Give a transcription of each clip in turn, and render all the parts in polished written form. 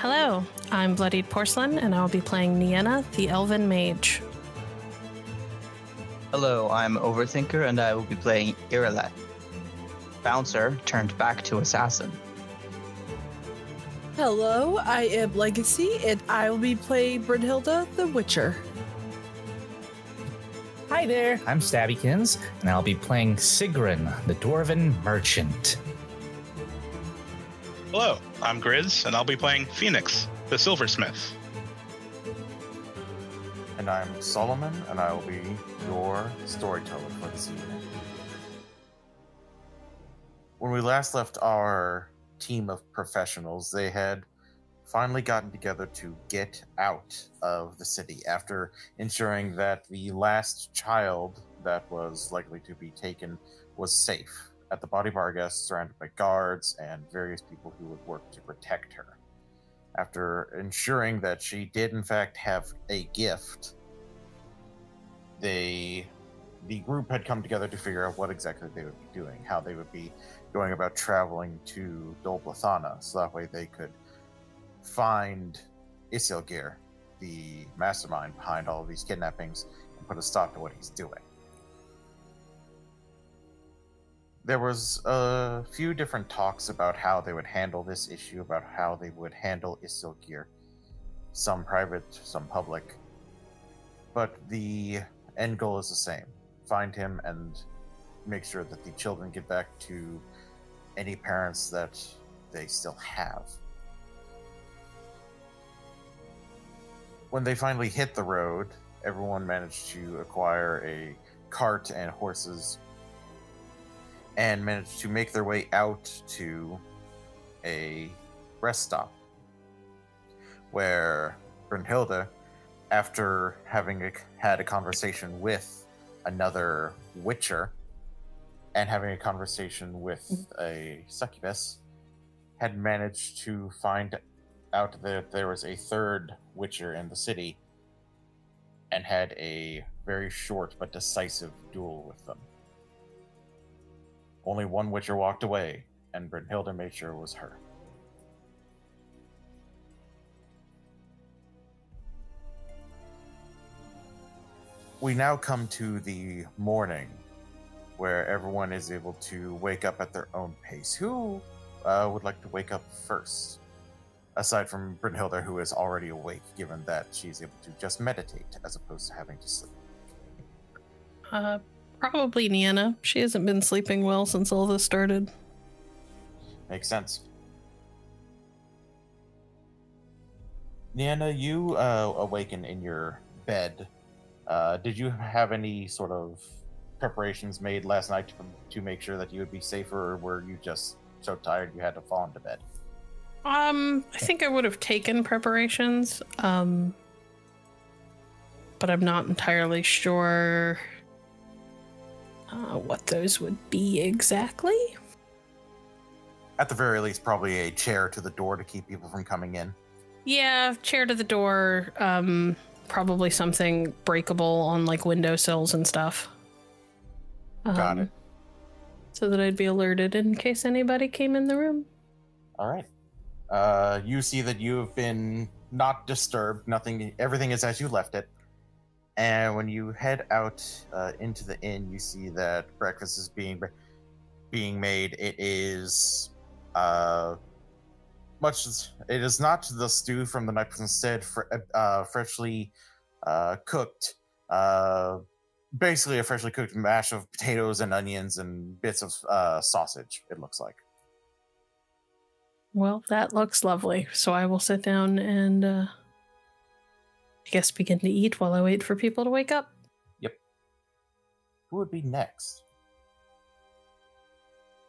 Hello, I'm Bloodied Porcelain, and I'll be playing Nienna, the Elven Mage. Hello, I'm Overthinker, and I will be playing Irileth, Bouncer turned back to Assassin. Hello, I am Legacy, and I will be playing Brynnhilder, the Witcher. Hi there, I'm Stabbykinz, and I'll be playing Siegryn, the Dwarven Merchant. Hello, I'm Grizz, and I'll be playing Fenix, the Silversmith. And I'm Solomon, and I will be your storyteller for this evening. When we last left our team of professionals, they had finally gotten together to get out of the city after ensuring that the last child that was likely to be taken was safe at the body Bargas, surrounded by guards and various people who would work to protect her. After ensuring that she did in fact have a gift, the group had come together to figure out what exactly they would be doing, how they would be going about traveling to Dol Blathanna, so that way they could find Isilgeir, the mastermind behind all of these kidnappings, and put a stop to what he's doing. There was a few different talks about how they would handle this issue, about how they would handle Isilgeir. Some private, some public. But the end goal is the same. Find him and make sure that the children get back to any parents that they still have. When they finally hit the road, everyone managed to acquire a cart and horses and managed to make their way out to a rest stop where Brynnhilder, after having had a conversation with another witcher and having a conversation with a succubus, had managed to find out that there was a third witcher in the city and had a very short but decisive duel with them. Only one witcher walked away, and Brynnhilder made sure it was her. We now come to the morning, where everyone is able to wake up at their own pace. Who would like to wake up first? Aside from Brynnhilder, who is already awake, given that she's able to just meditate as opposed to having to sleep. Probably Nienna. She hasn't been sleeping well since all this started. Makes sense. Nienna, you awaken in your bed. Did you have any sort of preparations made last night to make sure that you would be safer, or were you just so tired you had to fall into bed? I think I would have taken preparations, but I'm not entirely sure what those would be exactly. At the very least, probably a chair to the door to keep people from coming in. Yeah, chair to the door, probably something breakable on like windowsills and stuff. Got it. So that I'd be alerted in case anybody came in the room. All right. You see that you have been not disturbed. Everything is as you left it. And when you head out into the inn, you see that breakfast is being made. It is it is not the stew from the night, but instead freshly cooked. Basically, a freshly cooked mash of potatoes and onions and bits of sausage. It looks like. Well, that looks lovely. So I will sit down and I guess begin to eat while I wait for people to wake up. Yep. Who would be next?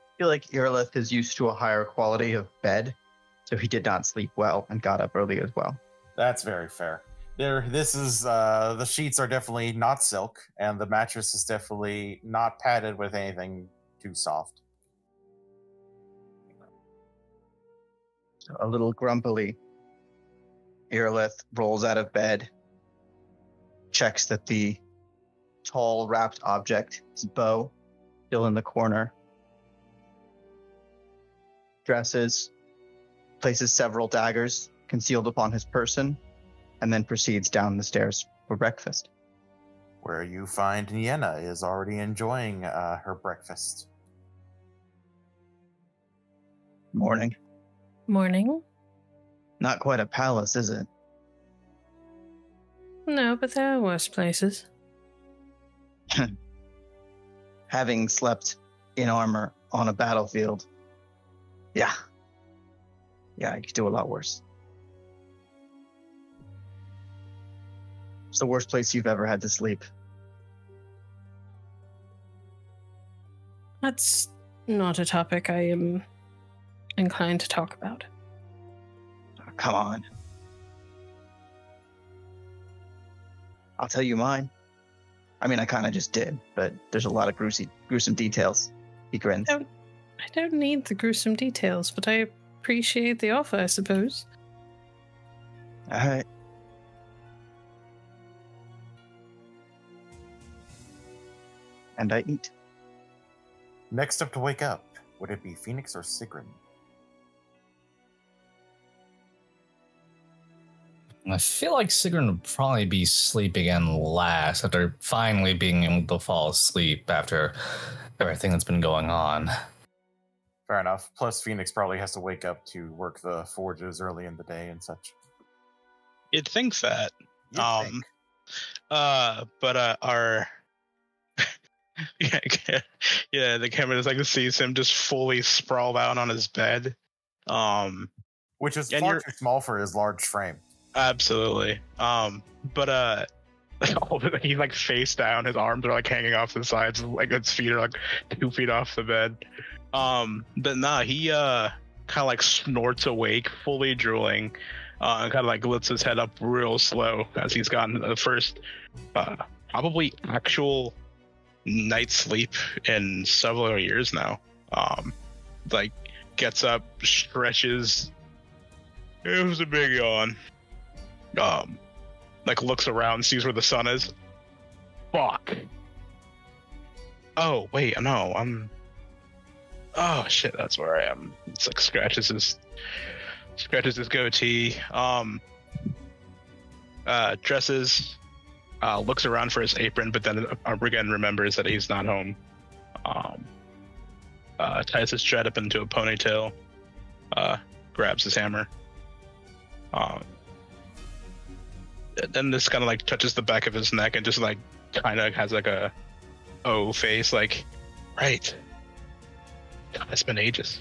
I feel like Irileth is used to a higher quality of bed, so he did not sleep well and got up early as well. That's very fair. The sheets are definitely not silk, and the mattress is definitely not padded with anything too soft. So a little grumpily, Irileth rolls out of bed, checks that the tall wrapped object, his bow, still in the corner, dresses, places several daggers concealed upon his person, and then proceeds down the stairs for breakfast. Where you find Nienna is already enjoying her breakfast. Morning. Morning. Not quite a palace, is it? No, but there are worse places. Having slept in armor on a battlefield. Yeah, I could do a lot worse. It's the worst place you've ever had to sleep. That's not a topic I am inclined to talk about. Oh, come on. I'll tell you mine. I mean, I kind of just did, but there's a lot of gruesome details. He grins. I don't need the gruesome details, but I appreciate the offer, I suppose. All right. And I eat. Next up to wake up, would it be Fenix or Siegryn? I feel like Siegryn would probably be sleeping in last after finally being able to fall asleep after everything that's been going on. Fair enough. Plus, Fenix probably has to wake up to work the forges early in the day and such. You'd think that. You'd think. But our yeah, the camera just like sees him just fully sprawled out on his bed. Which is far too small for his large frame. Absolutely. But he's like face down, his arms are like hanging off the sides, like his feet are like 2 feet off the bed. But nah, he kind of like snorts awake, fully drooling, and kind of like lifts his head up real slow as he's gotten the first probably actual night's sleep in several years now. Like gets up, stretches. It was a big yawn. Like looks around, sees where the sun is. Fuck. Oh wait, no, I'm. Oh shit, that's where I am. It's like scratches his goatee. Dresses. Looks around for his apron, but then again remembers that he's not home. Ties his strap up into a ponytail. Grabs his hammer. Then this kind of like touches the back of his neck and just like kind of has like a O face, like, right. God, it's been ages.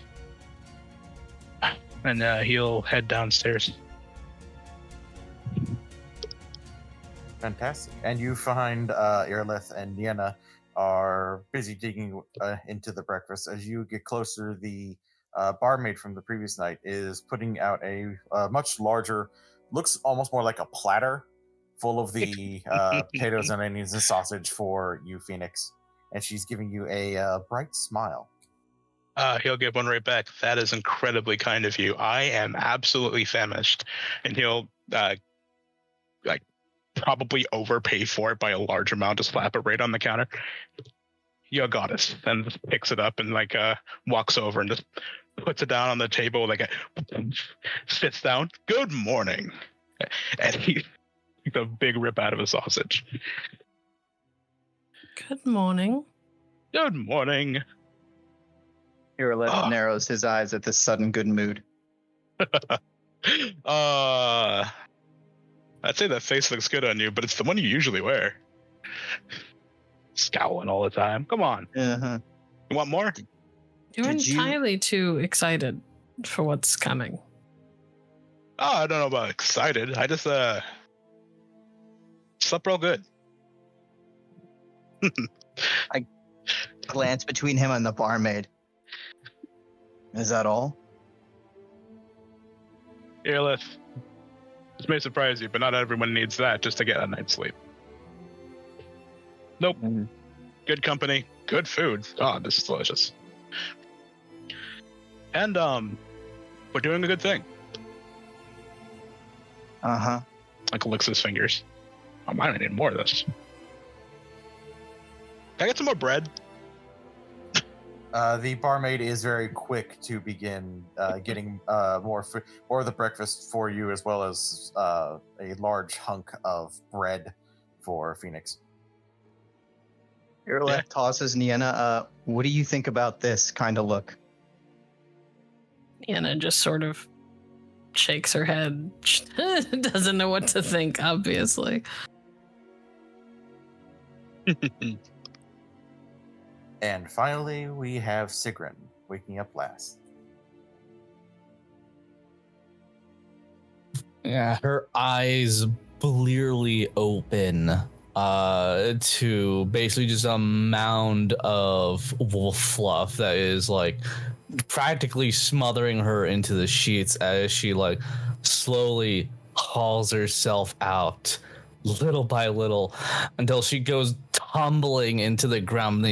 And he'll head downstairs. Fantastic. And you find Irileth and Nienna are busy digging into the breakfast. As you get closer, the barmaid from the previous night is putting out a much larger, looks almost more like a platter full of the potatoes and onions and sausage for you, Fenix. And she's giving you a bright smile. He'll give one right back. That is incredibly kind of you. I am absolutely famished. And he'll like probably overpay for it by a large amount to slap it right on the counter. You got it. Then just picks it up and like walks over and just puts it down on the table, like sits down. Good morning. And he takes a big rip out of a sausage. Good morning. Good morning. Irileth narrows his eyes at this sudden good mood. I'd say that face looks good on you, but it's the one you usually wear. Scowling all the time. Come on. Uh-huh. You want more? You're entirely too excited for what's coming. Oh, I don't know about excited. I just slept real good. I glance between him and the barmaid. Is that all? Irileth, this may surprise you, but not everyone needs that just to get a night's sleep. Nope. Mm-hmm. Good company, good food. Oh, this is delicious. And we're doing a good thing. Uh-huh. Like licks his fingers. I might need more of this. Can I get some more bread? The barmaid is very quick to begin getting more of the breakfast for you, as well as a large hunk of bread for Fenix. Irileth tosses Nienna, what do you think about this kind of look? Nienna just sort of shakes her head. Doesn't know what to think, obviously. And finally, we have Siegryn waking up last. Yeah, her eyes blearily open to basically just a mound of wolf fluff that is like practically smothering her into the sheets as she like slowly hauls herself out little by little until she goes tumbling into the ground.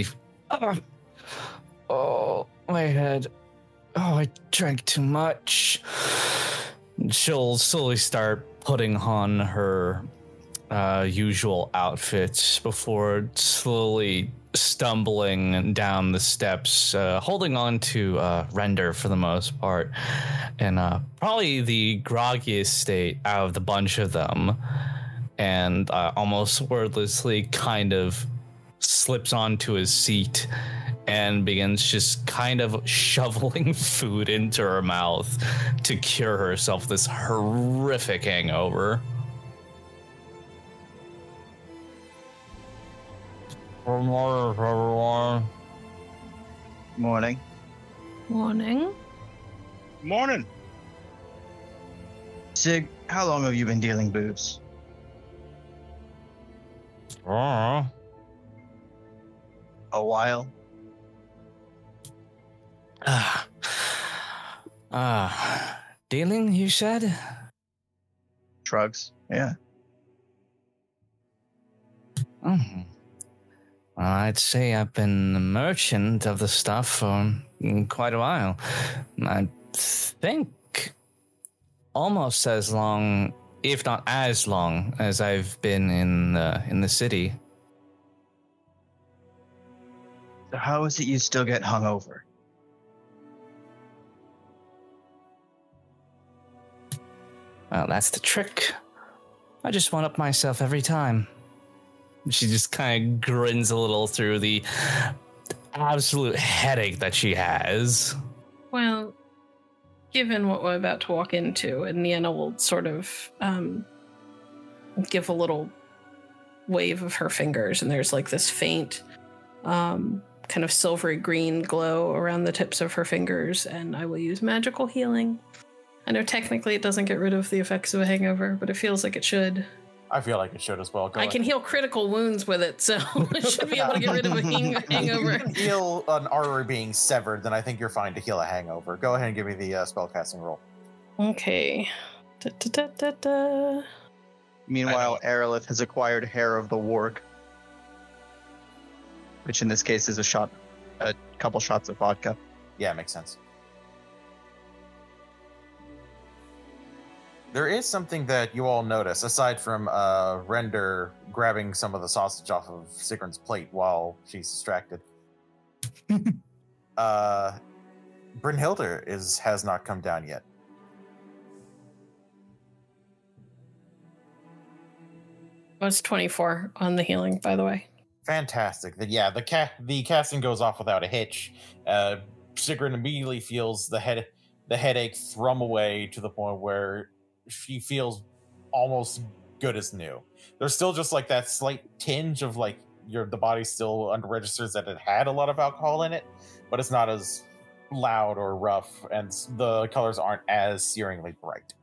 Oh, my head. Oh, I drank too much. She'll slowly start putting on her usual outfits before slowly stumbling down the steps, holding on to Render for the most part, and probably the groggiest state out of the bunch of them, and almost wordlessly kind of slips onto his seat and begins just kind of shoveling food into her mouth to cure herself this horrific hangover. Good morning, everyone. Morning. Morning. Morning. Sig, how long have you been dealing booze? A while. Dealing, you said? Shrugs. Yeah. Well, I'd say I've been a merchant of the stuff for quite a while. I think almost as long, if not as long, as I've been in the city. So how is it you still get hungover? Well, that's the trick. I just one up myself every time. She just kind of grins a little through the absolute headache that she has. Well, given what we're about to walk into, and Nienna will sort of give a little wave of her fingers, and there's like this faint kind of silvery green glow around the tips of her fingers, and I will use magical healing. I know technically it doesn't get rid of the effects of a hangover, but it feels like it should. I feel like it should as well. I can heal critical wounds with it, so I should be able to get rid of a hangover. If you can heal an artery being severed, then I think you're fine to heal a hangover. Go ahead and give me the spellcasting roll. Okay. Meanwhile, Irileth has acquired hair of the warg, which in this case is a couple shots of vodka. Yeah, makes sense. There is something that you all notice, aside from Render grabbing some of the sausage off of Sigryn's plate while she's distracted. Brynnhilder has not come down yet. Was 24 on the healing, by the way. Fantastic. The casting goes off without a hitch. Siegryn immediately feels the headache thrum away to the point where she feels almost good as new. There's still just like that slight tinge of like the body still registers that it had a lot of alcohol in it, but it's not as loud or rough, and the colors aren't as searingly bright.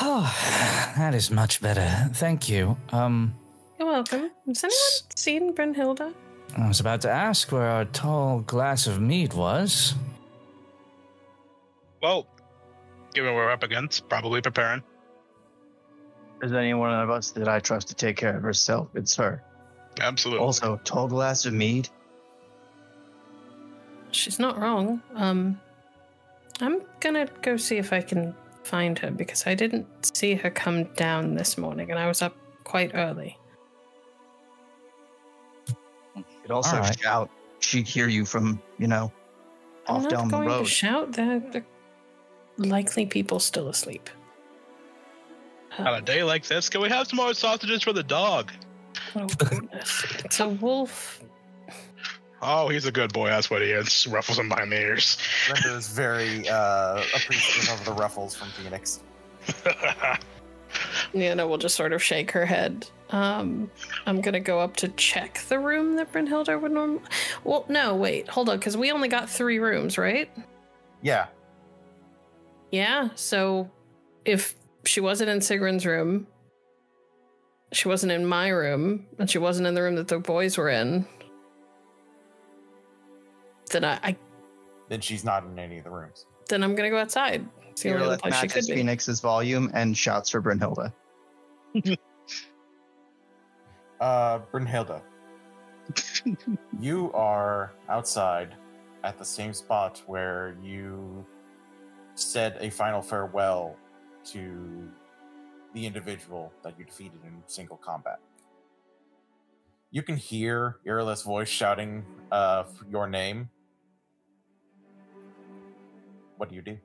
Oh, that is much better. Thank you. You're welcome. Has anyone seen Brynnhilder? I was about to ask where our tall glass of mead was. Well, given what we're up against, probably preparing. Is there anyone of us that I trust to take care of herself? It's her. Absolutely. Also, tall glass of mead. She's not wrong. I'm gonna go see if I can find her, because I didn't see her come down this morning, and I was up quite early. You could also she'd hear you from, off down the I'm not going road. to shout. They're likely people still asleep. On a day like this, can we have some more sausages for the dog? Oh, goodness. It's a wolf. Oh, he's a good boy. That's what he is. Ruffles him behind the ears. Brenda is very appreciative of the ruffles from Fenix. Nienna will just sort of shake her head. I'm gonna go up to check the room that Brynnhilder would normally... Well, no, wait. Hold on, because we only got 3 rooms, right? Yeah. Yeah, so if she wasn't in Siegryn's room, she wasn't in my room, and she wasn't in the room that the boys were in, then Then she's not in any of the rooms. then I'm gonna go outside. It's the only other Irileth place she could matches be. Phoenix's volume and shouts for Brynnhilder. Brynnhilder, you are outside at the same spot where you said a final farewell to the individual that you defeated in single combat. You can hear Irileth's voice shouting your name. What do you do?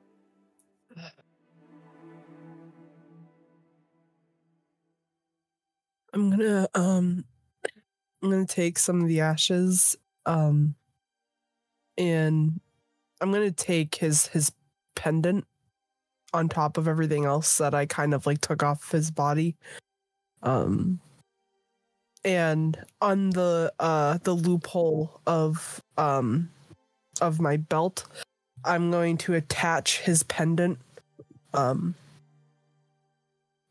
I'm gonna take some of the ashes, and I'm gonna take his pendant on top of everything else that I kind of like took off his body. And on the loophole of my belt, I'm going to attach his pendant.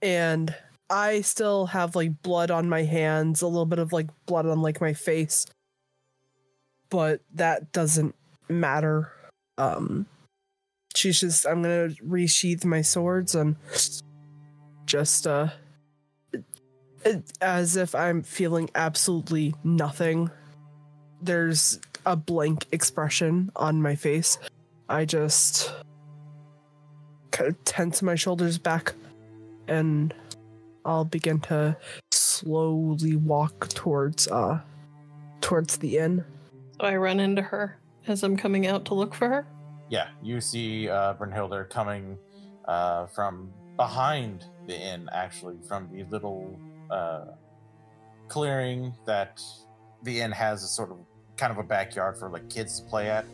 And I still have like blood on my hands, a little bit of like blood on like my face, but that doesn't matter. I'm gonna resheath my swords and just as if I'm feeling absolutely nothing. There's a blank expression on my face. I just kind of tense my shoulders back, and I'll begin to slowly walk towards the inn. So I run into her as I'm coming out to look for her. Yeah, you see Brynnhilder coming from behind the inn, actually, from the little clearing that the inn has, a sort of kind of a backyard for like kids to play at,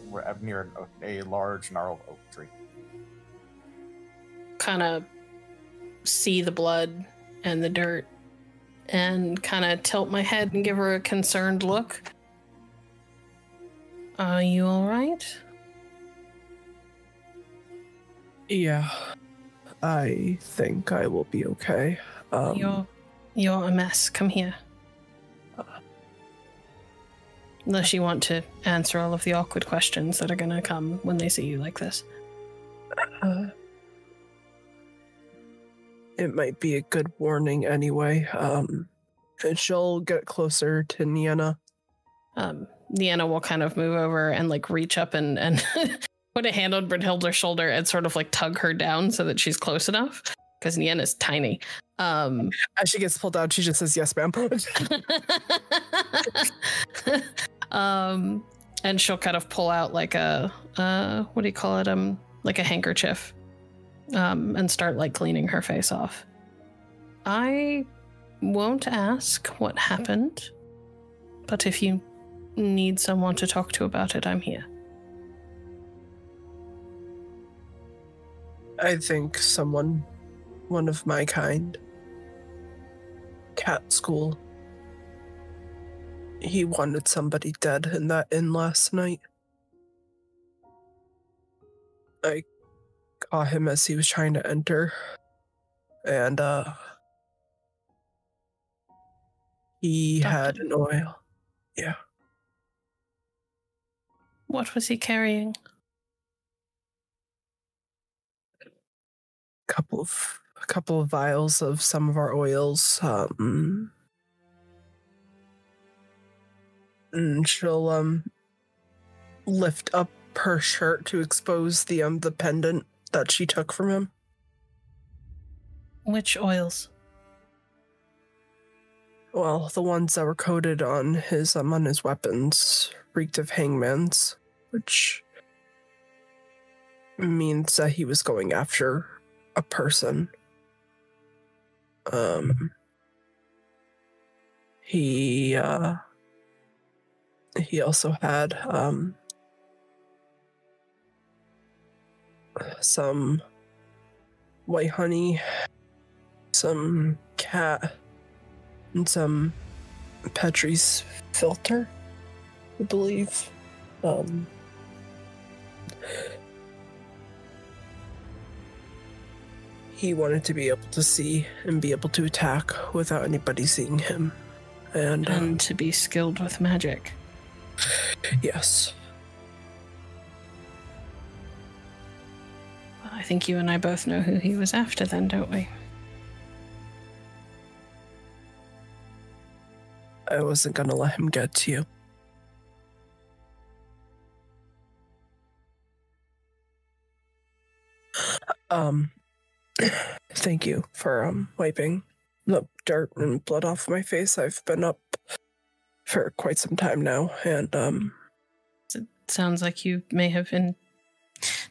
near a large gnarled oak tree. Kind of see the blood and the dirt and kind of tilt my head and give her a concerned look. Are you all right? Yeah, I think I will be okay. You're a mess. Come here. Unless you want to answer all of the awkward questions that are going to come when they see you like this. It might be a good warning anyway. And she'll get closer to Nienna. Nienna will kind of move over and like reach up and put a hand on Brynnhilder's shoulder and sort of like tug her down so that she's close enough. Because Nienna's tiny. As she gets pulled out, she just says, "Yes, ma'am." And she'll kind of pull out like a what do you call it? Like a handkerchief. And start like cleaning her face off. I won't ask what happened, but if you need someone to talk to about it, I'm here. I think one of my kind. Cat school. He wanted somebody dead in that inn last night. I caught him as he was trying to enter. And, he had an oil. Yeah. What was he carrying? A couple of vials of some of our oils. And she'll lift up her shirt to expose the pendant that she took from him. Which oils? Well, the ones that were coated on his weapons reeked of hangman's, which means that he was going after a person. He also had some white honey, some cat, and some Petrie's filter, I believe. He wanted to be able to see and be able to attack without anybody seeing him. And to be skilled with magic. Yes. I think you and I both know who he was after then, don't we? I wasn't gonna let him get to you. Thank you for wiping the dirt and blood off my face. I've been up for quite some time now, and It sounds like you may have been...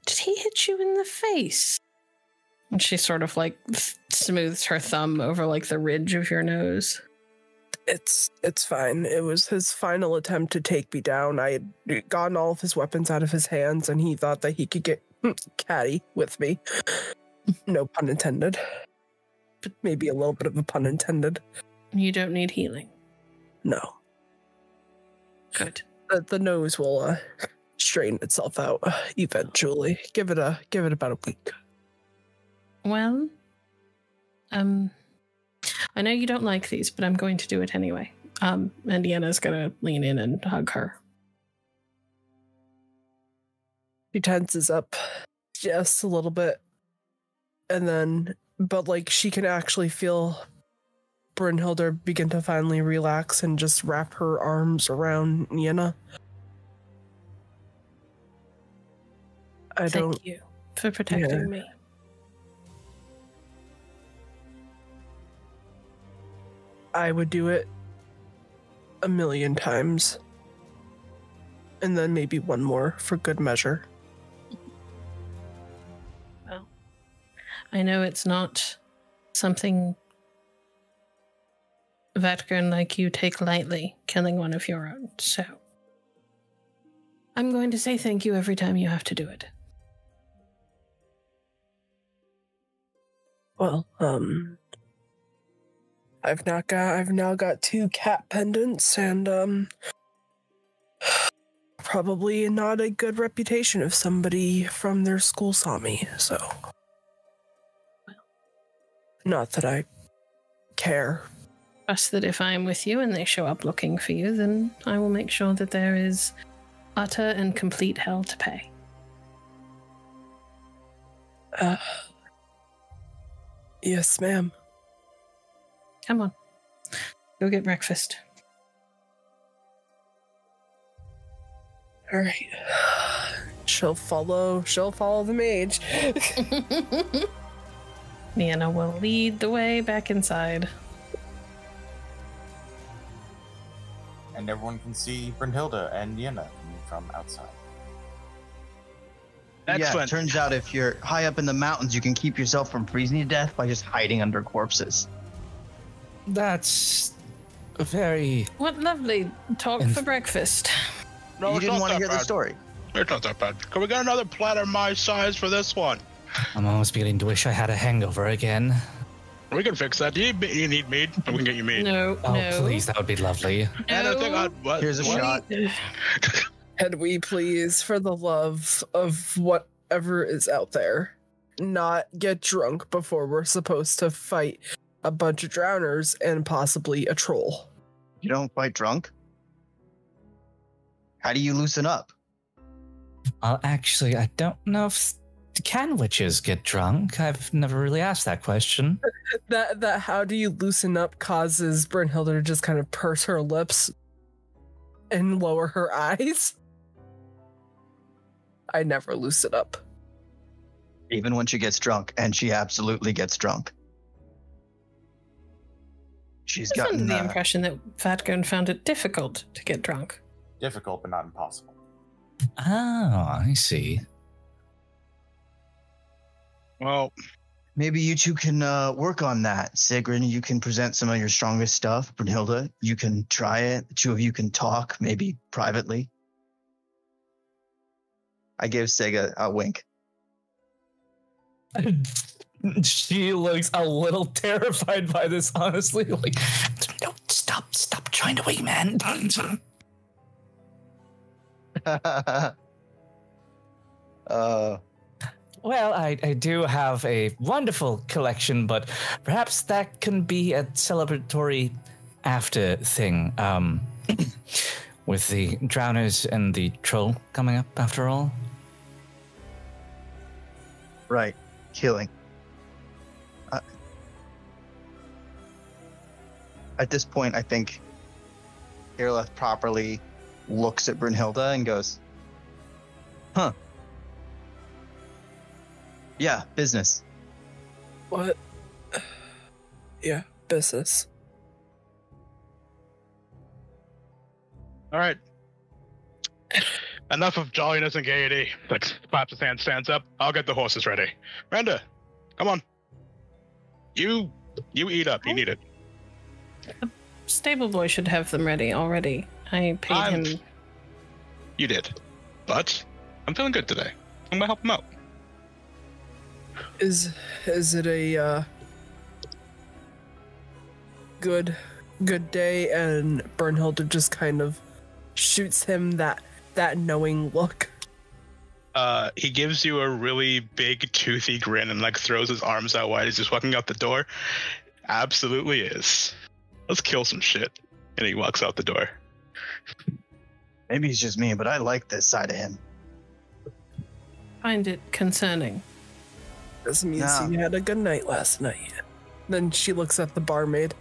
Did he hit you in the face? And she sort of like smooths her thumb over like the ridge of your nose. It's fine. It was his final attempt to take me down. I had gotten all of his weapons out of his hands, and he thought that he could get catty with me. No pun intended. But maybe a little bit of a pun intended. You don't need healing. No. Good. The nose will straighten itself out eventually. Give it about a week. Well, I know you don't like these, but I'm going to do it anyway. And Nienna's gonna lean in and hug her. She tenses up just a little bit. And then, but like she can actually feel Brynnhilder begin to finally relax and just wrap her arms around Nienna. Thank you for protecting me. I would do it 1,000,000 times. And then maybe one more for good measure. Well, I know it's not something veteran like you take lightly, killing one of your own, so I'm going to say thank you every time you have to do it. Well, I've now got 2 cat pendants, and probably not a good reputation if somebody from their school saw me, so not that I care. Trust that if I am with you and they show up looking for you, then I will make sure that there is utter and complete hell to pay. Yes, ma'am. Come on. Go get breakfast. All right. She'll follow the mage. Nienna will lead the way back inside. And everyone can see Brynnhilder and Nienna from outside. Excellent. Yeah, it turns out if you're high up in the mountains, you can keep yourself from freezing to death by just hiding under corpses. That's very... What lovely talk for breakfast. No, You didn't want to hear the story. It's not that bad. Can we get another platter my size for this one? I'm almost beginning to wish I had a hangover again. We can fix that. Do you need mead? We can get you mead. No, Oh, no. please, that would be lovely. And I think Here's a shot. Can we please, for the love of whatever is out there, not get drunk before we're supposed to fight a bunch of drowners and possibly a troll? You don't fight drunk? How do you loosen up? Actually, I don't know if... Can witches get drunk? I've never really asked that question. That how do you loosen up causes Brynnhilder to just kind of purse her lips and lower her eyes. I never loosen up. Even when she gets drunk, and she absolutely gets drunk. She's I was under gotten the impression that Fatgone found it difficult to get drunk. Difficult, but not impossible. Oh, I see. Well, maybe you two can work on that. Siegryn, you can present some of your strongest stuff. Brynnhilder, you can try it. The two of you can talk, maybe privately. I give Sega a wink. She looks a little terrified by this, honestly. Like, no, stop trying to wait, man. Well, I do have a wonderful collection, but perhaps that can be a celebratory after thing. With the drowners and the troll coming up, after all. Right. Killing. At this point, I think Irileth properly looks at Brynnhilder and goes, huh. Yeah, business. What? Yeah, business. all right. Enough of jolliness and gaiety. Like, claps his hand, stands up. I'll get the horses ready. Randa, come on. You eat up. You need it. The stable boy should have them ready already. I paid him. You did. But I'm feeling good today. I'm gonna help him out. Is it a good day? And Brynnhilder just kind of shoots him that knowing look. He gives you a really big toothy grin and like throws his arms out wide as he's walking out the door. Absolutely is. Let's kill some shit. And he walks out the door. Maybe it's just me, but I like this side of him. Find it concerning. This means you had a good night last night. Then she looks at the barmaid.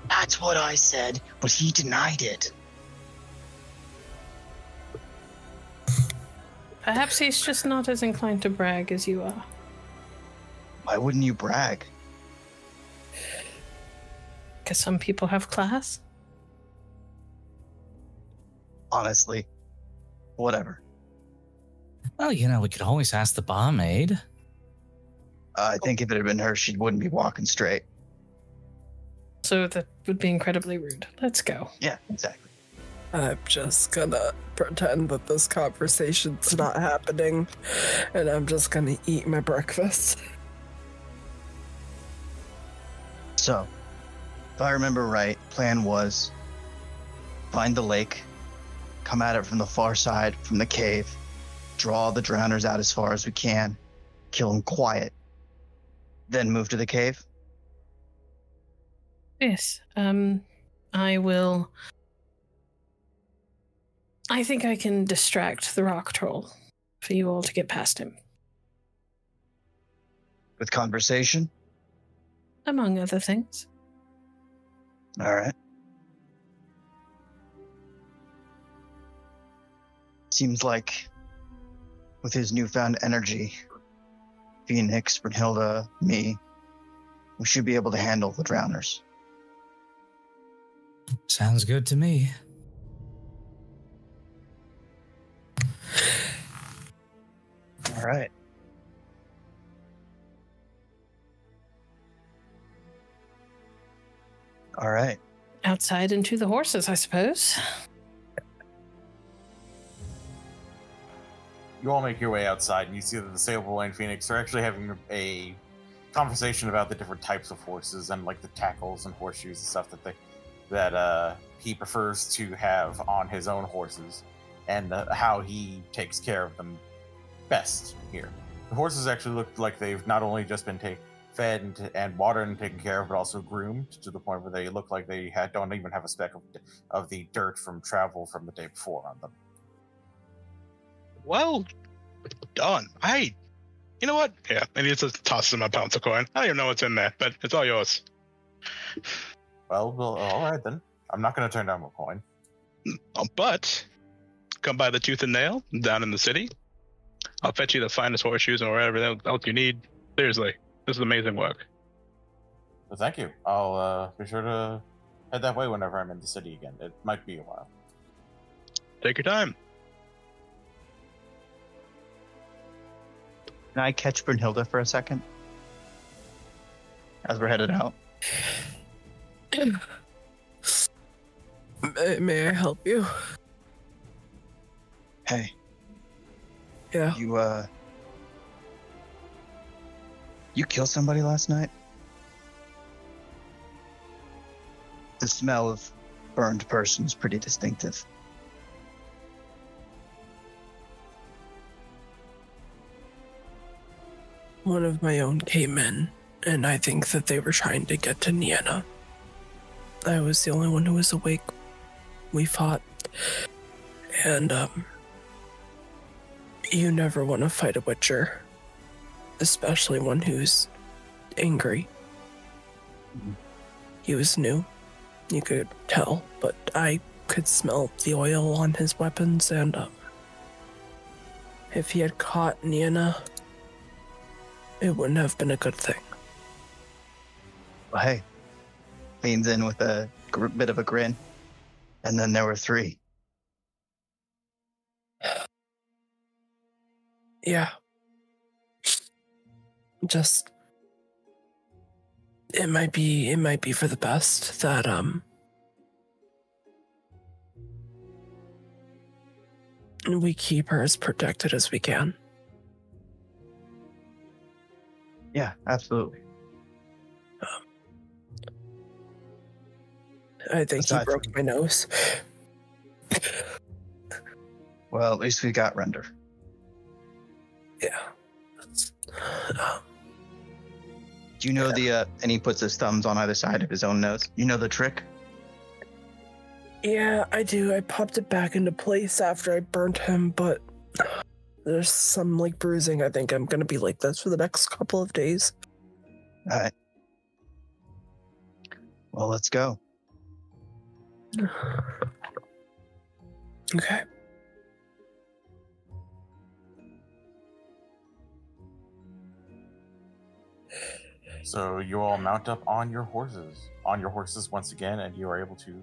That's what I said, but he denied it. Perhaps he's just not as inclined to brag as you are. Why wouldn't you brag? Because some people have class. Honestly, whatever. Well, we could always ask the barmaid. I think if it had been her, she wouldn't be walking straight. So that would be incredibly rude. Let's go. Yeah, exactly. I'm just gonna pretend that this conversation's not happening, and I'm just gonna eat my breakfast. So, if I remember right, plan was find the lake, come at it from the far side, from the cave, draw the drowners out as far as we can, kill them quiet, then move to the cave. Yes. I will. I think I can distract the rock troll for you all to get past him. With conversation? Among other things. All right. Seems like with his newfound energy, Fenix, Brynnhilder, me, we should be able to handle the drowners. Sounds good to me. All right. All right. Outside and to the horses, I suppose. You all make your way outside, and you see that the stable boy and Fenix are actually having a conversation about the different types of horses and like the tackles and horseshoes and stuff that he prefers to have on his own horses, and how he takes care of them best here. The horses actually look like they've not only just been fed and watered and taken care of, but also groomed to the point where they look like they don't even have a speck of the dirt from travel from the day before on them. Well done. You know what? Yeah, and he just tosses him a pounce of coin. I don't even know what's in there, but it's all yours. Well, all right then. I'm not going to turn down a coin. But come by the Tooth and Nail down in the city. I'll fetch you the finest horseshoes and whatever else you need. Seriously, this is amazing work. But thank you. I'll be sure to head that way whenever I'm in the city again. It might be a while. Take your time. Can I catch Brynnhilder for a second? As we're headed out. May I help you? Hey, Yeah. You killed somebody last night? The smell of burned person is pretty distinctive. One of my own came in, and I think that they were trying to get to Nienna. I was the only one who was awake. We fought. And, you never want to fight a Witcher. Especially one who's angry. He was new. You could tell, but I could smell the oil on his weapons, and, if he had caught Nienna, it wouldn't have been a good thing. Well, hey, leans in with a bit of a grin. And then there were 3. Yeah. Just it might be for the best that we keep her as protected as we can. Yeah, absolutely. I think he broke my nose. Well, at least we got Render. Yeah. Do you know and he puts his thumbs on either side of his own nose. You know the trick? Yeah, I do. I popped it back into place after I burnt him, but there's some like bruising. I think I'm gonna be like this for the next couple of days. All right. Well, let's go. Okay. So you all mount up on your horses once again, and you are able to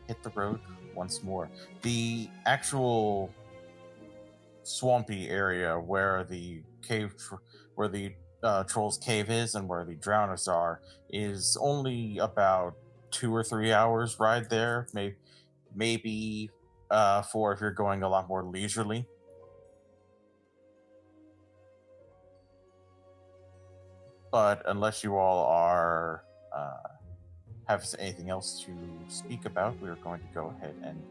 hit the road once more. The actual swampy area where the troll's cave is and where the drowners are is only about 2 or 3 hours ride there, maybe 4 if you're going a lot more leisurely. But unless you all are have anything else to speak about, we're going to go ahead and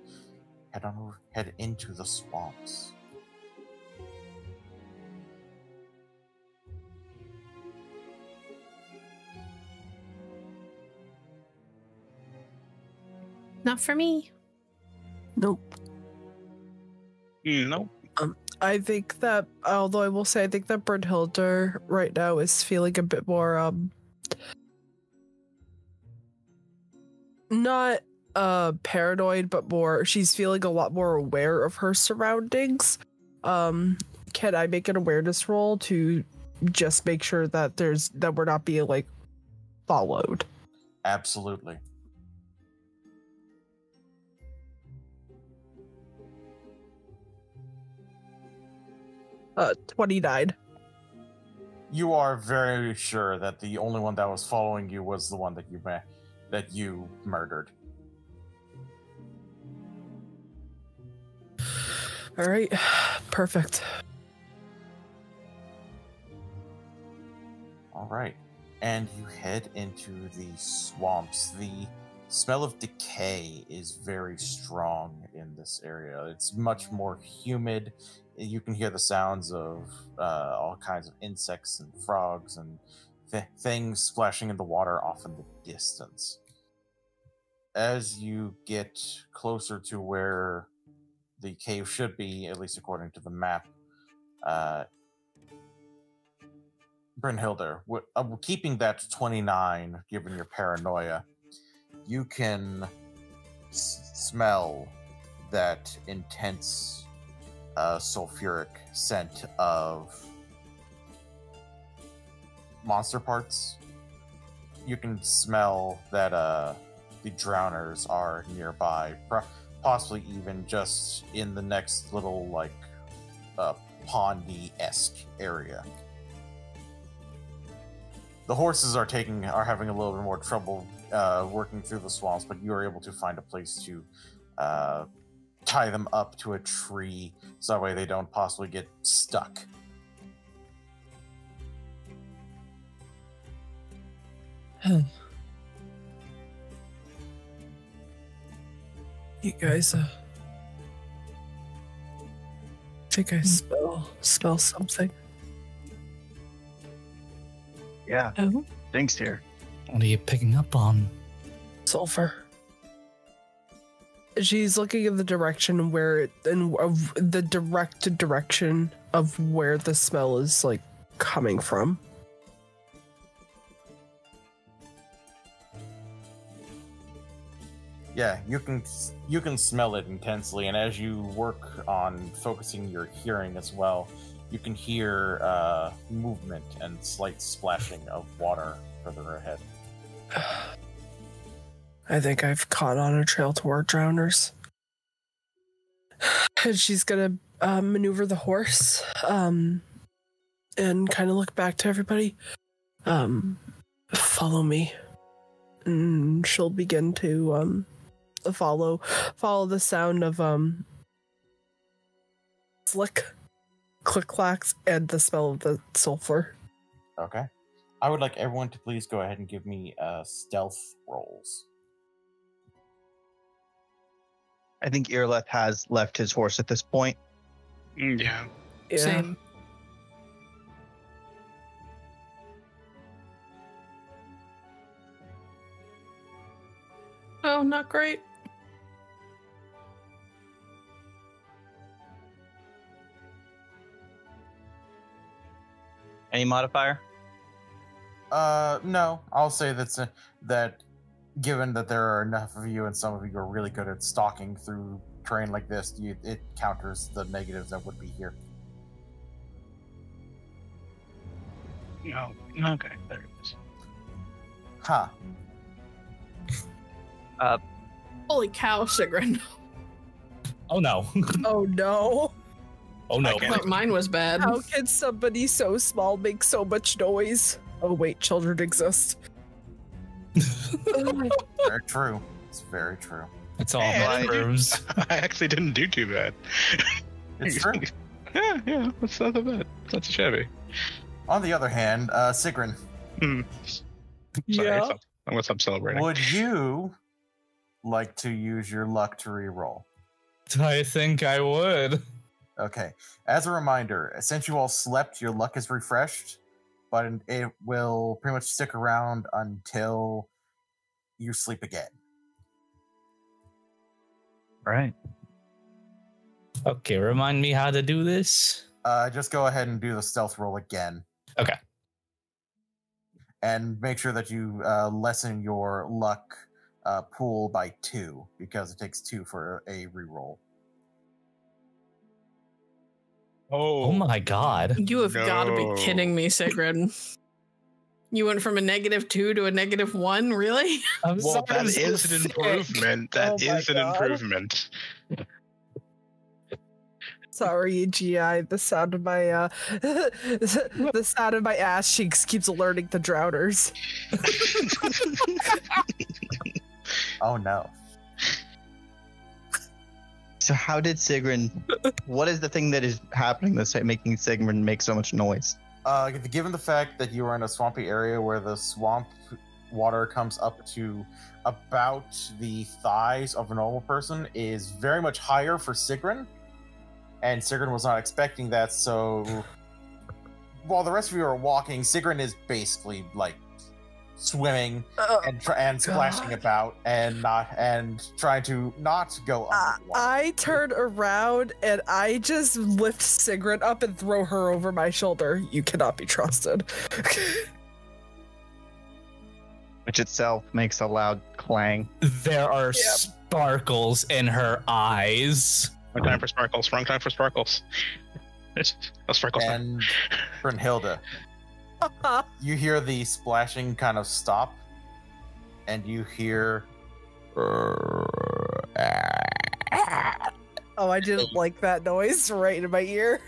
head into the swamps. Not for me. Nope. No. I think that, although I will say, I think that Brynnhilder right now is feeling a bit more, not paranoid, but she's feeling a lot more aware of her surroundings. Can I make an awareness roll to just make sure that that we're not being like followed? Absolutely. 29. You are very sure that the only one that was following you was the one that you murdered. All right, perfect. All right, and you head into the swamps. The smell of decay is very strong in this area. It's much more humid. You can hear the sounds of all kinds of insects and frogs and things splashing in the water off in the distance. As you get closer to where the cave should be, at least according to the map, Brynnhilder, keeping that to 29, given your paranoia, you can smell that intense sulfuric scent of monster parts you can smell that the drowners are nearby, possibly even just in the next little like pondy-esque area. The horses are having a little bit more trouble working through the swamps, but you are able to find a place to tie them up to a tree so that way they don't possibly get stuck. You guys, I think I smell something. Yeah. Oh. Thanks, here. What are you picking up on? Sulfur. She's looking in the direction the direct direction of where the smell is like coming from. Yeah, you can smell it intensely, and as you work on focusing your hearing as well, you can hear movement and slight splashing of water further ahead. I think I've caught on a trail toward drowners. And she's gonna maneuver the horse and kind of look back to everybody. Follow me. And she'll begin to follow the sound of click-clacks and the smell of the sulfur. Okay. I would like everyone to please go ahead and give me stealth rolls. I think Irileth has left his horse at this point. Yeah. Same. Oh, not great. Any modifier? No. I'll say that given that there are enough of you and some of you are really good at stalking through terrain like this, it counters the negatives that would be here. No. Okay. There it is. Huh. Holy cow, Siegryn. Oh no. Oh no. Oh no. Okay. Like mine was bad. How can somebody so small make so much noise? Oh wait, children exist. Very true. It's very true. It's all Hey, my nerves. I actually didn't do too bad. It's true. Yeah. That's not that bad. It's not too shabby. On the other hand, Siegryn, Sorry, Yeah. I'm celebrating. would you like to use your luck to re-roll? I think I would. Okay. As a reminder, since you all slept, your luck is refreshed, but it will pretty much stick around until you sleep again. Right. Okay, remind me how to do this. Just go ahead and do the stealth roll again. Okay. And make sure that you lessen your luck pool by 2, because it takes 2 for a reroll. Oh my god. You have got to be No. kidding me, Siegryn. You went from a -2 to a -1, really? I'm Well, sorry, that I'm so is an sick. improvement. That Oh my is an God. improvement. Sorry, GI. The sound of my the sound of my ass cheeks keeps alerting the drowners. Oh no. So how did Siegryn... what is the thing that is happening that's making Siegryn make so much noise? Given the fact that you are in a swampy area where the swamp water comes up to about the thighs of a normal person, is very much higher for Siegryn, and Siegryn was not expecting that. So while the rest of you are walking, Siegryn is basically like swimming and splashing about and trying to not go under the water. I turn around and I just lift Siegryn up and throw her over my shoulder. You cannot be trusted. Which itself makes a loud clang. There are sparkles in her eyes. Wrong time for sparkles. Wrong time for sparkles. Oh, sparkles. And Brynnhilder, you hear the splashing kind of stop, and you hear. Oh, I didn't like that noise right in my ear.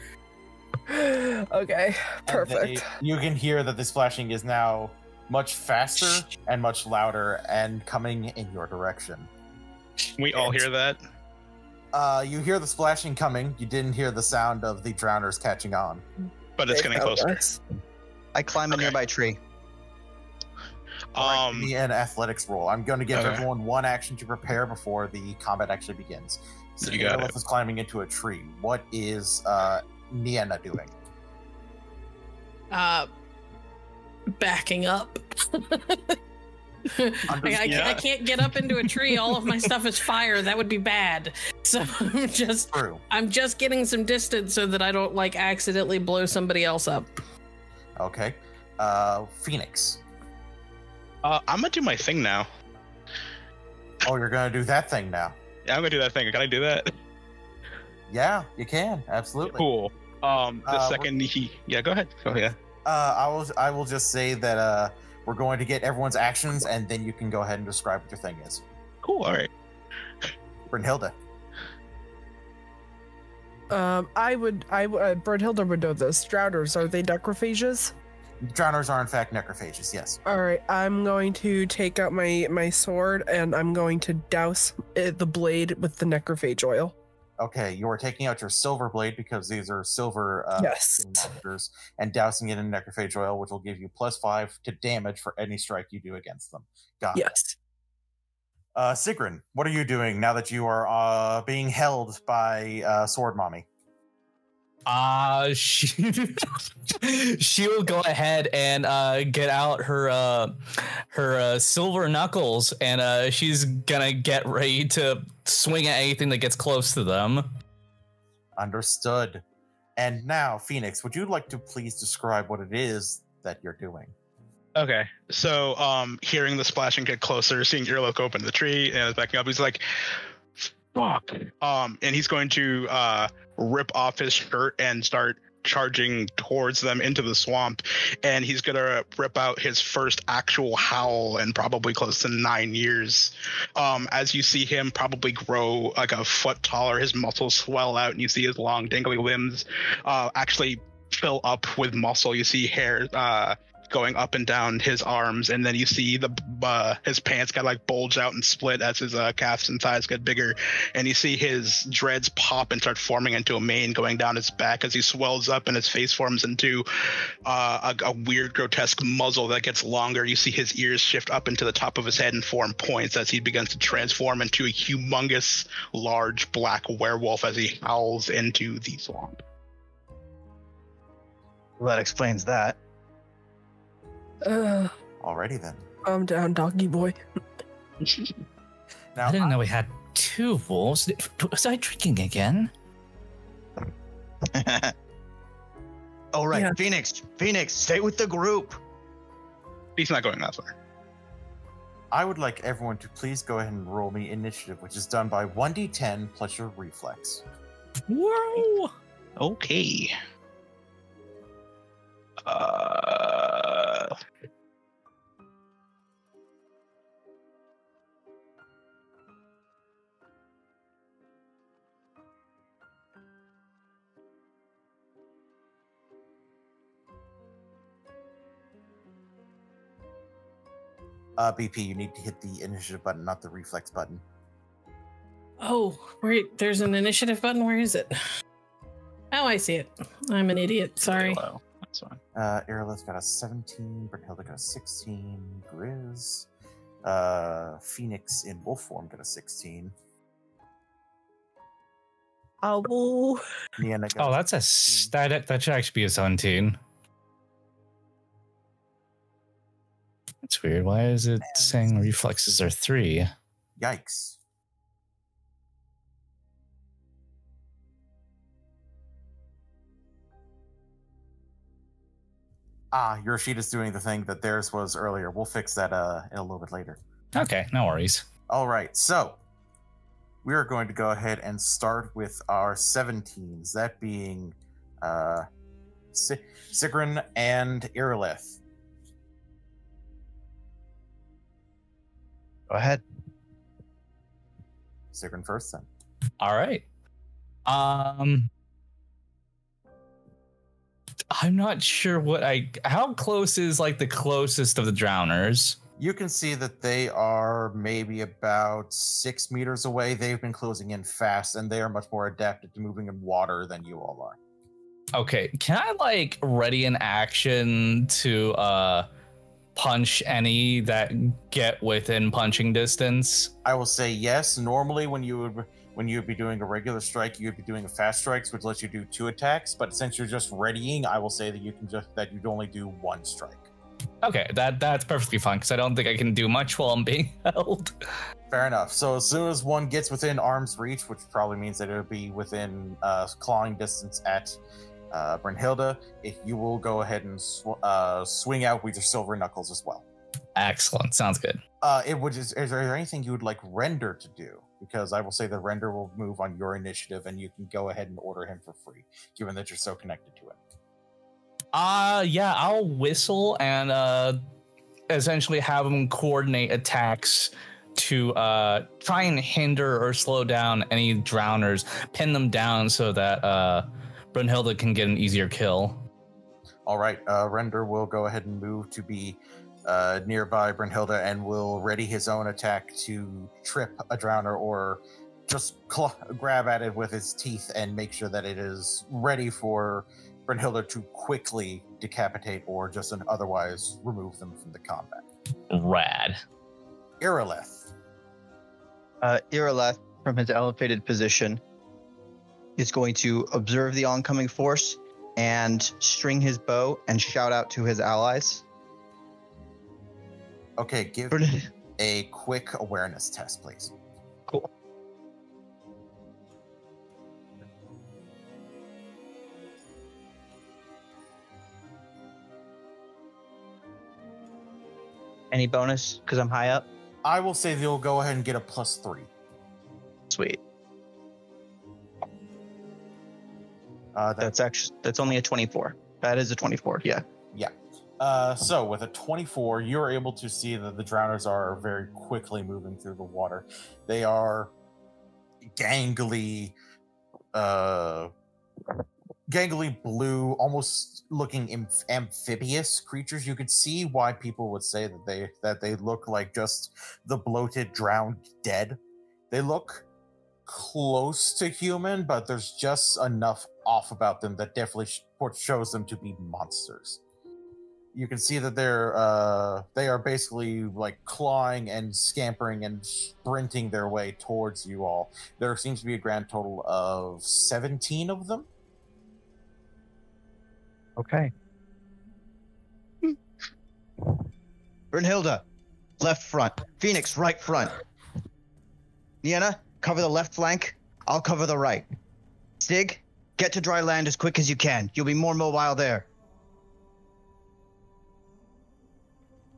Okay, perfect. You can hear that the splashing is now much faster and much louder and coming in your direction. We all hear that. You hear the splashing coming. You didn't hear the sound of the drowners catching on. But it's getting closer. Us. I climb a nearby tree. Give me an athletics roll. I'm going to give everyone one action to prepare before the combat actually begins. So Irileth is climbing into a tree. What is Nienna doing? Backing up. I can't get up into a tree. All of my stuff is fire. That would be bad. So I'm just getting some distance so that I don't like accidentally blow somebody else up. Okay. Fenix. I'm gonna do my thing now. Oh, you're gonna do that thing now? Yeah, I'm gonna do that thing. Can I do that? Yeah, you can. Absolutely. Cool. The second go ahead. Oh yeah. I will just say that we're going to get everyone's actions, and then you can go ahead and describe what your thing is. Cool. All right. Brynnhilder. Brynnhilder would know this. Drowners, are they necrophages? Drowners are in fact necrophages, yes. All right, I'm going to take out my sword and I'm going to douse the blade with the necrophage oil. Okay, you are taking out your silver blade because these are silver monsters and dousing it in necrophage oil, which will give you +5 to damage for any strike you do against them. Got it. Siegryn, what are you doing now that you are being held by Sword Mommy? She'll go ahead and get out her silver knuckles, and she's gonna get ready to swing at anything that gets close to them. Understood. And now, Fenix, would you like to please describe what it is that you're doing? Okay, so hearing the splashing get closer, seeing Irileth open the tree and backing up, he's like, fuck. And he's going to rip off his shirt and start charging towards them into the swamp, and he's gonna rip out his first actual howl in probably close to 9 years. As you see him probably grow like a foot taller, his muscles swell out, and you see his long dangly limbs actually fill up with muscle. You see hair going up and down his arms, and then you see his pants got like bulge out and split as his calves and thighs get bigger, and you see his dreads pop and start forming into a mane going down his back as he swells up, and his face forms into a weird grotesque muzzle that gets longer. You see his ears shift up into the top of his head and form points as he begins to transform into a humongous large black werewolf as he howls into the swamp. Well, that explains that. Alrighty then. Calm down, doggy boy. Now, I didn't know we had two wolves. Was I drinking again? All right, Yeah. Fenix, stay with the group. He's not going that far. I would like everyone to please go ahead and roll me initiative, which is done by 1d10 plus your reflex. Whoa! Okay. BP, you need to hit the initiative button, not the reflex button. Oh, wait, there's an initiative button. Where is it? Oh, I see it. I'm an idiot. Sorry. Hello. That's fine. Irileth got a 17, Brynnhilder got a 16, Grizz, Fenix in wolf form got a 16. Oh, Nienna got Oh, that's that should actually be a 17. That's weird. Why is it saying reflexes are 3? Yikes. Your sheet is doing the thing that theirs was earlier. We'll fix that in a little bit later. Okay, no worries. All right, so we are going to go ahead and start with our 17s, that being Siegryn and Irileth. Go ahead. Siegryn first, then. All right. I'm not sure how close is like the closest of the drowners? You can see that they are maybe about 6 meters away. They've been closing in fast, and they are much more adapted to moving in water than you all are. Okay, can I like ready an action to punch any that get within punching distance? I will say yes. Normally, when you would be doing a regular strike, you would be doing a fast strikes, which lets you do 2 attacks. But since you're just readying, I will say that you'd only do 1 strike. Okay, that's perfectly fine because I don't think I can do much while I'm being held. Fair enough. So as soon as one gets within arm's reach, which probably means that it'll be within clawing distance at Brynnhilder, you will go ahead and swing out with your silver knuckles as well. Excellent. Sounds good. Is there anything you would like Render to do? Because I will say that Render will move on your initiative, and you can go ahead and order him for free, given that you're so connected to him. Yeah, I'll whistle and essentially have him coordinate attacks to try and hinder or slow down any drowners, pin them down so that Brynnhilder can get an easier kill. All right, Render will go ahead and move to be nearby Brynnhilder and will ready his own attack to trip a drowner or just grab at it with his teeth and make sure that it is ready for Brynnhilder to quickly decapitate or just otherwise remove them from the combat. Rad. Irileth. Irileth, from his elevated position, is going to observe the oncoming force and string his bow and shout out to his allies. Okay, give me a quick awareness test, please. Cool. Any bonus because I'm high up? I will say you'll go ahead and get a +3. Sweet. That's That's only a 24. That is a 24. Yeah. So with a 24, you're able to see that the drowners are very quickly moving through the water. They are gangly blue, almost looking amphibious creatures. You could see why people would say that they look like just the bloated, drowned dead. They look close to human, but there's just enough off about them that definitely shows them to be monsters. You can see that they are basically like clawing and scampering and sprinting their way towards you all. There seems to be a grand total of 17 of them. Okay. Brynnhilder, left front. Fenix, right front. Nienna, cover the left flank. I'll cover the right. Stig, get to dry land as quick as you can. You'll be more mobile there.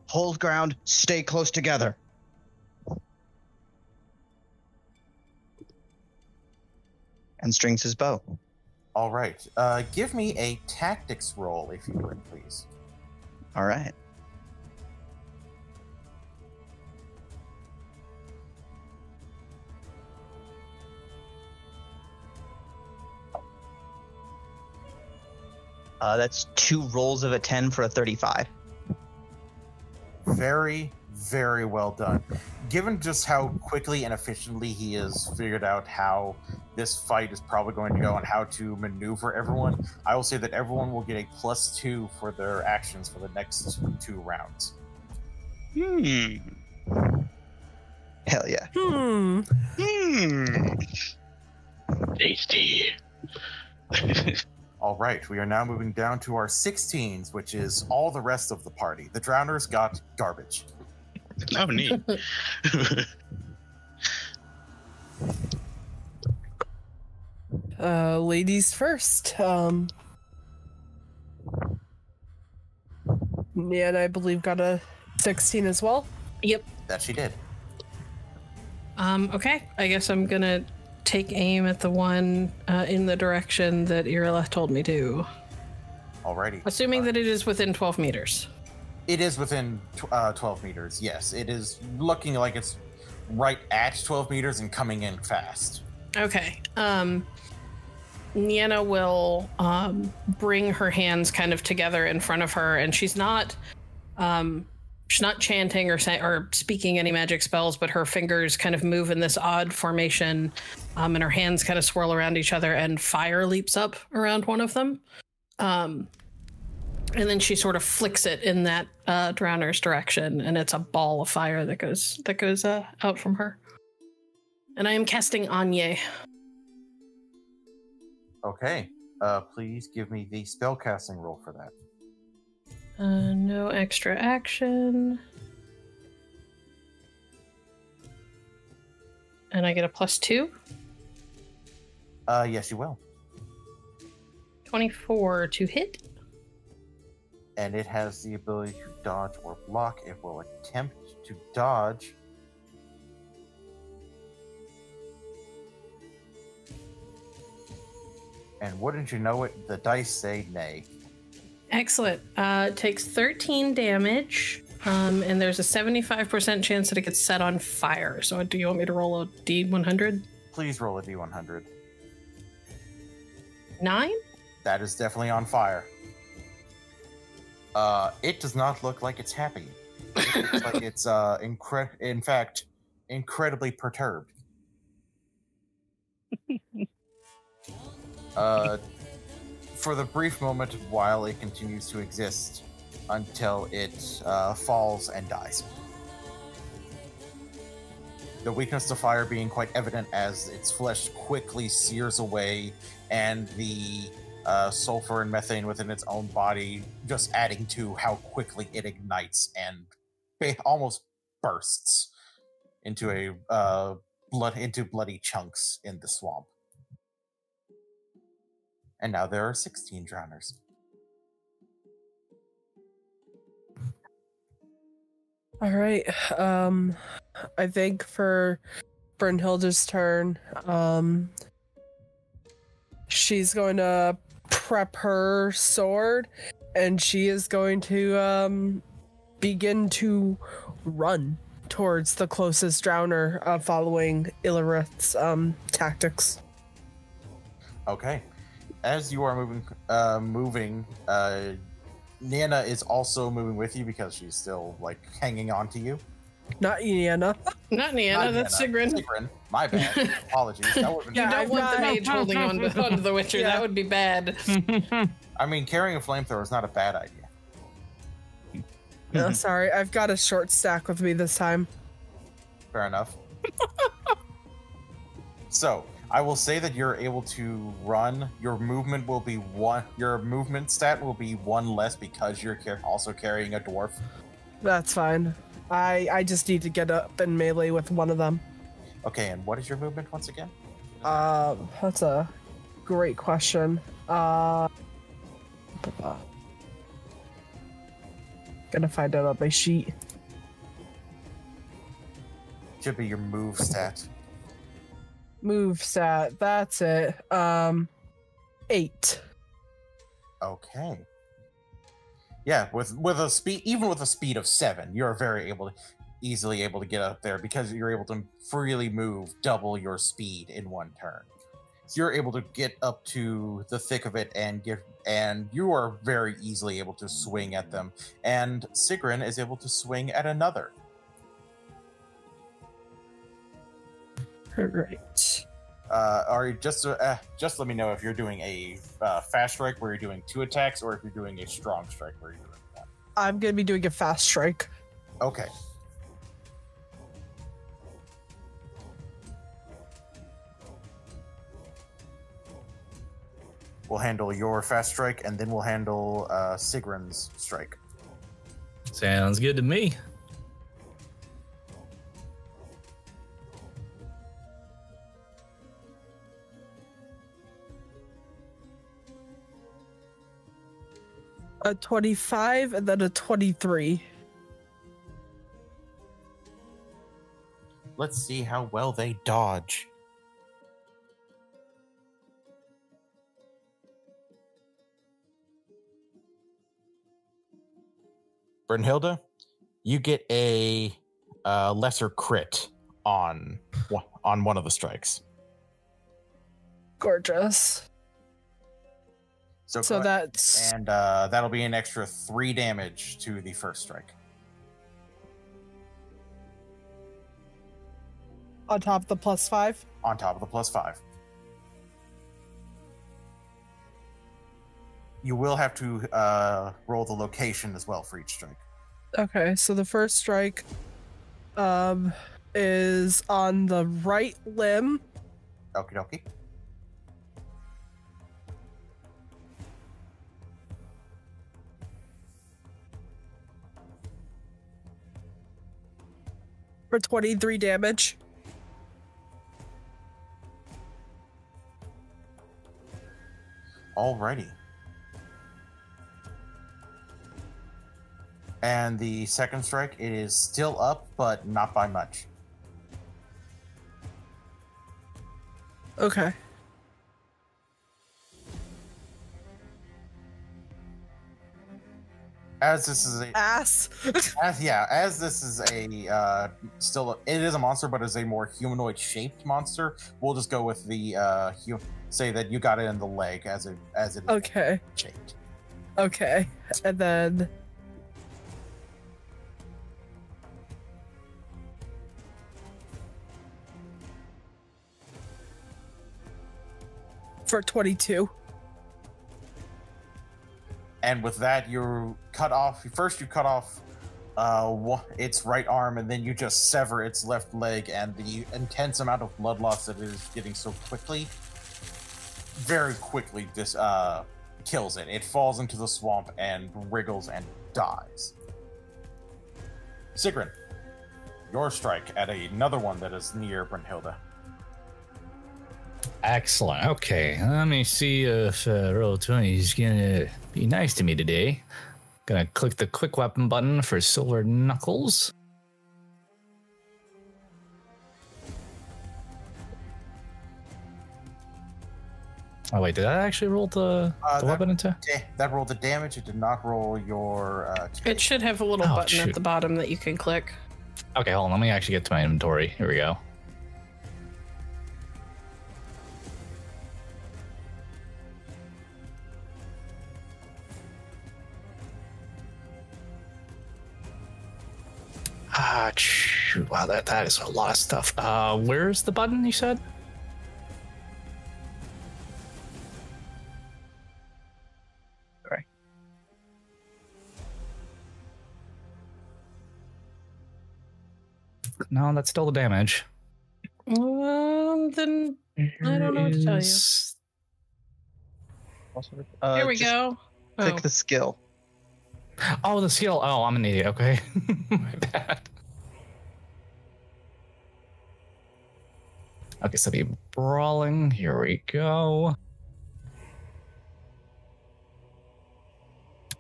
Hold ground, stay close together. And strings his bow. All right. Give me a tactics roll, if you would, please. All right. That's 2 rolls of a 10 for a 35. Very, very well done. Given just how quickly and efficiently he has figured out how this fight is probably going to go and how to maneuver everyone, I will say that everyone will get a +2 for their actions for the next 2 rounds. Hell yeah. Tasty. All right, we are now moving down to our 16s, which is all the rest of the party. The drowners got garbage. Oh, neat. Ladies first. Nienna, I believe, got a 16 as well. Yep. That she did. Okay. I guess I'm gonna take aim at the one in the direction that Irileth told me to. Alrighty. Assuming that it is within 12 meters. It is within 12 meters, yes. It is looking like it's right at 12 meters and coming in fast. Okay. Nienna will bring her hands kind of together in front of her, and she's not chanting or speaking any magic spells, but her fingers kind of move in this odd formation, and her hands kind of swirl around each other, and fire leaps up around one of them. And then she sort of flicks it in that drowner's direction, and it's a ball of fire that goes out from her. And I am casting Anye. Okay. Please give me the spellcasting roll for that. No extra action. And I get a +2? Yes, you will. 24 to hit. And it has the ability to dodge or block. It will attempt to dodge. And wouldn't you know it, the dice say nay. Excellent. It takes 13 damage, and there's a 75% chance that it gets set on fire. So do you want me to roll a D100? Please roll a D100. 9? That is definitely on fire. It does not look like it's happy. It looks like it's in fact incredibly perturbed. For the brief moment while it continues to exist until it falls and dies. The weakness to fire being quite evident as its flesh quickly sears away and the sulfur and methane within its own body just adding to how quickly it ignites and almost bursts into bloody chunks in the swamp. And now there are 16 drowners. All right. I think for Brynnhilder's turn, she's going to prep her sword, and she is going to begin to run towards the closest drowner, following Irileth's tactics. Okay. As you are moving, Nienna is also moving with you because she's still hanging on to you. Not Nienna. Not Nienna, that's Siegryn. Siegryn, my bad. Apologies. That would You don't want the mage holding on to the Witcher. Yeah. That would be bad. I mean, carrying a flamethrower is not a bad idea. No, sorry, I've got a short stack with me this time. Fair enough. So, I will say that you're able to run. Your movement will be one. Your movement stat will be 1 less because you're also carrying a dwarf. That's fine. I just need to get up in melee with one of them. Okay, and what is your movement once again? That's a great question. Gonna find out on my sheet. Should be your move stat. Move stat, that's it. 8. Okay. Yeah, with a speed, even with a speed of 7, you're very easily able to get up there because you're able to freely move double your speed in one turn. So you're able to get up to the thick of it and you are very easily able to swing at them. And Siegryn is able to swing at another. Right. Just let me know if you're doing a fast strike where you're doing 2 attacks, or if you're doing a strong strike where you're doing that. I'm gonna be doing a fast strike. Okay. We'll handle your fast strike, and then we'll handle Sigryn's strike. Sounds good to me. A 25 and then a 23. Let's see how well they dodge. Brynnhilder, you get a lesser crit on one of the strikes. Gorgeous. So So that's and that'll be an extra 3 damage to the first strike. on top of the +5. On top of the +5. You will have to roll the location as well for each strike. Okay, so the first strike is on the right limb. Okie dokie. For 23 damage. Alrighty. And the second strike, it is still up, but not by much. Okay. As this is a Ass. as this is a it is a monster, but it's a more humanoid shaped monster. We'll just go with the say that you got it in the leg as it is Okay. shaped. Okay. And then for 22. And with that, you cut off its right arm, and then you just sever its left leg, and the intense amount of blood loss that it is getting so quickly, very quickly, this kills it. It falls into the swamp and wriggles and dies. Siegryn, your strike at another one that is near Brynnhilder. Excellent. Okay, let me see if Roll20 is gonna be nice to me today. Gonna click the quick weapon button for Silver Knuckles. Oh wait, did I actually roll the weapon into? That rolled the damage. It did not roll your. It should have a little Oh, button shoot. at the bottom that you can click. Okay, hold on. Let me actually get to my inventory. Here we go. Shoot. Wow, that is a lot of stuff. Where's the button you said? Sorry. No, that's still the damage. Then I don't know what to tell you. Here we just go. Pick Oh. the skill. Oh, the skill. Oh, I'm an idiot. Okay. My bad. Okay, so the brawling. Here we go.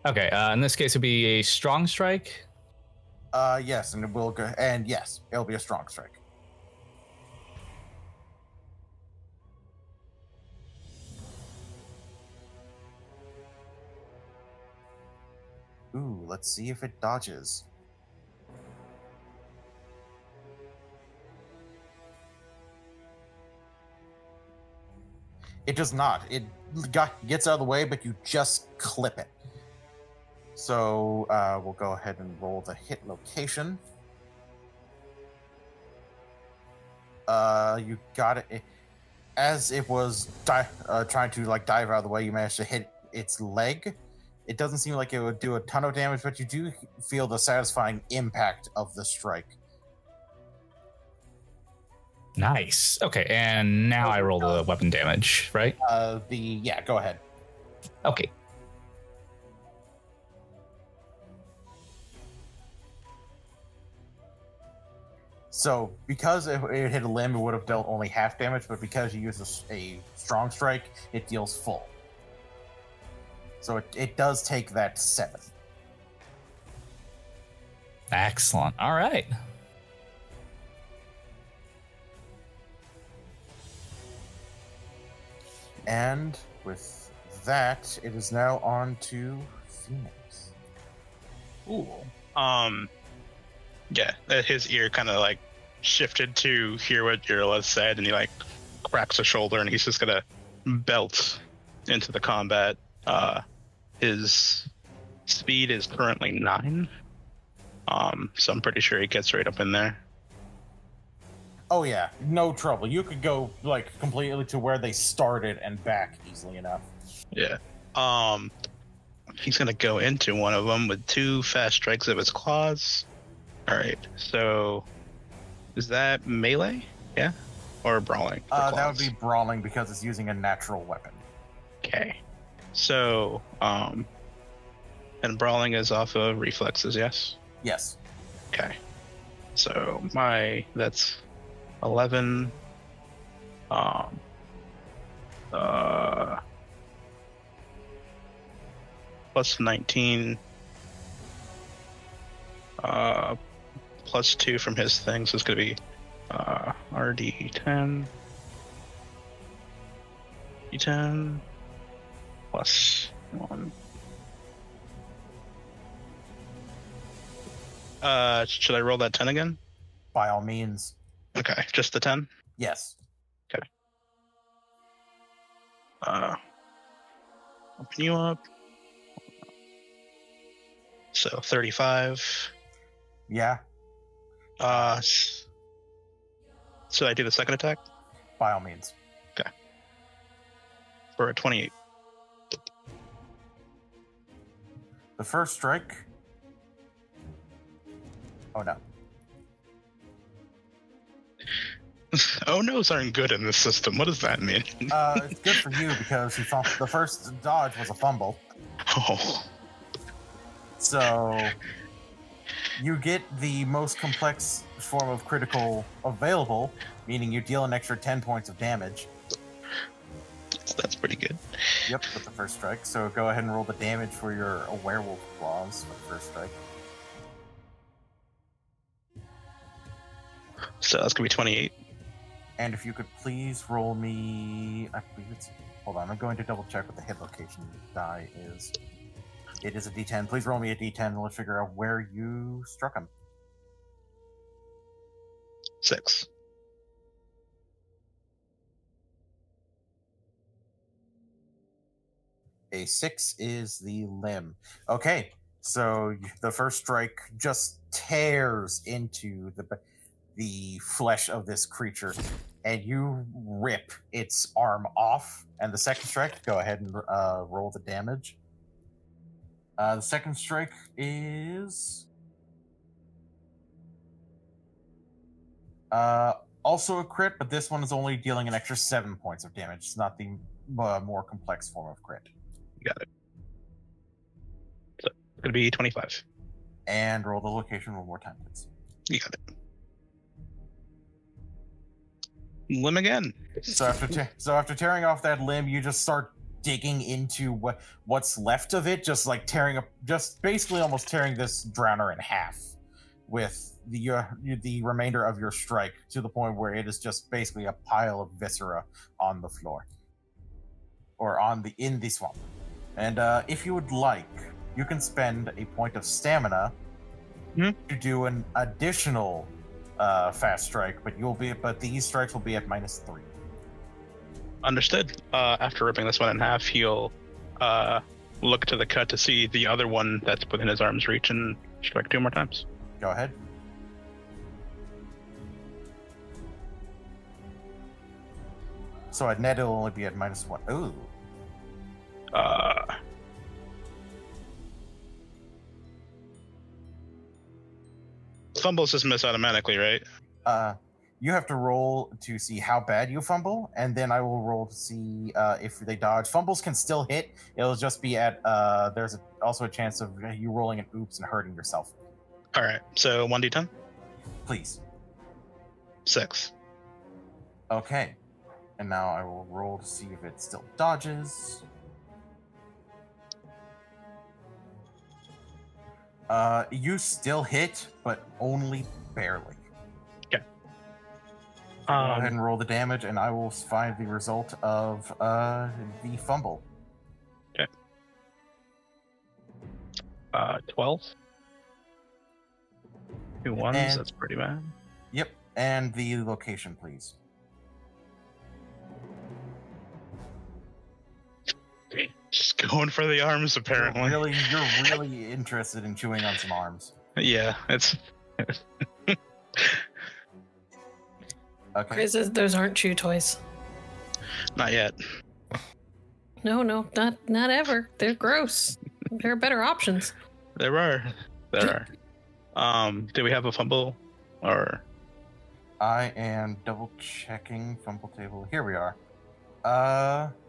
Okay, in this case, it'd be a strong strike. Yes, and it will go. And yes, it'll be a strong strike. Ooh, let's see if it dodges. It does not. It gets out of the way, but you just clip it. So we'll go ahead and roll the hit location. You got it. As it was trying to dive out of the way, you managed to hit its leg. It doesn't seem like it would do a ton of damage, but you do feel the satisfying impact of the strike. Nice. Okay, and now I roll the weapon damage, right? Go ahead. Okay. So, because it hit a limb, it would have dealt only half damage, but because you use a strong strike, it deals full. So it does take that 7. Excellent. All right. And with that, it is now on to Fenix. Ooh. Yeah, his ear kind of like shifted to hear what Irileth said, and he like cracks a shoulder, and he's just gonna belt into the combat. His speed is currently 9, so I'm pretty sure he gets right up in there. Oh yeah, no trouble. You could go like completely to where they started and back easily enough. Yeah. He's gonna go into one of them with 2 fast strikes of his claws. All right. So, is that melee? Yeah, or brawling? That would be brawling because it's using a natural weapon. Okay. So, and brawling is off of reflexes, yes? Yes. Okay. So that's 11. Plus 19. Plus 2 from his thing, so it's gonna be RD10. D10 plus 1. Should I roll that 10 again? By all means. Okay, just the 10? Yes. Okay. Open you up. So 35. Yeah. So I do the second attack? By all means. Okay. For a 28. The first strike. Oh no. Oh no's aren't good in this system. What does that mean? It's good for you because the first dodge was a fumble. Oh. So you get the most complex form of critical available, meaning you deal an extra 10 points of damage. That's pretty good. Yep, with the first strike. So go ahead and roll the damage for your werewolf claws for the first strike. So that's gonna be 28. And if you could please roll me, I believe it's, hold on, I'm going to double check what the hit location die is. It is a D10. Please roll me a D10 and let's figure out where you struck him. 6. A 6 is the limb. Okay, so the first strike just tears into the flesh of this creature, and you rip its arm off. And the second strike, go ahead and roll the damage. The second strike is also a crit, but this one is only dealing an extra 7 points of damage. It's not the more complex form of crit. You got it. So it's gonna be 25. And roll the location one more time, please. You got it. Limb again. So after tearing off that limb, you just start digging into what's left of it, just like just basically almost tearing this drowner in half with the remainder of your strike, to the point where it is just basically a pile of viscera on the floor or in the swamp. And if you would like, you can spend a point of stamina to do an additional fast strike, but these strikes will be at -3. Understood. After ripping this one in half, he'll look to the cut to see the other one that's within his arm's reach and strike 2 more times. Go ahead. So at net, it'll only be at -1. Ooh. Fumbles just miss automatically, right? You have to roll to see how bad you fumble, and then I will roll to see if they dodge. Fumbles can still hit. It'll just be at there's also a chance of you rolling an oops and hurting yourself. All right. So 1d10. Please. 6. Okay. And now I will roll to see if it still dodges. You still hit, but only barely. Okay. Go ahead and roll the damage, and I will find the result of the fumble. Okay. 12. 2 ones, And- that's pretty bad. Yep. And the location, please. Just going for the arms, apparently. You're really interested in chewing on some arms. Yeah, it's Okay. Grizz, those aren't chew toys. not yet. No, not ever. They're gross. There are better options. There are. Do we have a fumble or? I am double checking fumble table. Here we are.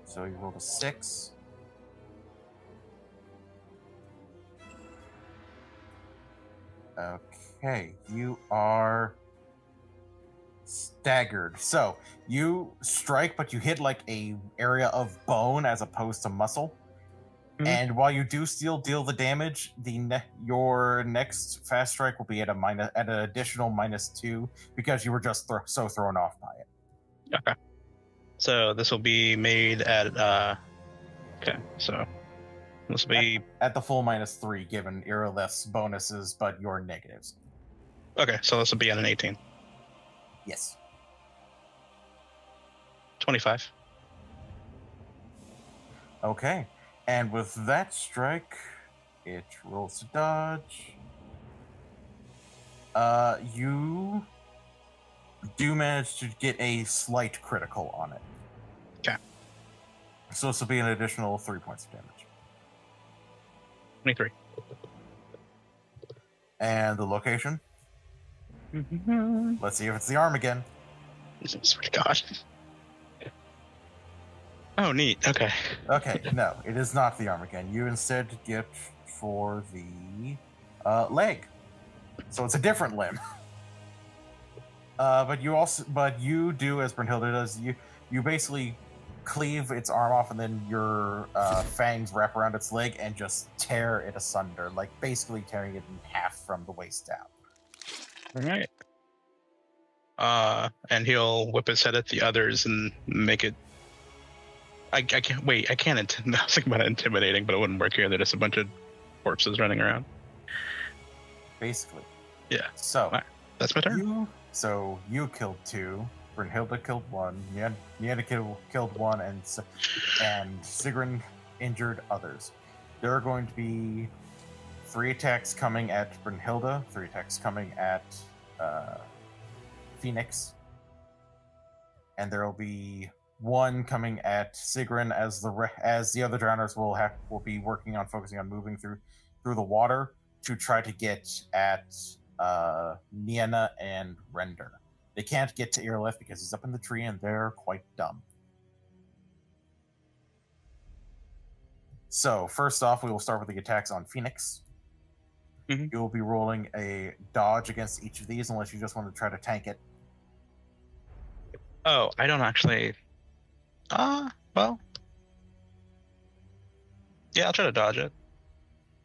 So you rolled a 6. Okay, you are staggered. So you strike, but you hit like a area of bone as opposed to muscle. Mhm. And while you do still deal the damage, your next fast strike will be at an additional -2 because you were just so thrown off by it. Okay. So this will be made at okay, so this will be At the full -3, given Irileth's bonuses, but your negatives. okay, so this will be at an 18. Yes. 25. Okay. And with that strike, it rolls to dodge. You do manage to get a slight critical on it. Okay. So this will be an additional 3 points of damage. 23. And the location? Mm-hmm. Let's see if it's the arm again. Swear to God. Oh, neat. Okay. Okay, no, it is not the arm again. You instead get for the leg. So it's a different limb. But you do as Brynnhilder does. You basically cleave its arm off, and then your fangs wrap around its leg and just tear it asunder, like basically tearing it in half from the waist down. All right. And he'll whip his head at the others and make it. I can't wait. I can't. I was thinking about intimidating, but it wouldn't work here. There's just a bunch of corpses running around. Basically. Yeah. So Alright, that's my turn. you killed 2. Brynnhilder killed 1. Nienna killed 1, and Siegryn injured others. There are going to be 3 attacks coming at Brynnhilder, 3 attacks coming at Fenix, and there will be 1 coming at Siegryn as the other drowners will be working on focusing on moving through the water to try to get at Nienna and Render. They can't get to Irileth because he's up in the tree and they're quite dumb. So first off, we will start with the attacks on Fenix. Mhm. You will be rolling a dodge against each of these unless you just want to try to tank it. Oh, I don't actually. Well. Yeah, I'll try to dodge it.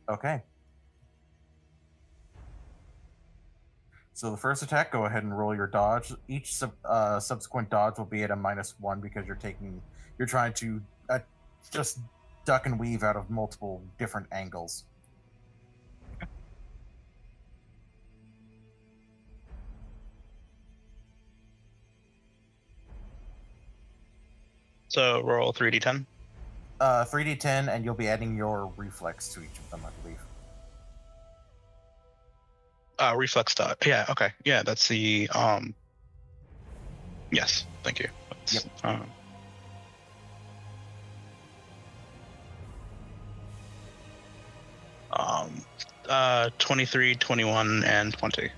Okay. So the first attack, go ahead and roll your dodge. Each subsequent dodge will be at a -1 because you're trying to just duck and weave out of multiple different angles. So roll 3d10. 3d10, and you'll be adding your reflex to each of them, I believe. Reflex dot. Yeah. Okay. Yeah, that's the Yes. Thank you. That's, Yep. 23, 21, and 20.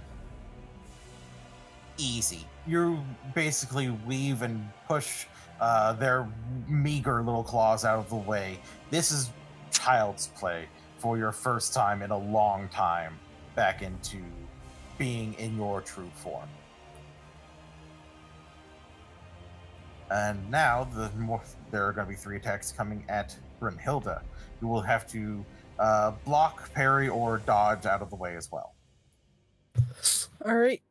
Easy. You basically weave and push their meager little claws out of the way. This is child's play for your first time in a long time back into being in your true form. And now there are going to be 3 attacks coming at Brynnhilder. You will have to block, parry, or dodge out of the way as well. All right.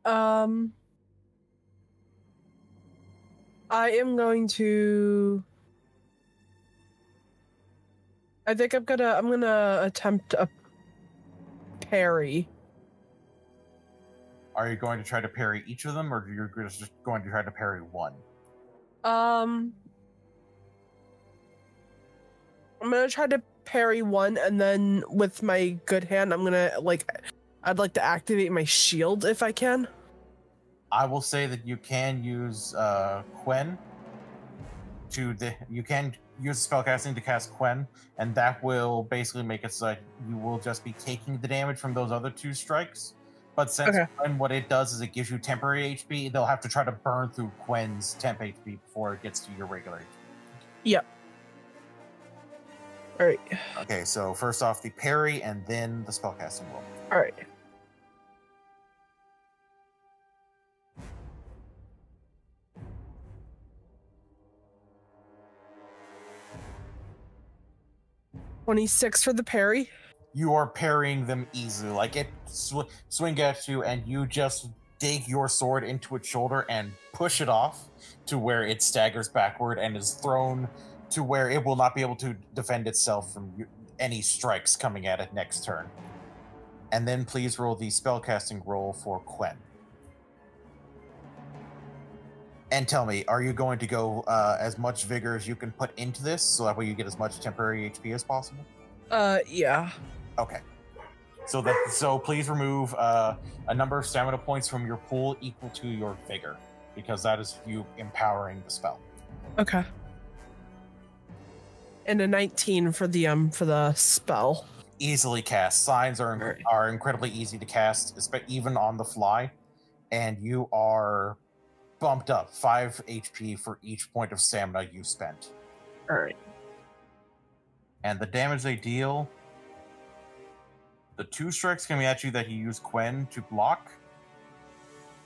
I am going to. I think I'm gonna attempt a parry. Are you going to try to parry each of them, or you're just going to try to parry one? I'm gonna try to parry one, and then with my good hand, I'd like to activate my shield if I can. I will say that you can use Quen you can use spellcasting to cast Quen, and that will basically make it so that you will just be taking the damage from those other 2 strikes. But since Quen, what it does is it gives you temporary HP, they'll have to try to burn through Quen's temp HP before it gets to your regular HP. Yep. All right. Okay, so first off the parry, and then the spellcasting roll. All right. $26 for the parry. You are parrying them easily. Like it swing at you, and you just dig your sword into its shoulder and push it off to where it staggers backward and is thrown to where it will not be able to defend itself from any strikes coming at it next turn. And then please roll the spellcasting roll for Quen. And tell me, are you going to go as much vigor as you can put into this, so that way you get as much temporary HP as possible? Yeah. Okay. So please remove a number of stamina points from your pool equal to your vigor, because that is you empowering the spell. Okay. And a 19 for the spell. Easily cast. Signs are incredibly easy to cast, even on the fly, and you are bumped up 5 HP for each point of stamina you spent. All right. And the damage they deal, the 2 strikes coming at you that you use Quen to block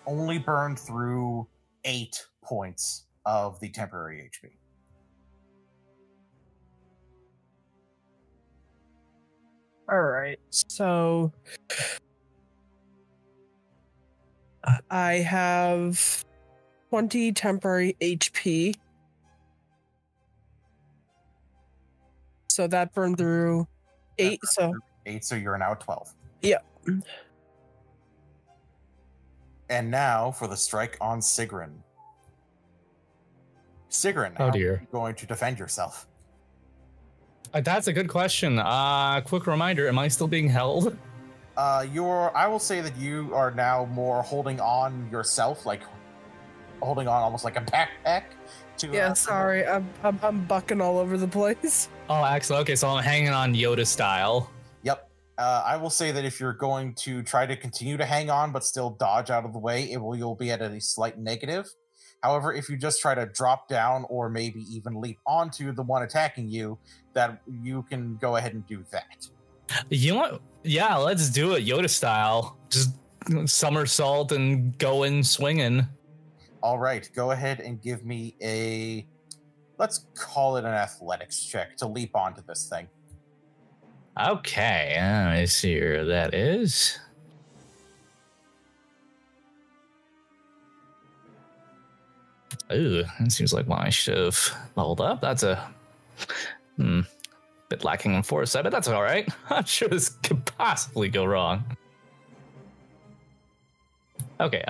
only burn through 8 points of the temporary HP. All right. So I have 20 temporary HP. So that burned through 8. So 8, so you're now at 12. Yep. And now for the strike on Siegryn. Siegryn, how are you going to defend yourself? That's a good question. Quick reminder, am I still being held? I will say that you are now more holding on yourself, like holding on almost like a backpack. Sorry, I'm bucking all over the place. Oh, excellent. Okay, so I'm hanging on Yoda style. Yep. I will say that if you're going to try to continue to hang on but still dodge out of the way, you'll be at a slight negative. However, if you just try to drop down or maybe even leap onto the one attacking you, that you can go ahead and do that. You know what? Yeah, let's do it Yoda style. Just somersault and go in swinging. All right, go ahead and give me let's call it an athletics check to leap onto this thing. Okay, let me see where that is. Ooh, it seems like one I should have leveled up. That's a bit lacking in foresight, but that's all right. I'm sure this could possibly go wrong. Okay,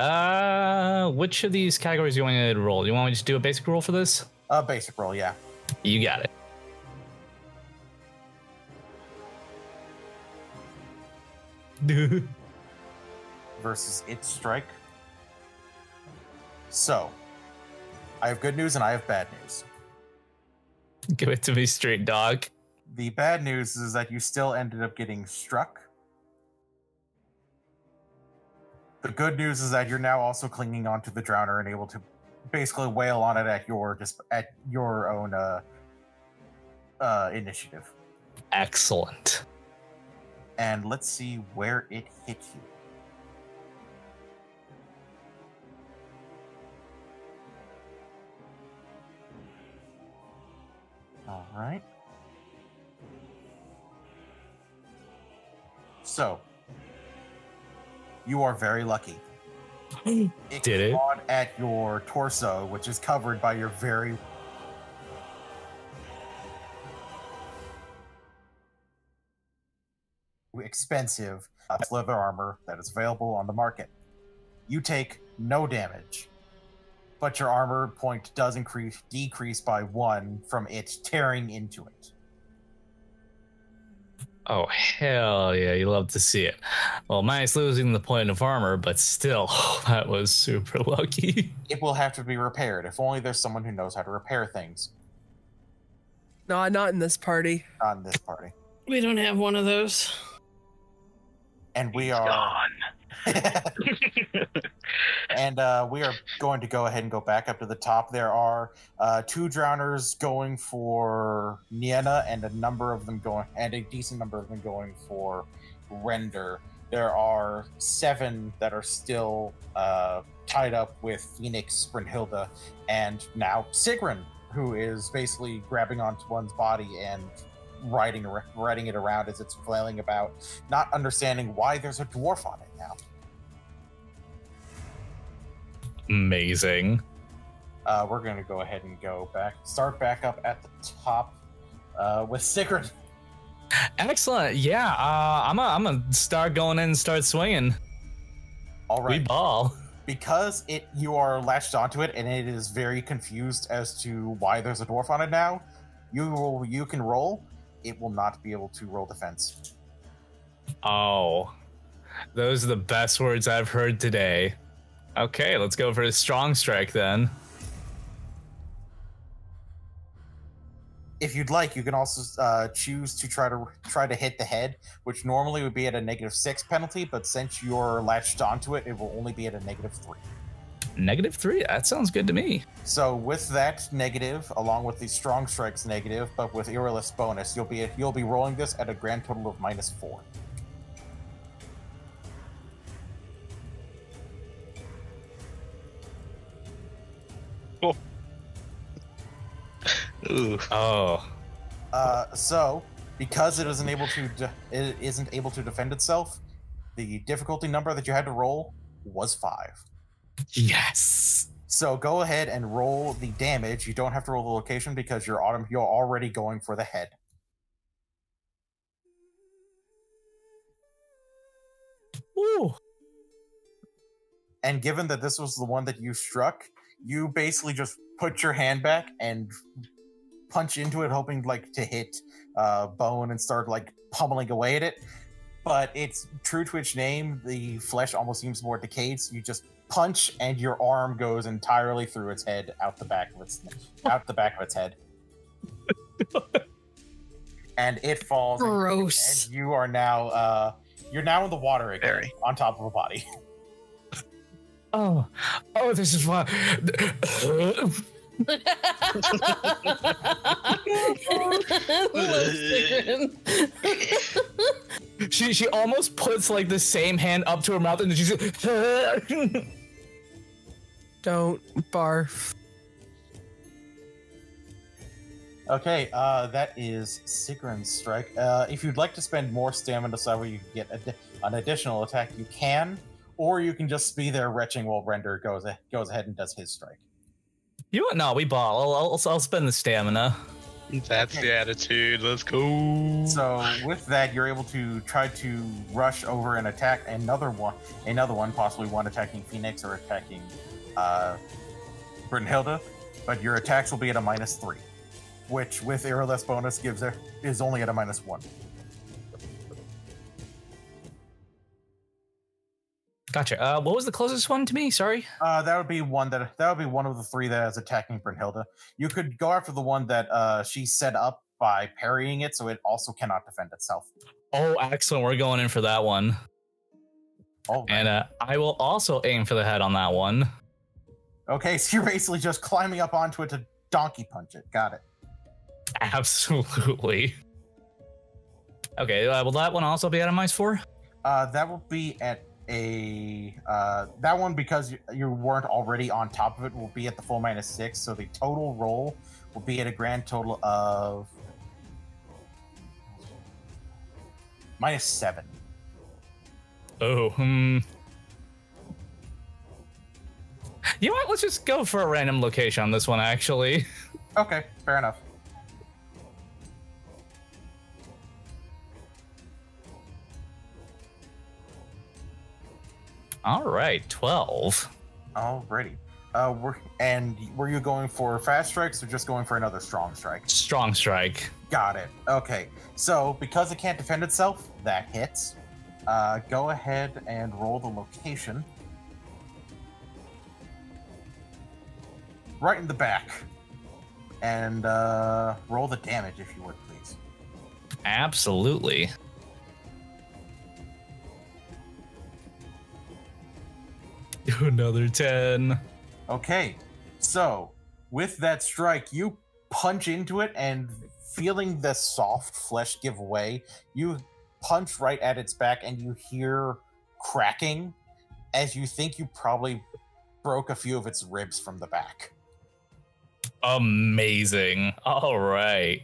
which of these categories do you want me to roll? Do you want me to just do a basic roll for this? Basic roll, yeah. You got it. Versus its strike. So, I have good news and I have bad news. Give it to me straight, dog. The bad news is that you still ended up getting struck. The good news is that you're now also clinging onto the drowner and able to basically wail on it at your own initiative. Excellent. And let's see where it hit you. All right. So, you are very lucky. It did it? Clawed at your torso, which is covered by your very expensive leather armor that is available on the market. You take no damage, but your armor point does decrease by 1 from it tearing into it. Oh, hell yeah, you love to see it. Well, minus losing the point of armor, but still, that was super lucky. It will have to be repaired. If only there's someone who knows how to repair things. No, not in this party. Not in this party. We don't have one of those. And we He's are... gone. And we are going to go ahead and go back up to the top. There are 2 drowners going for Nienna, and a decent number of them going for Render. There are 7 that are still tied up with Fenix, Brynnhilder, and now Siegryn, who is basically grabbing onto one's body and riding it around as it's flailing about, not understanding why there's a dwarf on it now. Amazing. We're going to go ahead and start back up at the top with Siegryn. Excellent. Yeah, I'm gonna start going in and start swinging. All right. We ball. Because you are latched onto it and it is very confused as to why there's a dwarf on it now, you can roll. It will not be able to roll defense. Oh, those are the best words I've heard today. Okay, let's go for a strong strike then. If you'd like, you can also choose to try to hit the head, which normally would be at a -6 penalty, but since you're latched onto it, it will only be at a -3. -3? That sounds good to me. So with that negative, along with the strong strikes negative, but with Irileth's bonus, you'll be rolling this at a grand total of -4. Cool. Ooh. Oh. So because it isn't able to defend itself, the difficulty number that you had to roll was 5. Yes. So go ahead and roll the damage. You don't have to roll the location because you're already going for the head. Ooh. And given that this was the one that you struck, you basically just put your hand back and punch into it, hoping to hit bone and start pummeling away at it. But it's true to its name, the flesh almost seems more decayed, so you just punch and your arm goes entirely through its head, out the back of its head. And it falls. Gross. And you are now in the water again, Very. on top of a body. Oh, this is why. She almost puts the same hand up to her mouth and she's Don't barf. Okay, that is Siegryn's strike. If you'd like to spend more stamina so where you can get an additional attack, you can, or you can just be there retching while Render goes ahead and does his strike. You what? No, we ball. I'll spend the stamina. That's the attitude. Let's go. So with that, you're able to try to rush over and attack another one, possibly one attacking Fenix or attacking Brynnhilder, but your attacks will be at a -3, which with Irileth's bonus is only at a -1. Gotcha. What was the closest one to me? Sorry. That would be one of the 3 that is attacking Brynnhilder. You could go after the one that she set up by parrying it, so it also cannot defend itself. Oh, excellent. We're going in for that one. Oh, And I will also aim for the head on that one. okay. So you're basically just climbing up onto it to donkey punch it. Got it. Absolutely. Okay. Will that one also be at a -4? That will be at that one, because you weren't already on top of it, will be at the full -6, so the total roll will be at a grand total of -7. Oh, You know what? Let's just go for a random location on this one, actually. Okay, fair enough. All right, 12. Alrighty. Were you going for fast strikes or just going for another strong strike? Strong strike. Got it. Okay. So because it can't defend itself, that hits. Go ahead and roll the location. Right in the back. And roll the damage if you would, please. Absolutely. Another 10. Okay, so with that strike, you punch into it, and feeling the soft flesh give way, you punch right at its back, and you hear cracking as you think you probably broke a few of its ribs from the back. Amazing. All right.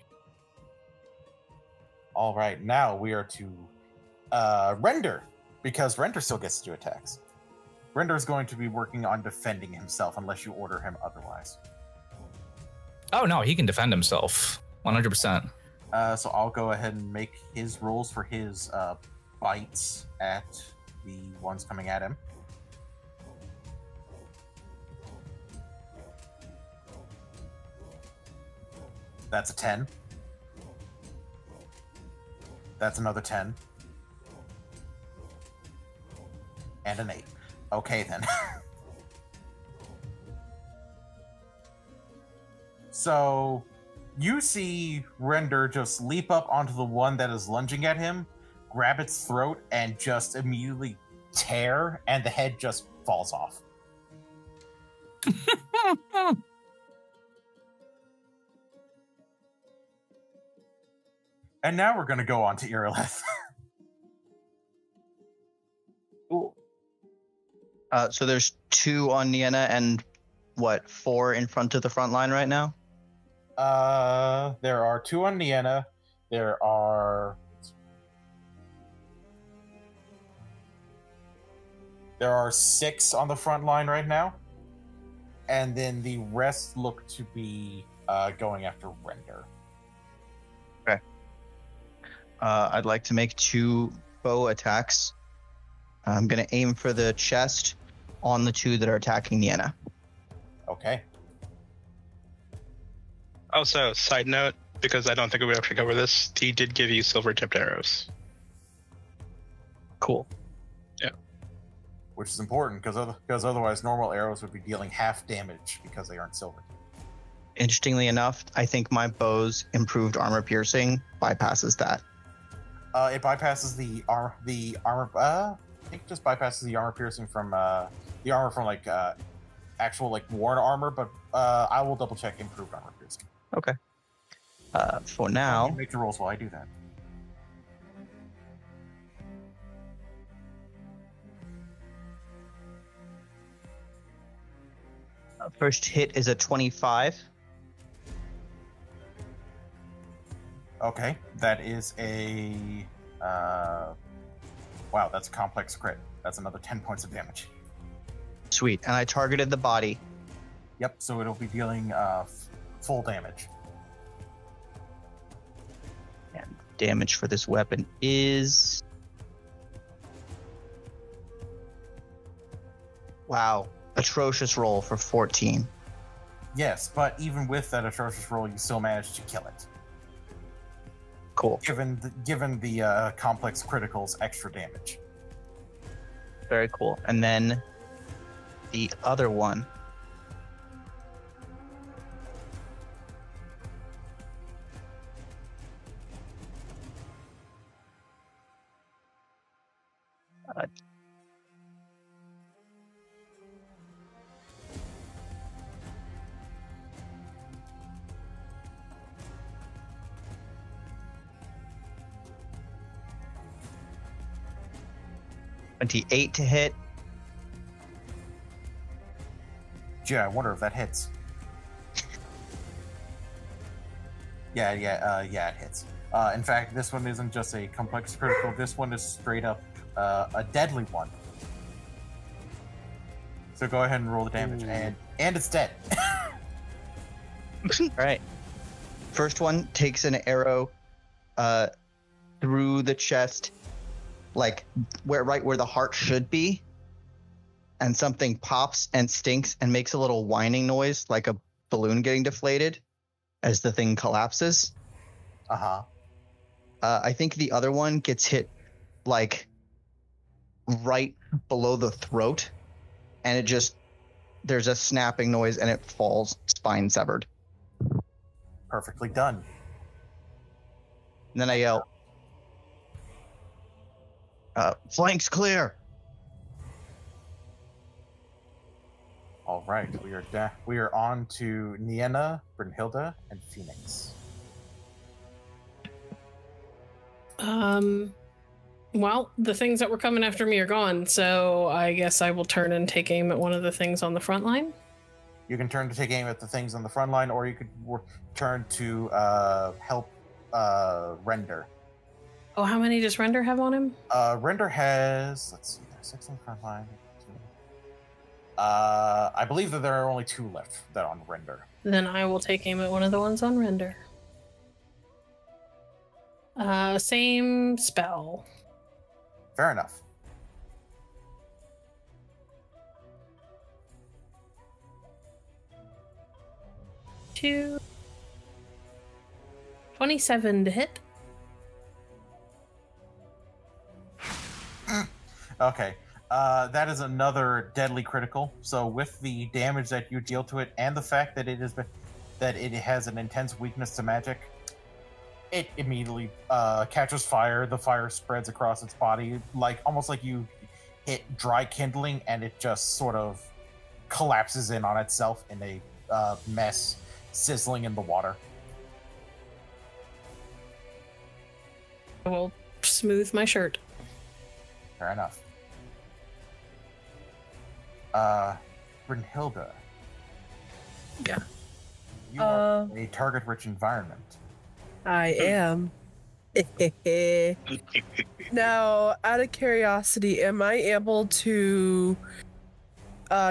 All right, now we are to Render, because Render still gets to do attacks. Render is going to be working on defending himself unless you order him otherwise. Oh, no, he can defend himself. 100%. So I'll go ahead and make his rolls for his bites at the ones coming at him. That's a 10. That's another 10. And an 8. Okay, then. So, you see Render just leap up onto the one that is lunging at him, grab its throat, and just immediately tear, and the head just falls off. And now we're going to go on to Irileth. So there's 2 on Nienna and 4 in front of the front line right now? There are 2 on Nienna. There are 6 on the front line right now. And then the rest look to be going after Render. Okay. I'd like to make 2 bow attacks. I'm going to aim for the chest on the 2 that are attacking Nienna. Okay. Also, side note, because I don't think we actually cover this, he did give you silver-tipped arrows. Cool. Yeah. Which is important, because otherwise normal arrows would be dealing half damage because they aren't silver. Interestingly enough, I think my bow's improved armor piercing bypasses that. It bypasses the armor. I think it just bypasses the armor piercing from the armor from actual worn armor, but I will double check improved armor piercing. Okay. For now, Make the rolls while I do that. First hit is a 25. Okay, that is a wow, that's a complex crit. That's another 10 points of damage. Sweet. And I targeted the body. Yep, so it'll be dealing full damage. And damage for this weapon is... Wow. Atrocious roll for 14. Yes, but even with that atrocious roll, you still managed to kill it. Cool. Given the complex critical's extra damage. Very cool. And then the other one. $28 to hit. Yeah, I wonder if that hits. Yeah, it hits. In fact, this one isn't just a complex critical. This one is straight up a deadly one. So go ahead and roll the damage, and it's dead. All right. First one takes an arrow through the chest, right where the heart should be, and something pops and stinks and makes a little whining noise like a balloon getting deflated as the thing collapses. Uh-huh. I think the other one gets hit like right below the throat, and it just, there's a snapping noise and it falls, spine severed. Perfectly done. And then I yell, flanks clear. All right, we are on to Nienna, Brynnhilder, and Fenix. Well, the things that were coming after me are gone, so I guess I will turn and take aim at one of the things on the front line. You can turn to take aim at the things on the front line, or you could turn to help Render. Oh, how many does Render have on him? Render has, let's see, there's 6 on the front line. I believe that there are only 2 left that on Render. Then I will take aim at one of the ones on Render. Same spell. Fair enough. Two. 27 to hit. Okay. That is another deadly critical. So with the damage that you deal to it, and the fact that it has an intense weakness to magic, it immediately catches fire. The fire spreads across its body, like almost like you hit dry kindling, and it just sort of collapses in on itself in a mess, sizzling in the water. I will smooth my shirt. Fair enough. Brynnhilder. Yeah. You are in a target-rich environment. I am. Now, out of curiosity, am I able to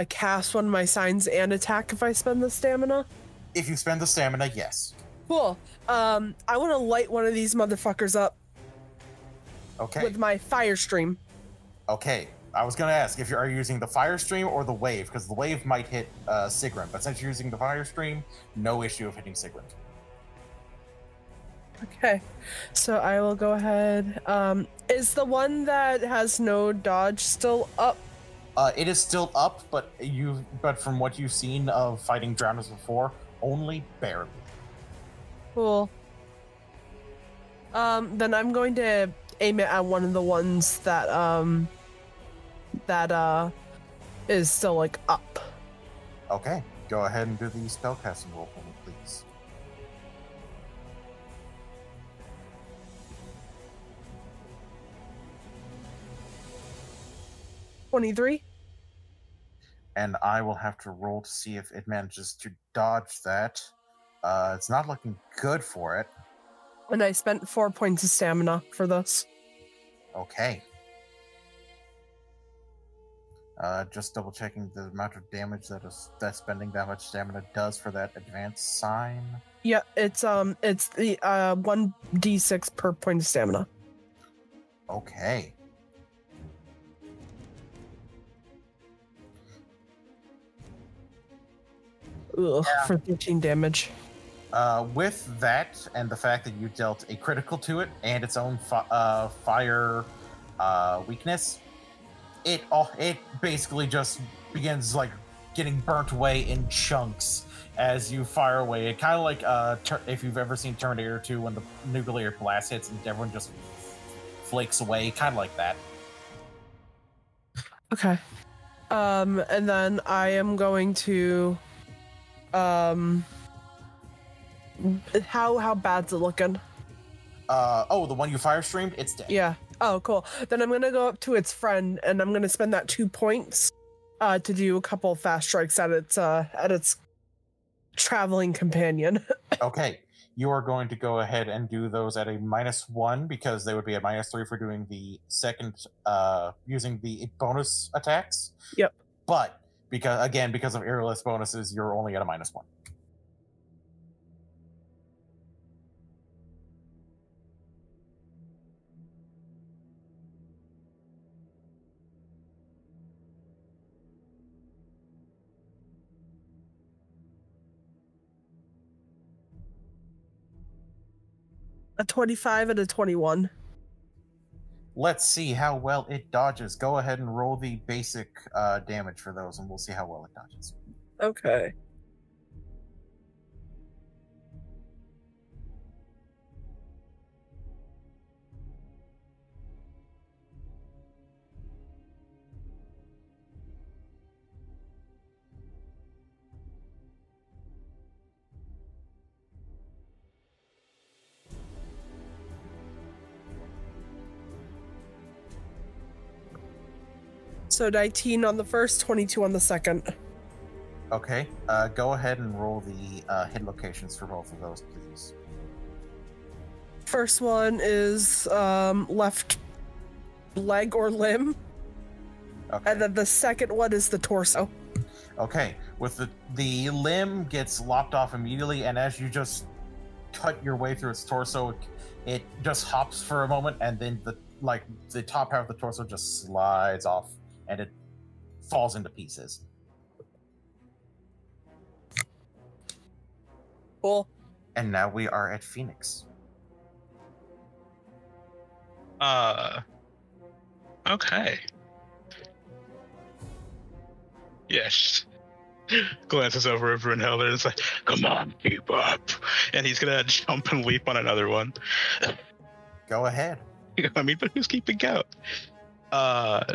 cast one of my signs and attack if I spend the stamina? If you spend the stamina, yes. Cool. I want to light one of these motherfuckers up Okay. with my fire stream. Okay. I was going to ask if are you using the fire stream or the wave, because the wave might hit Siegryn, but since you're using the fire stream, no issue of hitting Siegryn. Okay, so I will go ahead. Is the one that has no dodge still up? It is still up, but from what you've seen of fighting drowners before, only barely. Cool. Then I'm going to aim it at one of the ones that is still like up. Okay, go ahead and do the spellcasting roll for me, please. $23. And I will have to roll to see if it manages to dodge that. It's not looking good for it. And I spent 4 points of stamina for this. Okay. Just double checking the amount of damage that spending that much stamina does for that advanced sign. Yeah, it's the 1d6 per point of stamina. Okay. Ugh, for 13 damage. With that, and the fact that you dealt a critical to it, and its own fire weakness, it basically just begins like getting burnt away in chunks as you fire away. It kind of like if you've ever seen Terminator 2 when the nuclear blast hits and everyone just flakes away, kind of like that. Okay. And then I am going to how bad's it looking? The one you fire streamed, it's dead. Yeah. Oh, cool. Then I'm gonna go up to its friend, and I'm gonna spend that 2 points to do a couple fast strikes at its traveling companion. Okay, you are going to go ahead and do those at a -1 because they would be at -3 for doing the second, using the bonus attacks. Yep. But because of Irileth's bonuses, you're only at a -1. A 25 and a 21. Let's see how well it dodges. Go ahead and roll the basic damage for those, and we'll see how well it dodges. Okay. So 19 on the first, 22 on the second. Okay. Go ahead and roll the hit locations for both of those, please. First one is left leg or limb. Okay. And then the second one is the torso. Okay. With the limb gets lopped off immediately, and as you just cut your way through its torso, it just hops for a moment, and then the top half of the torso just slides off, and it falls into pieces. Cool. And now we are at Fenix. Okay. Yes. Glances over at Brynnhilder and is like, come on, keep up. And he's gonna jump and leap on another one. Go ahead. I mean, but who's keeping count?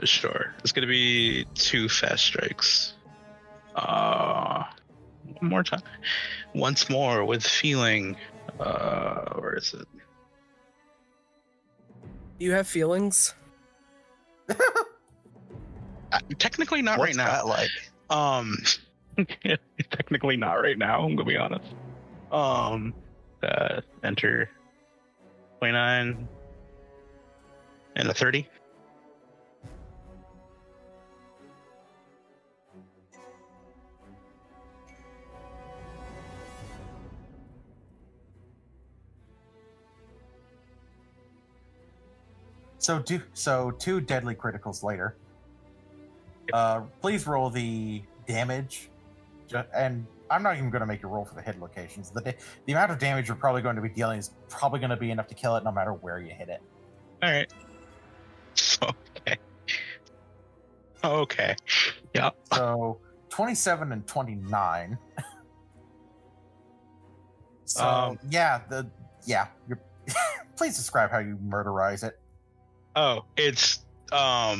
Sure. It's gonna be 2 fast strikes. One more time. Once more with feeling. Where is it? You have feelings? Technically not What's right now. that like? Technically not right now, I'm gonna be honest. Enter 29 and a 30. So 2 deadly criticals later. Please roll the damage, and I'm not even going to make you roll for the hit locations. The amount of damage you're probably going to be dealing is probably going to be enough to kill it, no matter where you hit it. All right. Okay. Yeah. So 27 and 29. So you're please describe how you murderize it. Oh, it's I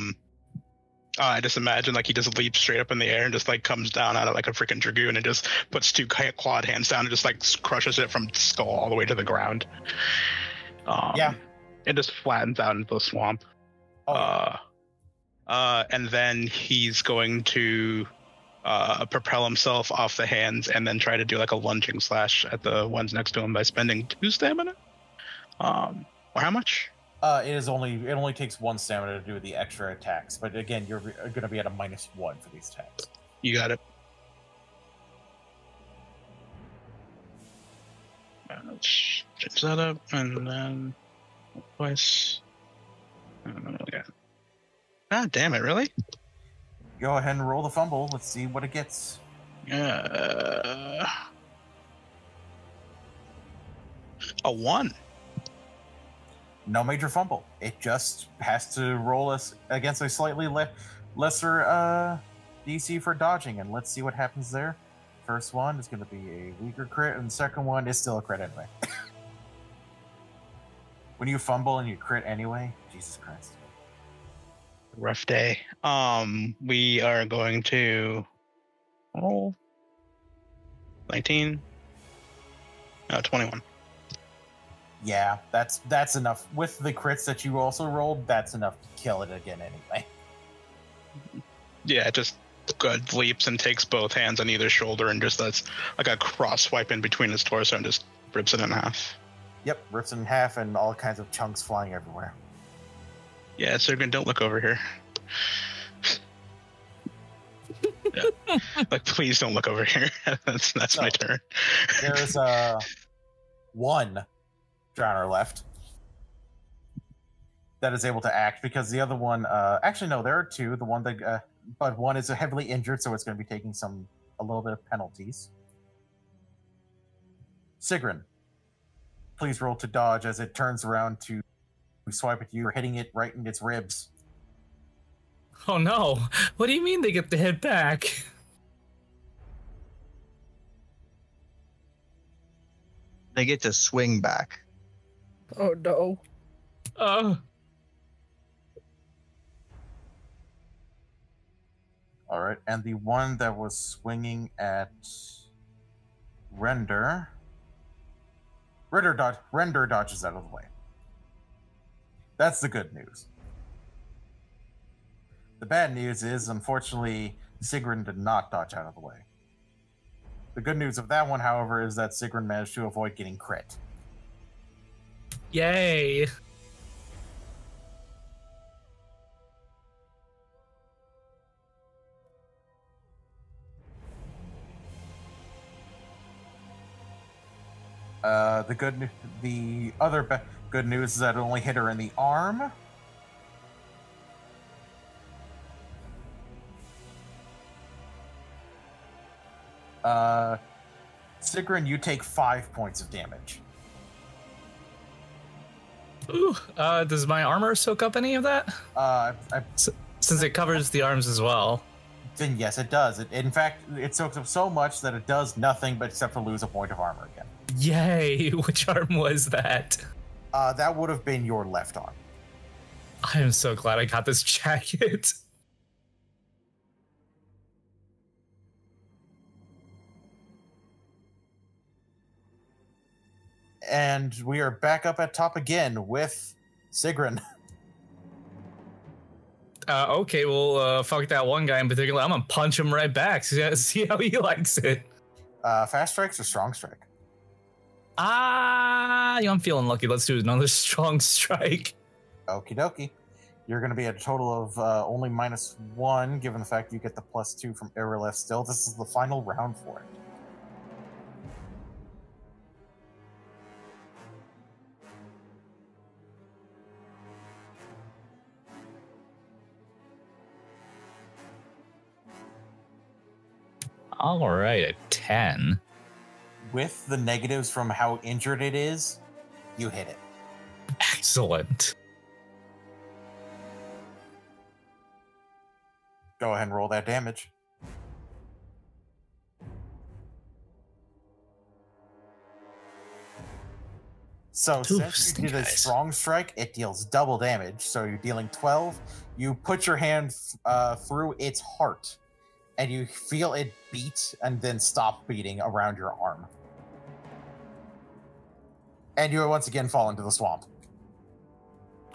just imagine like he just leaps straight up in the air and just like comes down out of like a freaking dragoon and just puts 2 clawed hands down and just like crushes it from skull all the way to the ground. It just flattens out into the swamp. And then he's going to propel himself off the hands and then try to do like a lunging slash at the ones next to him by spending 2 stamina. Or how much? It only takes 1 stamina to do the extra attacks, but again, you're going to be at a -1 for these attacks. You got it. Let's change that up, and then twice. Ah, damn it! Really? Go ahead and roll the fumble. Let's see what it gets. A 1. No major fumble. It just has to roll us against a slightly lesser DC for dodging, and let's see what happens there. First one is going to be a weaker crit, and the second one is still a crit anyway. When you fumble and you crit anyway, Jesus Christ. Rough day. We are going to roll 19. No, 21. Yeah, that's enough. With the crits that you also rolled, that's enough to kill it again anyway. Yeah, it just good leaps and takes both hands on either shoulder and just does like a cross swipe in between his torso and just rips it in half. Yep, rips it in half and all kinds of chunks flying everywhere. Yeah, Siegryn, don't look over here. Yeah. Like, please don't look over here. That's my turn. There's one Drowner left that is able to act, because the other one actually no, there are 2. The one that but one is heavily injured, so it's going to be taking a little bit of penalties. Siegryn, please roll to dodge as it turns around to swipe at you. You're hitting it right in its ribs. Oh no! What do you mean they get to hit back? They get to swing back. Oh no. All right, and the one that was swinging at Render dodges out of the way. That's the good news. The bad news is, unfortunately, Siegryn did not dodge out of the way. The good news of that one, however, is that Siegryn managed to avoid getting crit. Yay! The other good news is that it only hit her in the arm. Siegryn, you take 5 points of damage. Ooh, does my armor soak up any of that? Since it covers the arms as well. Then yes, it does. In fact, it soaks up so much that it does nothing but except for lose a point of armor again. Yay! Which arm was that? That would have been your left arm. I am so glad I got this jacket. And we are back up at top again with Siegryn. Okay, well, fuck that one guy in particular. I'm gonna punch him right back. See how he likes it. Fast strikes or strong strike? I'm feeling lucky. Let's do another strong strike. Okie dokie. You're going to be at a total of only -1, given the fact you get the +2 from Irileth still. This is the final round for it. All right, a 10. With the negatives from how injured it is, you hit it. Excellent. Go ahead and roll that damage. So since you did a strong strike, it deals double damage. So you're dealing 12. You put your hand through its heart, and you feel it beat and then stop beating around your arm. And you once again fall into the swamp.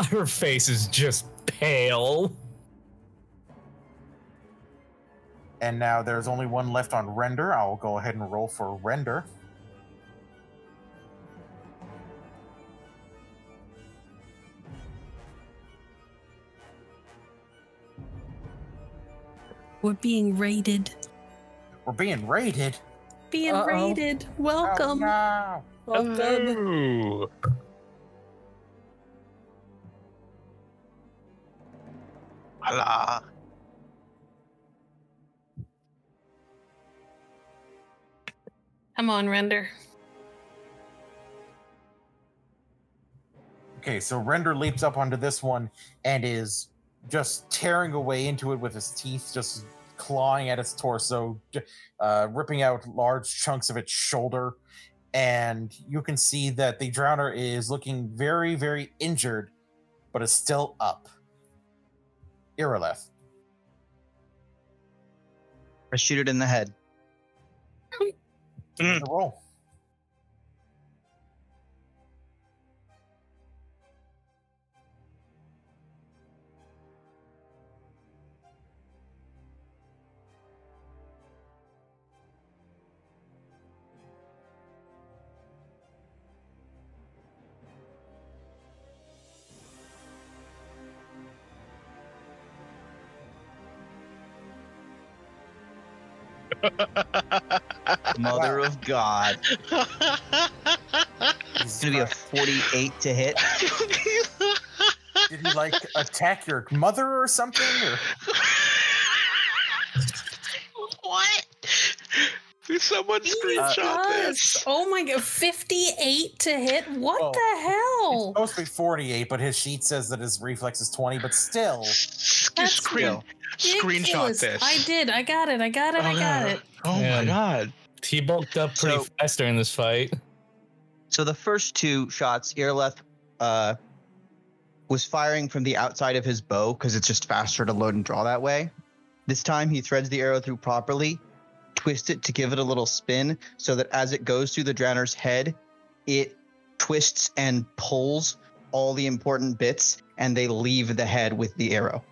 Her face is just pale. And now there's only one left on Render. I'll go ahead and roll for Render. We're being raided. We're being raided? Being raided. Welcome. Oh, no. Hello. Hola. Come on, Render. Okay, so Render leaps up onto this one and is just tearing away into it with his teeth, just clawing at its torso, ripping out large chunks of its shoulder. And you can see that the Drowner is looking very, very injured, but is still up. Irileth. I shoot it in the head. The roll. Mother of God. It's going to be a 48 to hit. Did he like attack your mother or something? Or? What? Maybe someone screenshot this. Oh my god, 58 to hit? What Oh, the It's hell? supposed to be 48, but his sheet says that his reflex is 20, but still. That's Screenshot ridiculous. this. I did. I got it. I got it. Oh my Man. god. He bulked up pretty fast during this fight. So the first two shots, Irileth was firing from the outside of his bow because it's just faster to load and draw that way. This time he threads the arrow through properly, twists it to give it a little spin so that as it goes through the drowner's head, it twists and pulls all the important bits and they leave the head with the arrow.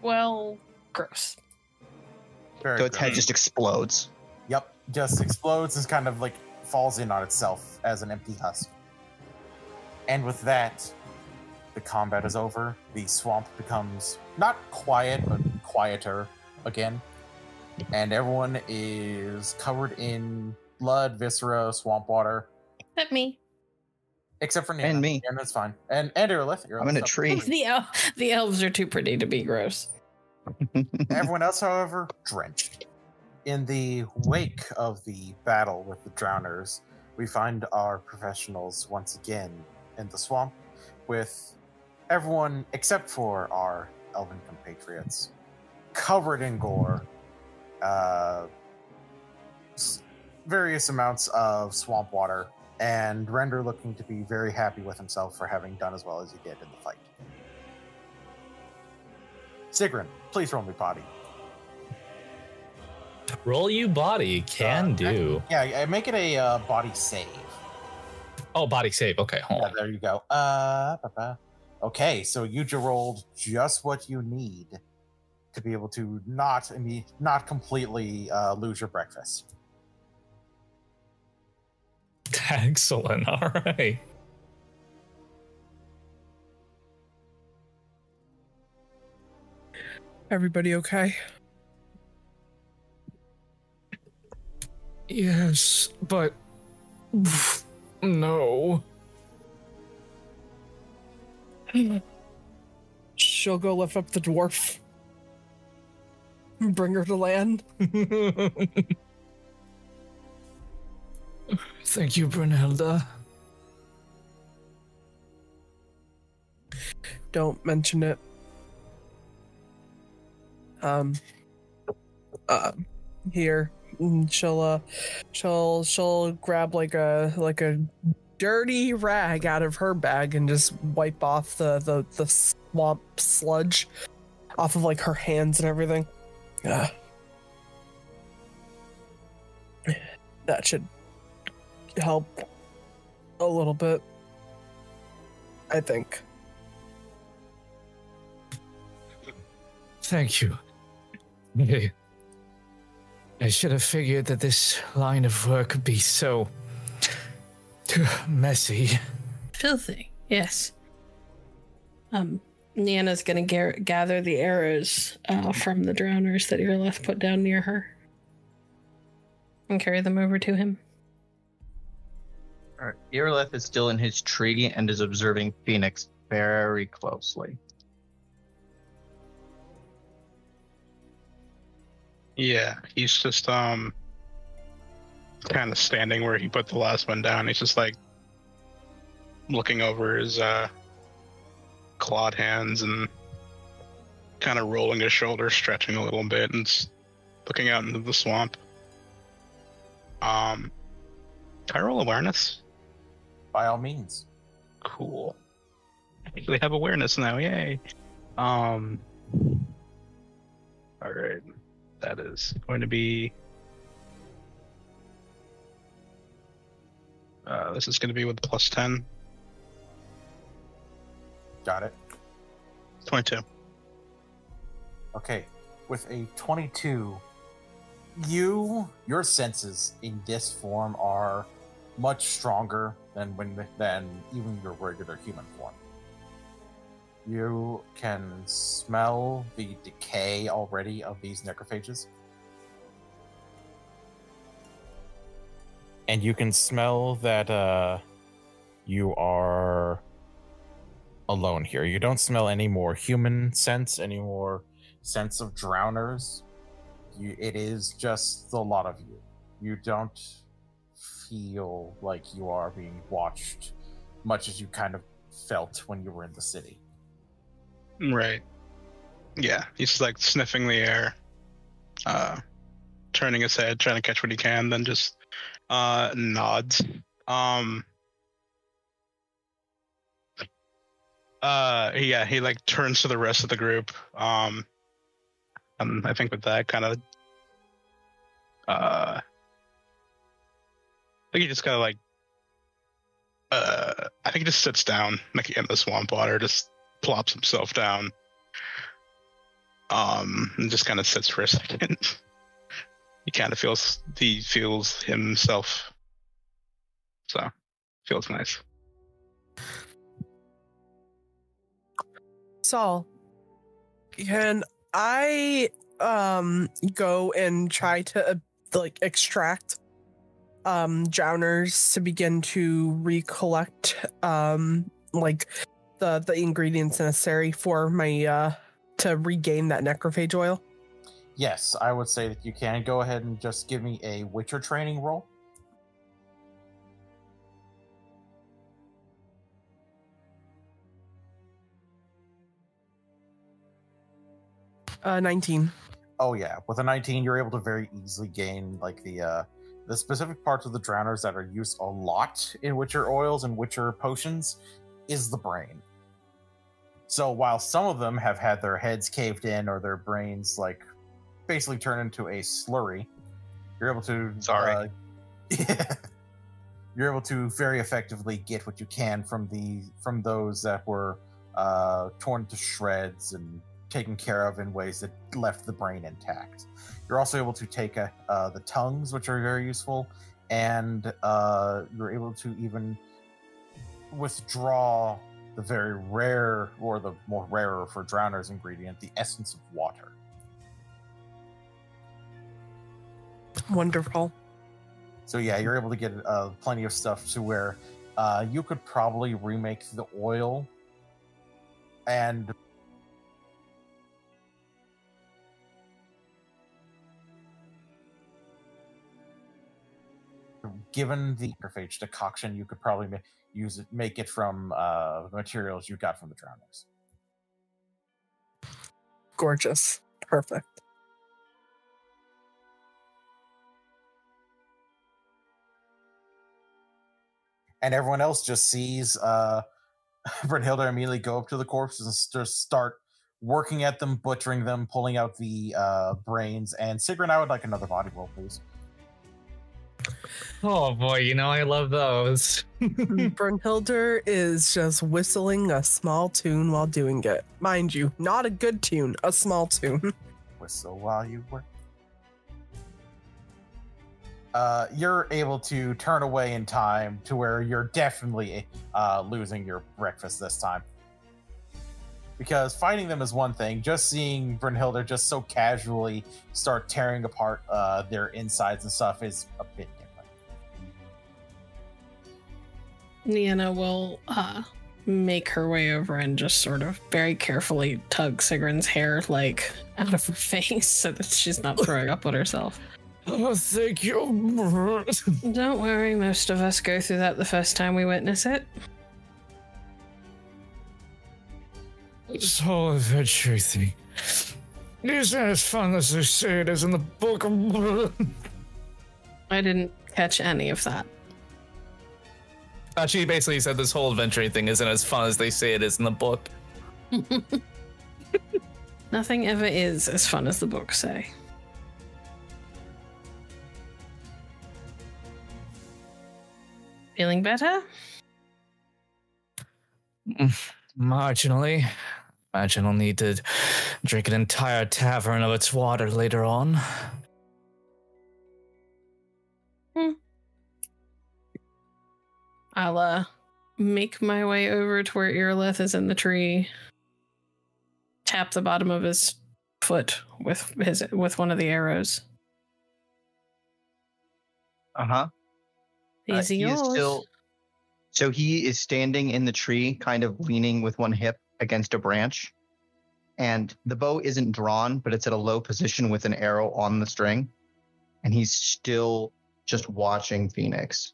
Well, gross. Very So its good. head just explodes. Yep, just explodes and kind of like falls in on itself as an empty husk. And with that, the combat is over. The swamp becomes not quiet, but quieter again. And everyone is covered in blood, viscera, swamp water. At me. Except for Nienna. And me. Nienna's fine. And Irileth. I'm in a tree. The elves are too pretty to be gross. Everyone else, however, drenched. In the wake of the battle with the drowners, we find our professionals once again in the swamp with everyone except for our elven compatriots covered in gore, various amounts of swamp water, and Render looking to be very happy with himself for having done as well as he did in the fight. Siegryn, please roll me body. Roll you body. Can do. Yeah, make it a body save. Oh, body save. Okay, hold Yeah, on. there you go. Okay, so you rolled just what you need to be able to not completely lose your breakfast. Excellent. All right. Everybody okay? Yes, but no. She'll go lift up the dwarf. Bring her to land. Thank you, Brynnhilder. Don't mention it. Here. She'll grab like a dirty rag out of her bag and just wipe off the swamp sludge off of like her hands and everything. That should help a little bit, I think. Thank you. I should have figured that this line of work would be so messy. Filthy, yes. Nienna's gonna gather the arrows from the drowners that Irileth put down near her and carry them over to him. All right. Irileth is still in his tree and is observing Fenix very closely. Yeah, he's just kind of standing where he put the last one down. He's just like looking over his clawed hands and kind of rolling his shoulders, stretching a little bit, and looking out into the swamp. Can I roll awareness? By all means. Cool. I actually have awareness now, yay. Alright. That is going to be this is going to be with plus 10. Got it. 22. Okay. With a 22, your senses in this form are much stronger than even your regular human form. You can smell the decay already of these necrophages. And you can smell that you are alone here. You don't smell any more human scents, any more sense of drowners. It is just a lot of you. You don't feel like you are being watched much as you kind of felt when you were in the city. Right. Yeah, he's just like sniffing the air, turning his head, trying to catch what he can, then just nods. He like turns to the rest of the group. And I think with that kind of I think he just kind of like I think he just sits down like in the swamp water, just plops himself down. And just kind of sits for a second. He kind of feels himself. So feels nice. Saul, can I go and try to like extract drowners to begin to recollect like the ingredients necessary for my to regain that necrophage oil? Yes, I would say that you can. Go ahead and just give me a Witcher training roll. Uh, 19. Oh yeah, with a 19, you're able to very easily gain like the specific parts of the drowners that are used a lot in Witcher oils and Witcher potions is the brain. So while some of them have had their heads caved in or their brains like basically turn into a slurry, you're able to you're able to very effectively get what you can from those that were torn to shreds and taken care of in ways that left the brain intact. You're also able to take the tongues, which are very useful, and you're able to even withdraw the very rare, or the more rarer for drowners ingredient, the essence of water. Wonderful. So yeah, you're able to get plenty of stuff to where you could probably remake the oil and given the macrophage decoction, you could probably make it from the materials you got from the drowners. Gorgeous. Perfect. And everyone else just sees Brynnhilder immediately go up to the corpses and just start working at them, butchering them, pulling out the brains. And Siegryn, I would like another body roll, please. Oh boy, I love those. Brynnhilder is just whistling a small tune while doing it. Mind you, not a good tune, a small tune. Whistle while you work. You're able to turn away in time to where you're definitely losing your breakfast this time. Because fighting them is one thing, just seeing Brynnhilder just so casually start tearing apart their insides and stuff is a bit different. Nienna will make her way over and just sort of very carefully tug Sigryn's hair like out of her face so that she's not throwing up on herself. Oh, thank you. Don't worry, most of us go through that the first time we witness it. This whole adventure thing isn't as fun as they say it is in the book. I didn't catch any of that. She basically said this whole adventure thing isn't as fun as they say it is in the book. Nothing ever is as fun as the books say. Feeling better? Marginally. Imagine I'll need to drink an entire tavern of its water later on. I'll make my way over to where Irileth is in the tree. Tap the bottom of his foot with one of the arrows. Uh-huh. Easy yours. So he is standing in the tree, kind of leaning with one hip against a branch. and the bow isn't drawn, but it's at a low position with an arrow on the string, and he's still just watching Fenix.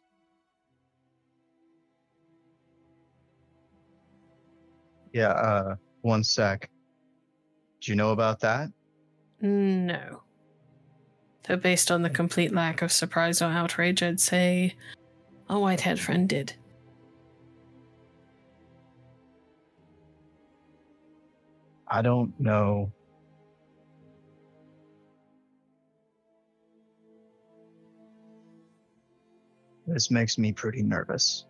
Yeah, one sec. Do you know about that? No. Though based on the complete lack of surprise or outrage, I'd say a white-haired friend did. I don't know. This makes me pretty nervous.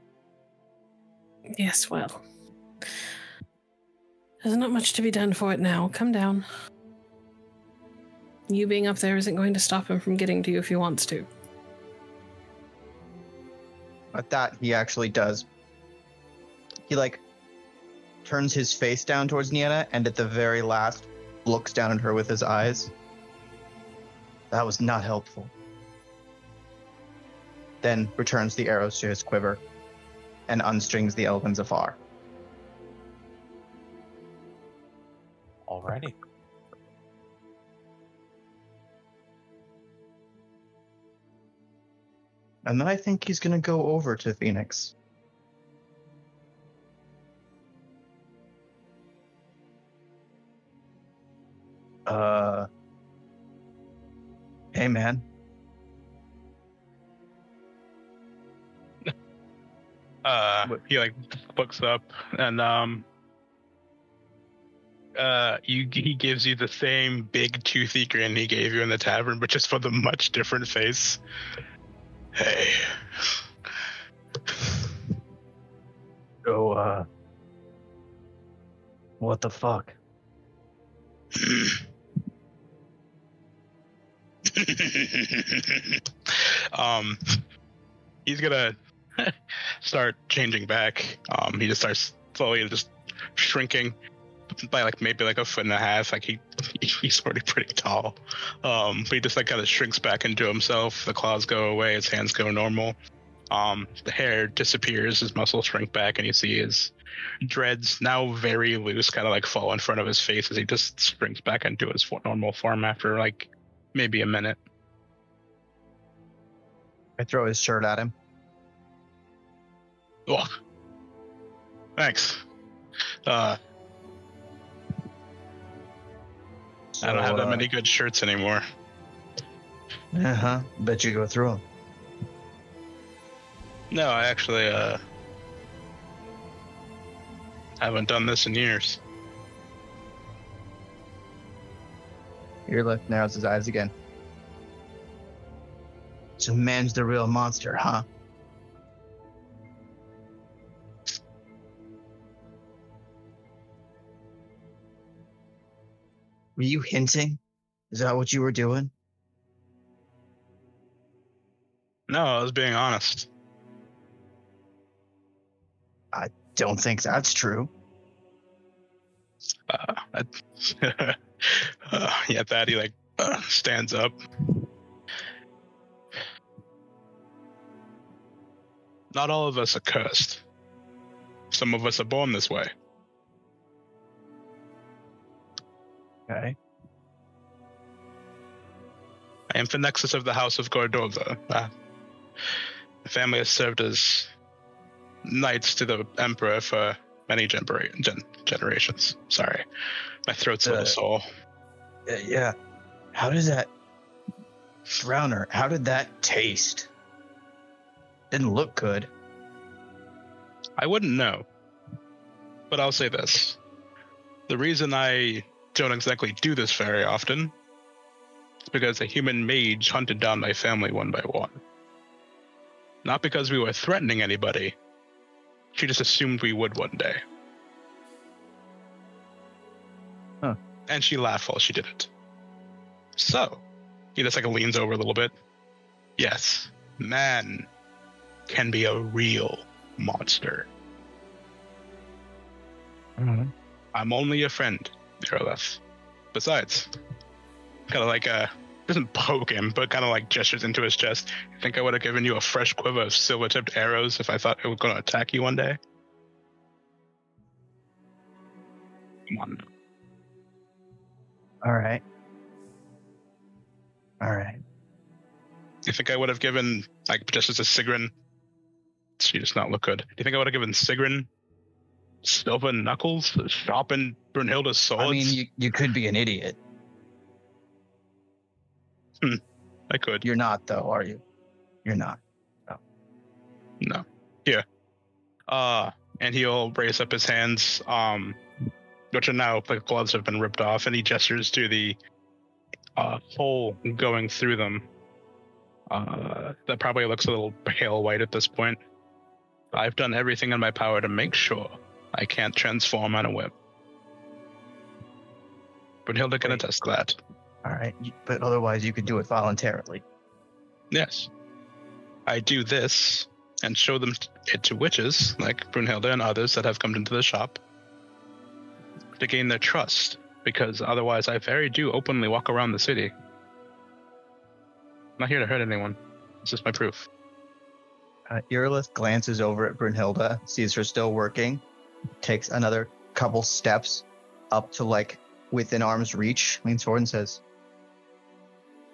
Yes, well. There's not much to be done for it now. Come down. You being up there isn't going to stop him from getting to you if he wants to. At that, he actually does. He, turns his face down towards Nienna, and at the very last, looks down at her with his eyes. That was not helpful. Then returns the arrows to his quiver, and unstrings the elven Zafar. Alrighty. And then I think he's going to go over to Fenix. Hey, man. He looks up and he gives you the same big toothy grin he gave you in the tavern, but just for the much different face. Hey. So, what the fuck? He's gonna start changing back. He just starts slowly just shrinking by maybe a foot and a half. He's already pretty tall. But he just kind of shrinks back into himself. The claws go away, his hands go normal. The hair disappears, his muscles shrink back, and you see his dreads, now very loose, kind of fall in front of his face as he just springs back into his normal form after maybe a minute. I throw his shirt at him. Oh, thanks. I don't have that many good shirts anymore. Bet you go through them. No, I actually haven't done this in years. Irileth narrows his eyes again. So man's the real monster, huh? Were you hinting? Is that what you were doing? No, I was being honest. I don't think that's true. Yeah, Thaddy stands up. Not all of us are cursed. Some of us are born this way. Okay. I am Fenix of the House of Gordova. My family has served as knights to the Emperor for many generations. Sorry, my throat's a little sore. Yeah. How does that... Drowner, how did that taste? Didn't look good. I wouldn't know. But I'll say this. The reason I don't exactly do this very often is because a human mage hunted down my family one by one. Not because we were threatening anybody. She just assumed we would one day. Huh. And she laughed while she did it. So, he just leans over a little bit. Yes, man can be a real monster. Mm-hmm. I'm only a friend, Irileth. Besides, kind of doesn't poke him, but kind of gestures into his chest. You think I would have given you a fresh quiver of silver-tipped arrows if I thought it was going to attack you one day? Come on. All right. You think I would have given, like, just as a Siegryn? She does not look good. Do you think I would have given Siegryn silver knuckles, sharpened Brynnhilder's swords? I mean, you could be an idiot. I could. You're not, though, are you? You're not. No. Here. And he'll raise up his hands, which are now, the gloves have been ripped off, and he gestures to the hole going through them. That probably looks a little pale white at this point. I've done everything in my power to make sure I can't transform on a whim. Brynnhilder can attest to that. All right, but otherwise you could do it voluntarily. Yes. I do this and show them it to witches, like Brynnhilder and others that have come into the shop, to gain their trust, because otherwise I do openly walk around the city. I'm not here to hurt anyone. It's just my proof. Irileth glances over at Brynnhilder, sees her still working, takes another couple steps up to, like, within arm's reach, leans forward and says,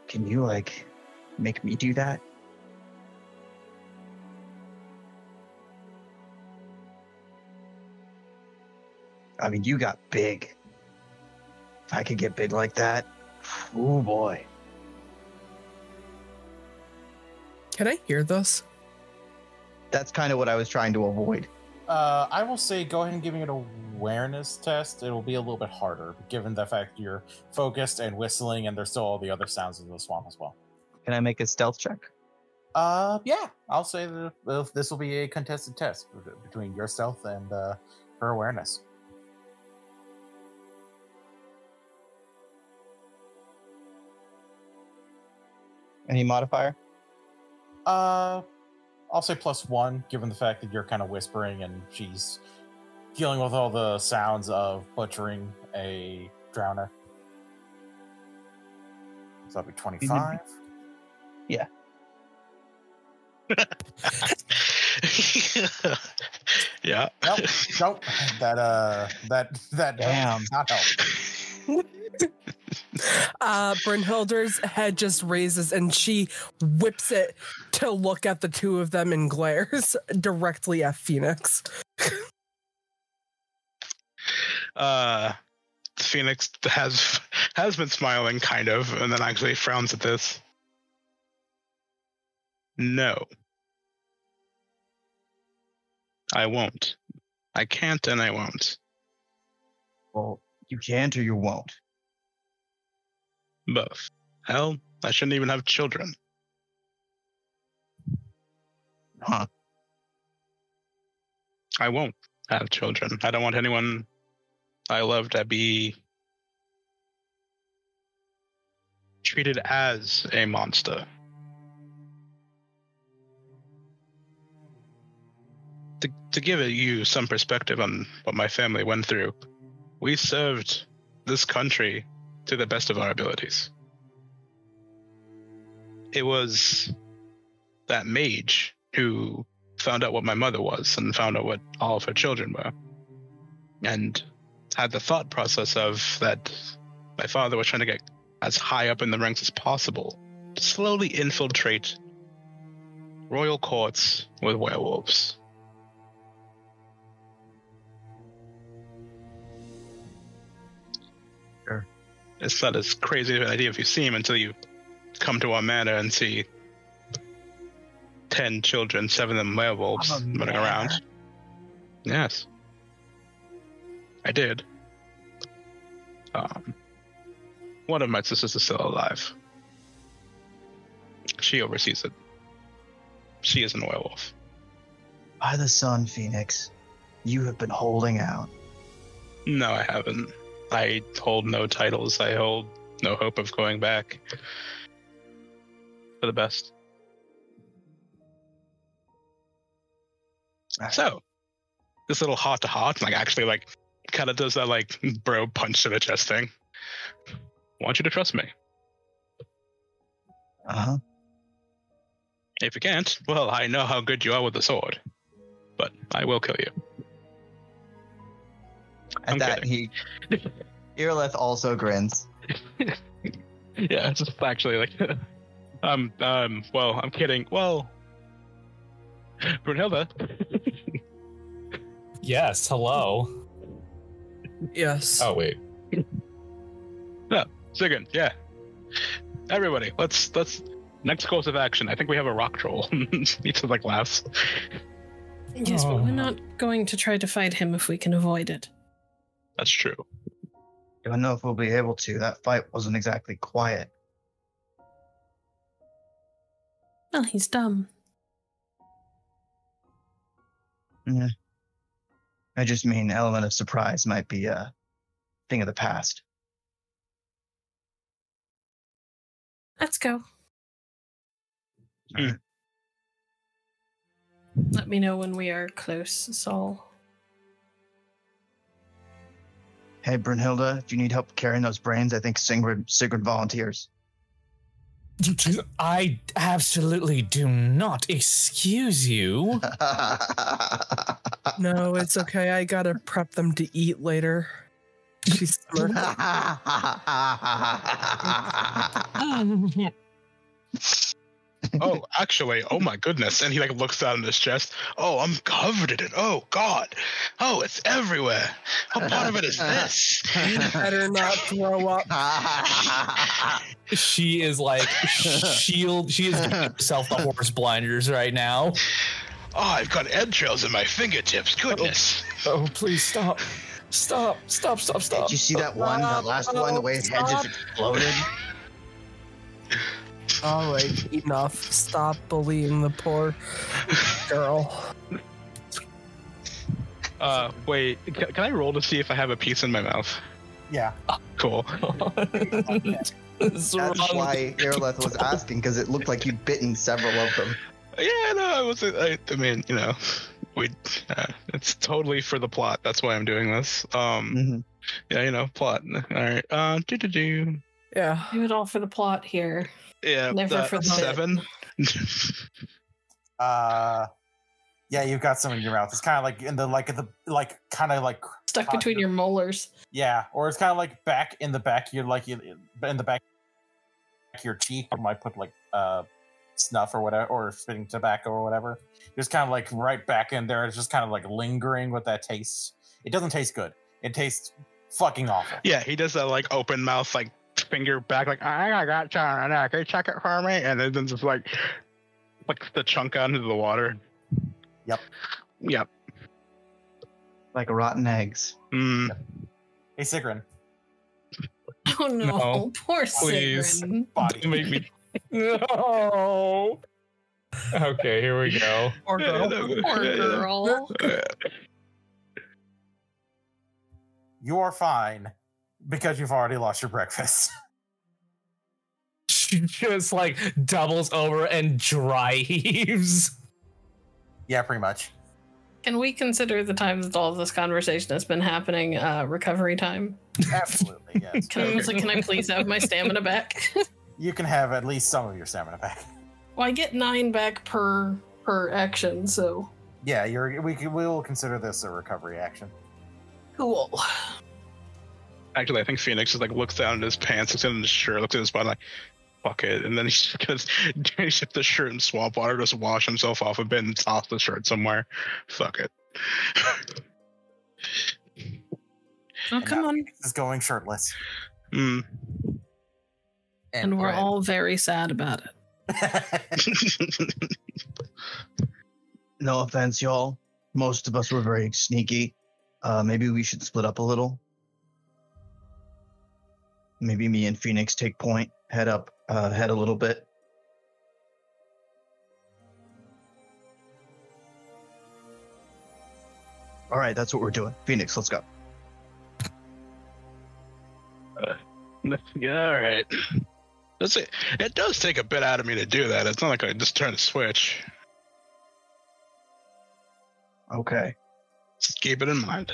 "Can you, like, make me do that?" I mean, you got big. If I could get big like that, oh boy. Can I hear this? That's kind of what I was trying to avoid. I will say go ahead and give me an awareness test. It'll be a little bit harder, given the fact you're focused and whistling, and there's still all the other sounds in the swamp as well. Can I make a stealth check? Yeah. I'll say that this will be a contested test between your stealth and her awareness. Any modifier? I'll say +1, given the fact that you're kind of whispering and she's dealing with all the sounds of butchering a drowner. So that'll be 25. Yeah. Yeah. Nope. That Damn. does not help. Brynnhilder's head just raises and she whips it to look at the two of them and glares directly at Fenix. Fenix has been smiling, kind of, and then actually frowns at this. No. I won't. I can't and I won't. Well, you can't or you won't. Both. Hell, I shouldn't even have children. Huh. I won't have children. I don't want anyone I love to be treated as a monster. To give you some perspective on what my family went through, we served this country to the best of our abilities. It was that mage who found out what my mother was and found out what all of her children were, and had the thought process of that my father was trying to get as high up in the ranks as possible to slowly infiltrate royal courts with werewolves. Sure. It's not as crazy of an idea if you seem until you come to our manor and see 10 children, 7 of them werewolves running around. Yes. I did. One of my sisters is still alive. She oversees it. She is an werewolf. By the sun, Fenix, you have been holding out. No, I haven't. I hold no titles. I hold no hope of going back. For the best. So, this little heart-to-heart, like, actually, like, kind of does that, like, bro punch to the chest thing. I want you to trust me. Uh-huh. If you can't, well, I know how good you are with the sword. But I will kill you. At that, Irileth also grins Yeah, it's just actually like, well, I'm kidding. Well, Brynnhilder. Yes, hello. Yes. Oh, wait. No, Siegryn, yeah. Everybody, let's next course of action. I think we have a rock troll. He just like laughs. Yes, but we're not going to try to fight him if we can avoid it. That's true. I don't know if we'll be able to. That fight wasn't exactly quiet. Well, he's dumb. Yeah. I just mean element of surprise might be a thing of the past. Let's go. Mm. Let me know when we are close, Saul. Hey, Brynnhilder, do you need help carrying those brains? I think Siegryn volunteers. I absolutely do not. Excuse you. No, it's okay. I gotta prep them to eat later. She's smirking. Oh, actually, oh my goodness. And he like looks down at his chest. Oh, I'm covered in it. Oh God. Oh, it's everywhere. What part of it is this? You better not throw up. She is like she is giving herself the horse blinders right now. Oh, I've got entrails in my fingertips. Goodness. Oh, please stop. Stop. Did you see that one, that last one, the way his head just exploded? All right, enough. Stop bullying the poor girl. Wait, can I roll to see if I have a piece in my mouth? Yeah. Cool. That's why Irileth was asking, because it looked like you'd bitten several of them. Yeah, no, I wasn't. I mean, you know, it's totally for the plot. That's why I'm doing this. Yeah, you know, plot. All right. Yeah. Do it all for the plot here. Yeah. Never for the 7. Yeah, you've got some in your mouth. It's kind of like in the kind of like Stuck between your molars. Yeah, or it's kind of like back in the back. You're like in the back of your cheek. You might put like snuff or whatever, or spitting tobacco or whatever. Just kind of like right back in there. It's just kind of like lingering with that taste. It doesn't taste good. It tastes fucking awful. Yeah, he does that like open mouth, like finger back, like I got John. Can you check it for me? And then just like the chunk out into the water. Yep. Like rotten eggs. Mm. Hey, Siegryn. Oh no, poor please. Siegryn. Don't make me. No. Okay, here we go. Poor girl. Poor girl. You are fine because you've already lost your breakfast. She just like doubles over and dry heaves. Yeah, pretty much. Can we consider the time that all of this conversation has been happening recovery time? Absolutely, yes. Can I please have my stamina back? You can have at least some of your stamina back. Well, I get 9 back per action, so Yeah, we will consider this a recovery action. cool. Actually, I think Fenix just like looks down at his pants, looks at his shirt, looks at his body, like, fuck it, and then he's just gonna ship the shirt in swamp water, just wash himself off a bit and toss the shirt somewhere. Fuck it. Oh, come on. Is going shirtless. Mm. And we're all very sad about it. No offense, y'all. Most of us were very sneaky. Maybe we should split up a little. Maybe me and Fenix take point, head a little bit. All right, that's what we're doing. Fenix, let's go. Yeah, all right. That's it. It does take a bit out of me to do that. It's not like I just turn a switch. Okay. Just keep it in mind.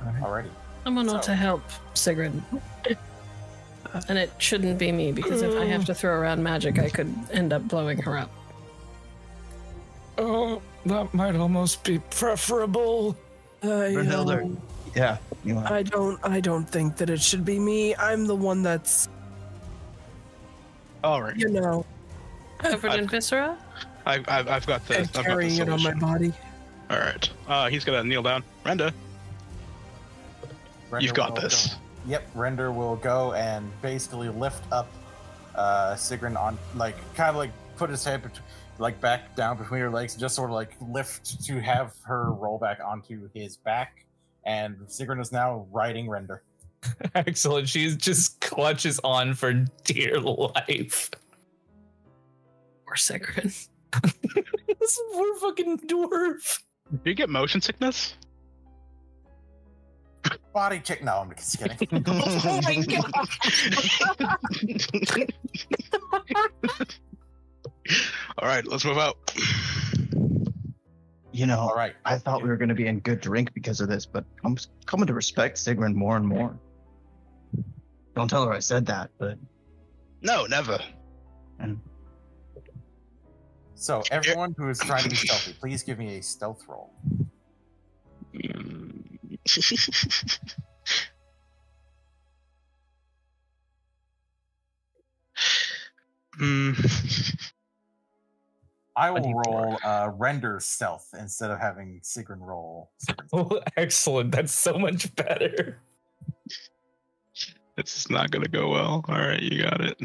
Alrighty. Someone ought to help Siegryn. And it shouldn't be me, because if I have to throw around magic, I could end up blowing her up. Oh, that might almost be preferable. Brynnhilder. Yeah. You are. I don't think that it should be me. I'm the one that's, All right. you know, Covered in viscera? I've got the. and I've got the carrying it on my solution. body. All right. He's gonna kneel down. Renda, Render you've got will this. go- Yep, Render will go and basically lift up Siegryn on, like, kind of like put his head like back down between her legs, just sort of like lift to have her roll back onto his back. And Siegryn is now riding Render. Excellent. She just clutches on for dear life. Or Siegryn. This poor fucking dwarf. Do you get motion sickness? Body check. No, I'm just kidding. Oh my god! All right, let's move out. You know, All right. I thought we were going to be in good drink because of this, but I'm coming to respect Siegryn more and more. Don't tell her I said that, but No, never. So everyone who is trying to be stealthy, please give me a stealth roll. I will roll Render stealth instead of having Siegryn roll. Oh, excellent. That's so much better. This is not gonna go well. All right, you got it.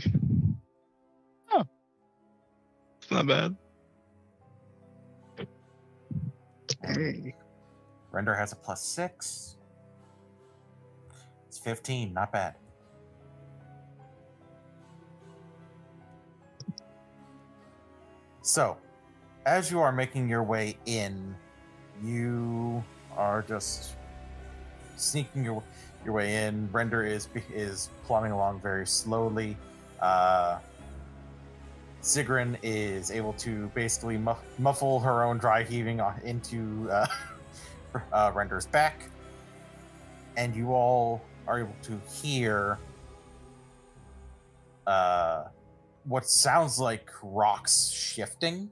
Oh, it's not bad. hey, Render has a +6. It's 15, not bad. So, as you are making your way in, you are just sneaking your way in. Render is plumbing along very slowly. Siegryn is able to basically muffle her own dry heaving into Render's back, and you all are able to hear what sounds like rocks shifting.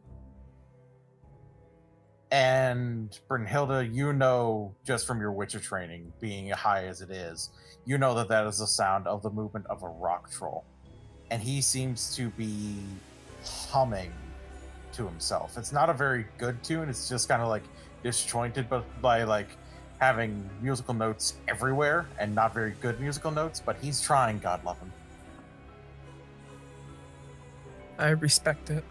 And Brynnhilder, you know, just from your Witcher training, being high as it is, you know that that is the sound of the movement of a rock troll. And he seems to be humming to himself. It's not a very good tune. It's just kind of like disjointed, but by like having musical notes everywhere and not very good musical notes. But he's trying, God love him. I respect it.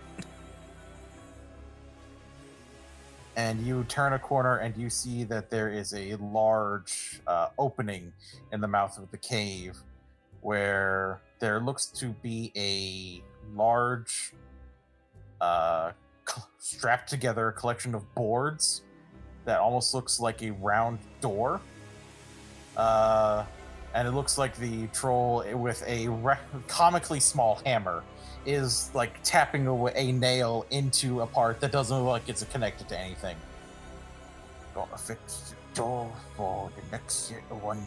And you turn a corner and you see that there is a large opening in the mouth of the cave where there looks to be a large strapped together collection of boards that almost looks like a round door. And it looks like the troll with a comically small hammer is like tapping away a nail into a part that doesn't look like it's connected to anything. Gonna fix the door for the next one.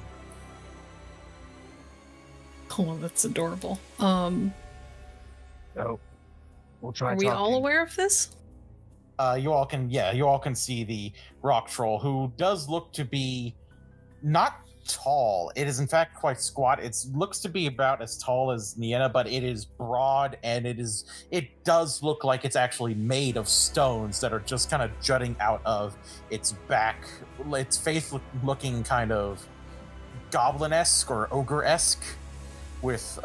Oh, that's adorable. so we'll try. Are we all talking. aware of this? You all can see the rock troll, who does look to be not tall. It is in fact quite squat. It looks to be about as tall as Nienna, but it is broad, and it does look like it's actually made of stones that are just kind of jutting out of its back. Its face looking kind of goblin-esque or ogre-esque, with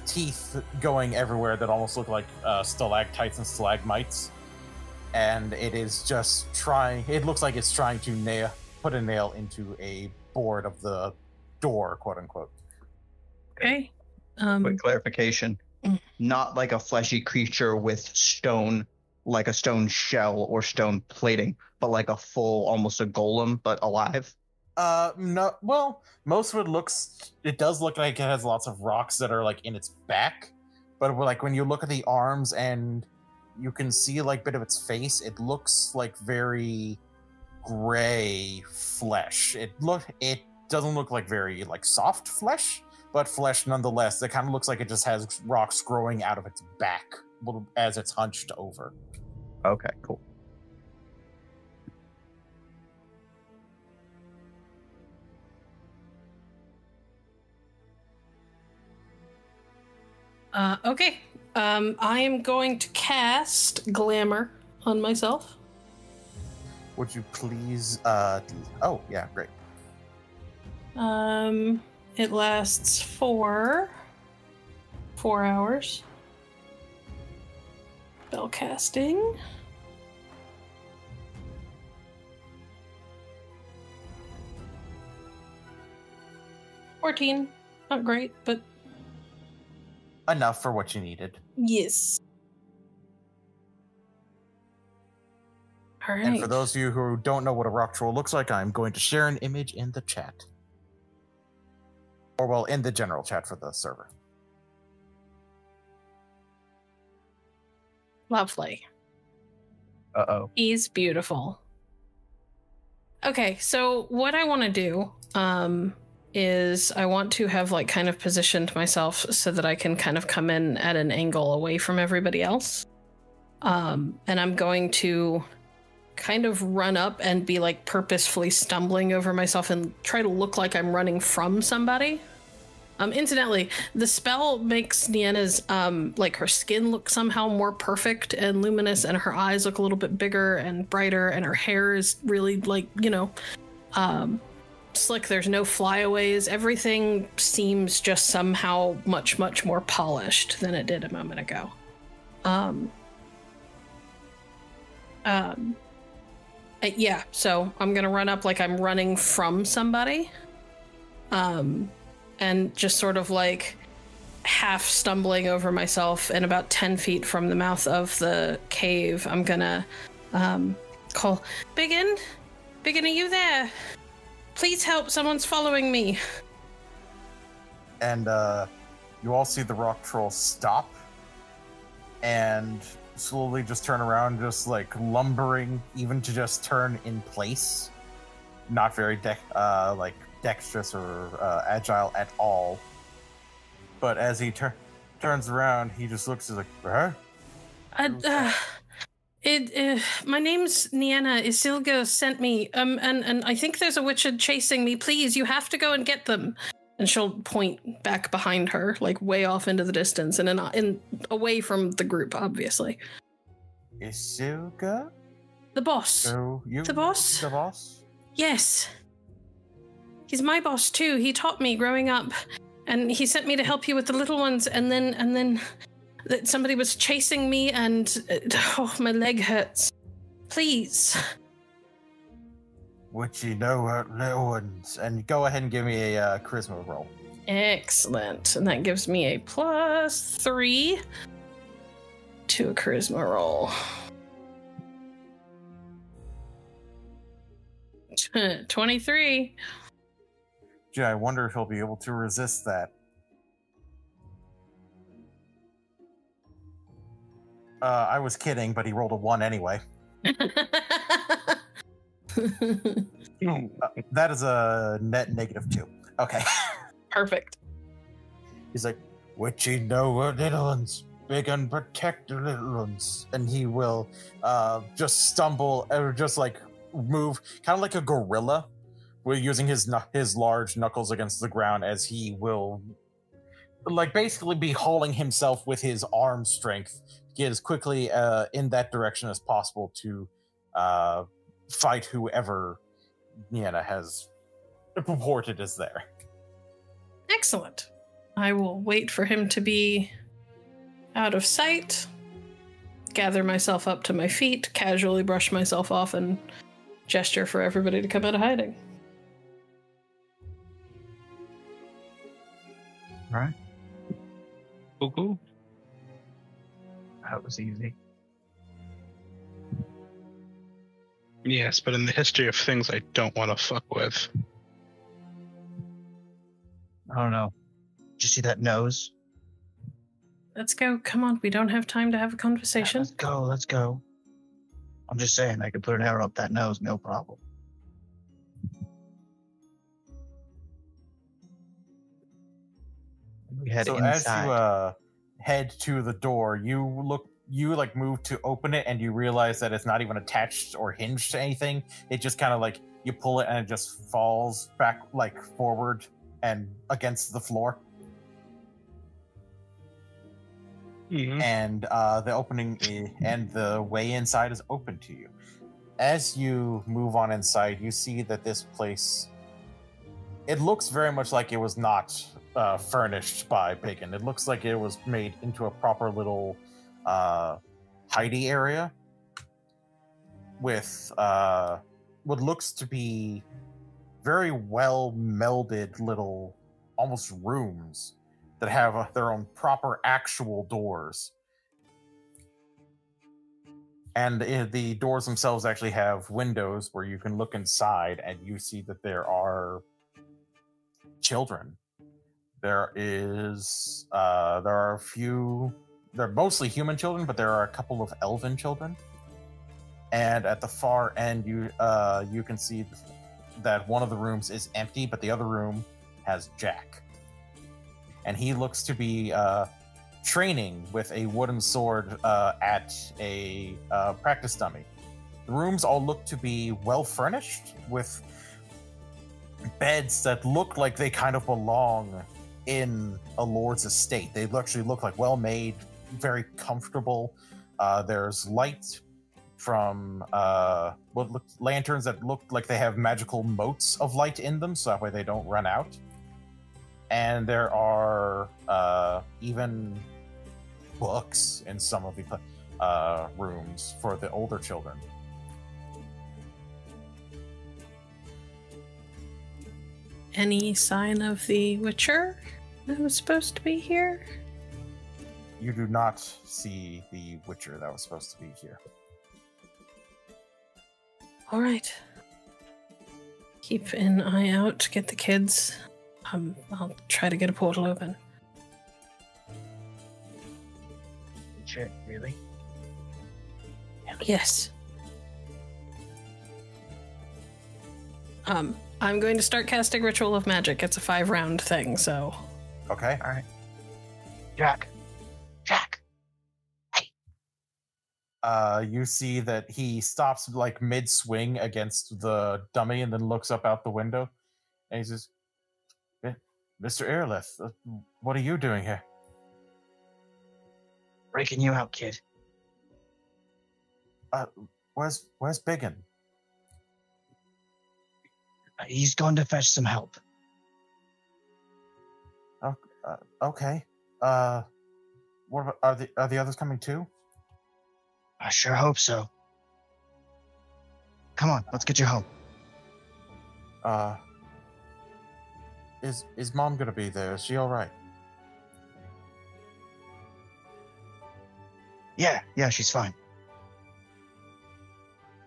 teeth going everywhere that almost look like stalactites and stalagmites. And it is just it looks like it's trying to put a nail into a board of the door, quote unquote. Okay. Quick clarification. Not like a fleshy creature with stone, like a stone shell or stone plating, but like a full, almost a golem, but alive. No. Well, most of it does look like it has lots of rocks that are like in its back, but like when you look at the arms and you can see like a bit of its face, it looks like very gray flesh. It doesn't look like very like soft flesh, but flesh nonetheless. It kind of looks like it just has rocks growing out of its back as it's hunched over. Okay, cool. Okay. I am going to cast Glamour on myself. Would you please? Oh, yeah, great. It lasts for 4 hours. Spell casting. $14. Not great, but Enough for what you needed. yes. All right. And for those of you who don't know what a rock troll looks like, I'm going to share an image in the chat. Or, well, in the general chat for the server. Lovely. Uh-oh. He's beautiful. Okay, so what I want to do is I want to have like kind of positioned myself so that I can kind of come in at an angle away from everybody else. And I'm going to kind of run up and be like purposefully stumbling over myself and try to look like I'm running from somebody. Incidentally, the spell makes Nienna's like her skin look somehow more perfect and luminous, and her eyes look a little bit bigger and brighter, and her hair is really like, you know, slick. There's no flyaways. Everything seems just somehow much, much more polished than it did a moment ago. Yeah, so I'm gonna run up like I'm running from somebody. And just sort of like half stumbling over myself, and about 10 feet from the mouth of the cave, I'm gonna call, Biggin? Biggin, are you there? Please help, someone's following me. And you all see the rock troll stop and slowly just turn around, just like lumbering, even to just turn in place. Not very dexterous or agile at all. But as he turns around, he just looks like, huh? My name's Nienna. Isilga sent me. And I think there's a witcher chasing me. Please, you have to go and get them. And she'll point back behind her, like way off into the distance, and in away from the group, obviously. Isilga? The boss. So you The boss? The boss? Yes. He's my boss too. He taught me growing up, and he sent me to help you with the little ones. And then that somebody was chasing me, and my leg hurts. Please. Would you know what little ones? And go ahead and give me a charisma roll. Excellent, and that gives me a +3 to a charisma roll. 23. Gee, I wonder if he'll be able to resist that. I was kidding, but he rolled a 1 anyway. That is a net -2. Okay. Perfect. He's like, would you know what little ones? Big and protect the little ones. And he will just stumble or just like move, kind of like a gorilla. We're using his large knuckles against the ground as he will, like, basically be hauling himself with his arm strength to get as quickly in that direction as possible to fight whoever Nienna has purported is there. Excellent. I will wait for him to be out of sight, gather myself up to my feet, casually brush myself off, and gesture for everybody to come out of hiding. All right. Cool. That was easy. Yes, but in the history of things I don't want to fuck with. I don't know. Did you see that nose? Let's go. Come on. We don't have time to have a conversation. Yeah, let's go. I'm just saying, I could put an arrow up that nose, no problem. We head inside. As you head to the door, you move to open it, and you realize that it's not even attached or hinged to anything. It just kind of like you pull it and it just falls back like forward and against the floor. and the opening and the way inside is open to you. As you move on inside, you see that this place, it looks very much like it was not furnished by Bacon. It looks like it was made into a proper little hidey area with what looks to be very well melded little almost rooms that have their own proper actual doors. And the doors themselves actually have windows where you can look inside and you see that there are children. There are a few, they're mostly human children, but there are a couple of elven children. And at the far end, you can see that one of the rooms is empty, but the other room has Jack. And he looks to be training with a wooden sword at a practice dummy. The rooms all look to be well furnished with beds that look like they kind of belong in a lord's estate. They actually look like well made, very comfortable. There's light from lanterns that look like they have magical motes of light in them, so that way they don't run out. And there are even books in some of the rooms for the older children. Any sign of the Witcher that was supposed to be here? You do not see the Witcher that was supposed to be here. All right. Keep an eye out. Get the kids. I'll try to get a portal open. Witcher, really? Yes. I'm going to start casting Ritual of Magic. It's a 5-round thing, so... Okay. All right. Jack. Hey. You see that he stops like mid-swing against the dummy and then looks up out the window. And he says, Mr. Irileth, what are you doing here? Breaking you out, kid. Where's Biggin? He's gone to fetch some help. Okay. What are the others coming too? I sure hope so. Come on, let's get you home. Is Mom gonna be there? Is she all right? Yeah, she's fine.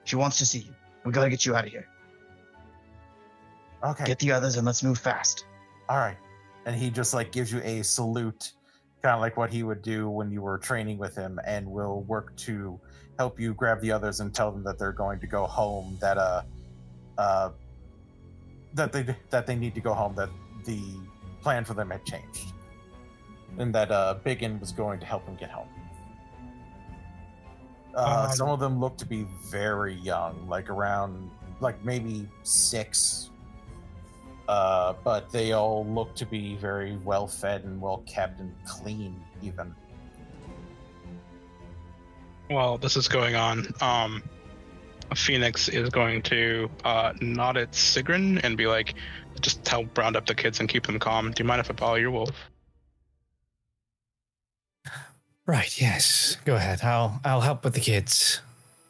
She wants to see you. We gotta get you out of here. Okay. Get the others and let's move fast. All right. And he just like gives you a salute, kind of like what he would do when you were training with him, and will work to help you grab the others and tell them that they're going to go home. That they need to go home. That the plan for them had changed, and that Biggin was going to help them get home. Some of them look to be very young, like around maybe 6. But they all look to be very well fed and well kept and clean, even. While this is going on, Fenix is going to nod at Siegryn and be like, just help round up the kids and keep them calm. Do you mind if I follow your wolf? Right, yes. Go ahead. I'll help with the kids.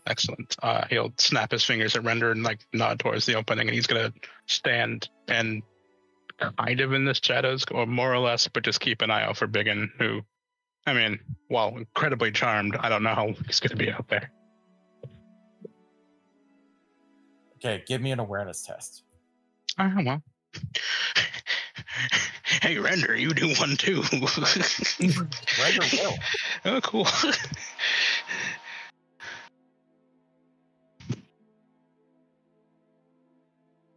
Excellent. He'll snap his fingers at Render and nod towards the opening, and he's gonna stand and kind of in the shadows, or more or less, but just keep an eye out for Biggin, who, I mean, while incredibly charmed, I don't know how he's gonna be out there. Okay, give me an awareness test. Well. Hey, Render, you do one too. Render will. Oh, cool.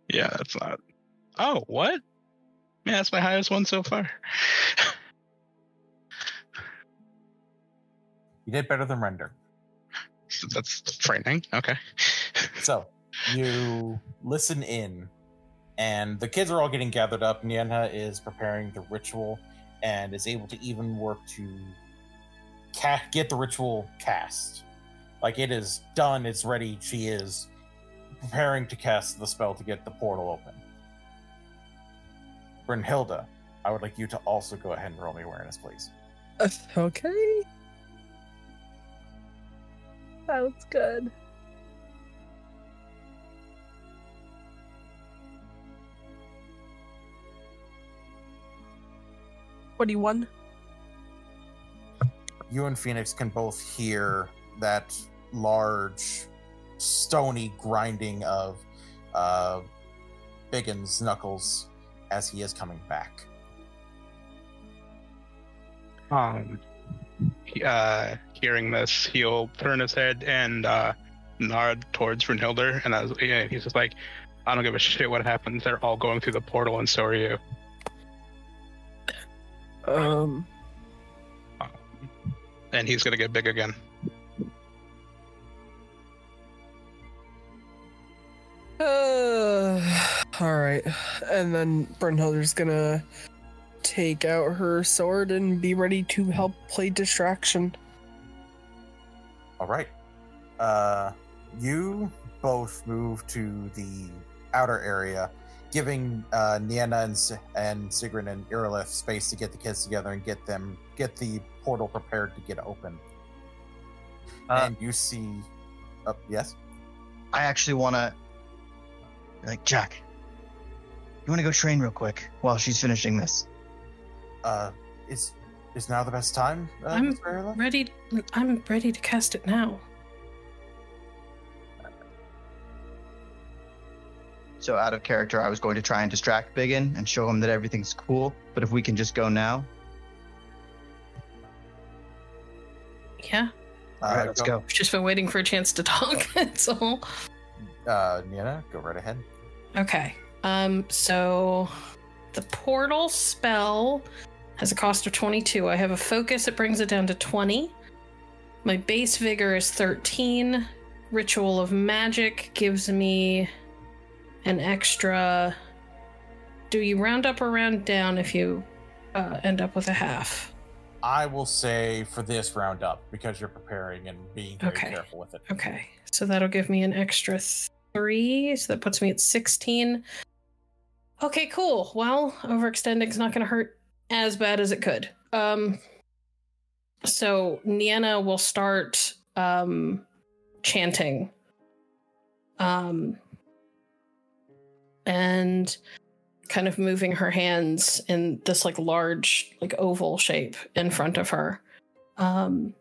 Yeah, that's not. Oh, what? Yeah, that's my highest one so far. You did better than Render. So that's frightening. Okay. So you listen in, and the kids are all getting gathered up. Nienna is preparing the ritual and is able to even work to get the ritual cast. Like, it is done, it's ready, she is preparing to cast the spell to get the portal open. Brynnhilder, I would like you to also go ahead and roll me awareness, please. Okay. Sounds good. 21. You and Fenix can both hear that large, stony grinding of Biggin's knuckles as he is coming back. Hearing this, he'll turn his head and nod towards Brynnhilder, and he's just like, I don't give a shit what happens. They're all going through the portal, and so are you. And he's gonna get big again. All right, and then Brynnhilder's gonna take out her sword and be ready to help play distraction. All right. You both move to the outer area, giving Nienna and Siegryn and Irileth space to get the kids together and get the portal prepared to get open. And you see, yes. I actually want to, Jack, you want to go train real quick while she's finishing this? Is now the best time? I'm Mr. Irileth? ready. I'm ready to cast it now. So out of character, I was going to try and distract Biggin and show him that everything's cool. But if we can just go now. Yeah. All right, let's go. I've just been waiting for a chance to talk. That's all. Nienna, go right ahead. Okay. So the portal spell has a cost of 22. I have a focus, it brings it down to 20. My base vigor is 13. Ritual of Magic gives me an extra. Do you round up or round down if you end up with a half? I will say for this, round up, because you're preparing and being very careful with it. Okay. So that'll give me an extra 3. So that puts me at 16. Okay, cool. Well, overextending's not going to hurt as bad as it could. So Nienna will start chanting. And kind of moving her hands in this large oval shape in front of her. And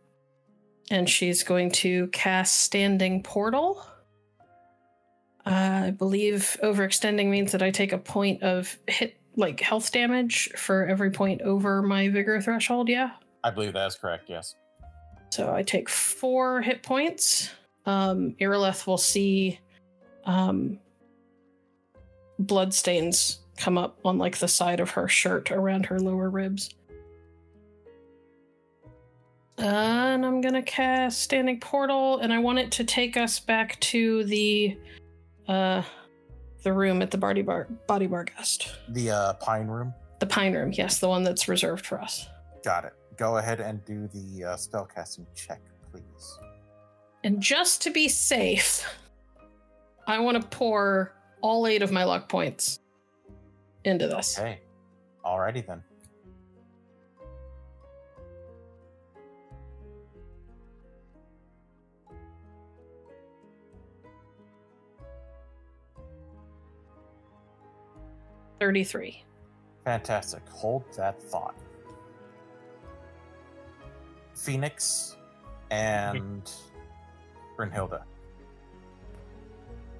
she's going to cast Standing Portal. I believe overextending means that I take a point of hit health damage for every point over my vigor threshold, yeah? I believe that is correct, yes. So I take 4 hit points. Irileth will see bloodstains come up on the side of her shirt around her lower ribs. And I'm gonna cast Standing Portal, and I want it to take us back to the room at the Body Bar Guest. The Pine Room? The Pine Room, yes, the one that's reserved for us. Got it. Go ahead and do the spellcasting check, please. And just to be safe, I want to pour all 8 of my luck points into this. Okay. Alrighty then. $33. Fantastic. Hold that thought. Fenix and Brynnhilder.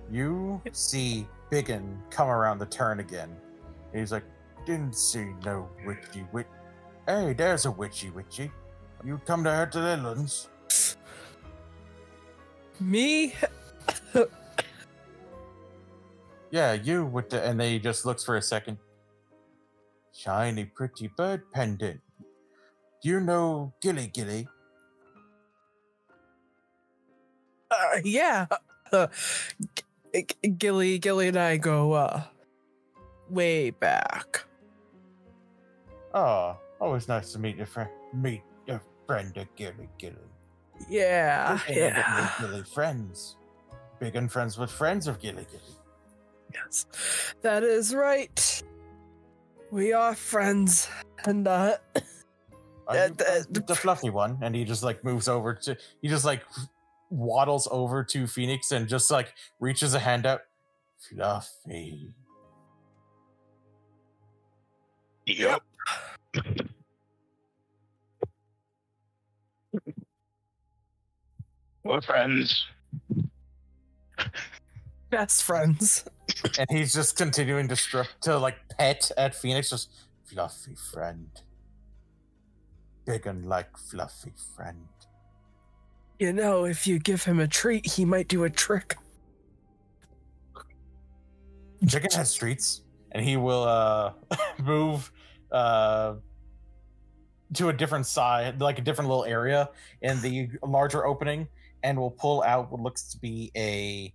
You see Biggin come around the turn again. He's like, didn't see no witchy witch. Hey, there's a witchy. You come to her to Ireland's. Me? Yeah, you with the, and then he just looks for a second. Shiny pretty bird pendant. Do you know Gilly? Yeah. Gilly and I go way back. Oh, always nice to meet your friend. Friend Gilly Gilly. Yeah, Gilly Gilly friends. Big and friends with friends of Gilly Gilly. yes, that is right. We are friends, and Are you the fluffy one? And he just like moves over to. He just like waddles over to Fenix and just like reaches a hand out. Fluffy. Yep. We're friends. best friends. And he's just continuing to like pet at Fenix, just fluffy friend. Big and like fluffy friend. You know, if you give him a treat, he might do a trick. Chicken has treats, and he will move to a different side, like a different little area in the larger opening, and will pull out what looks to be a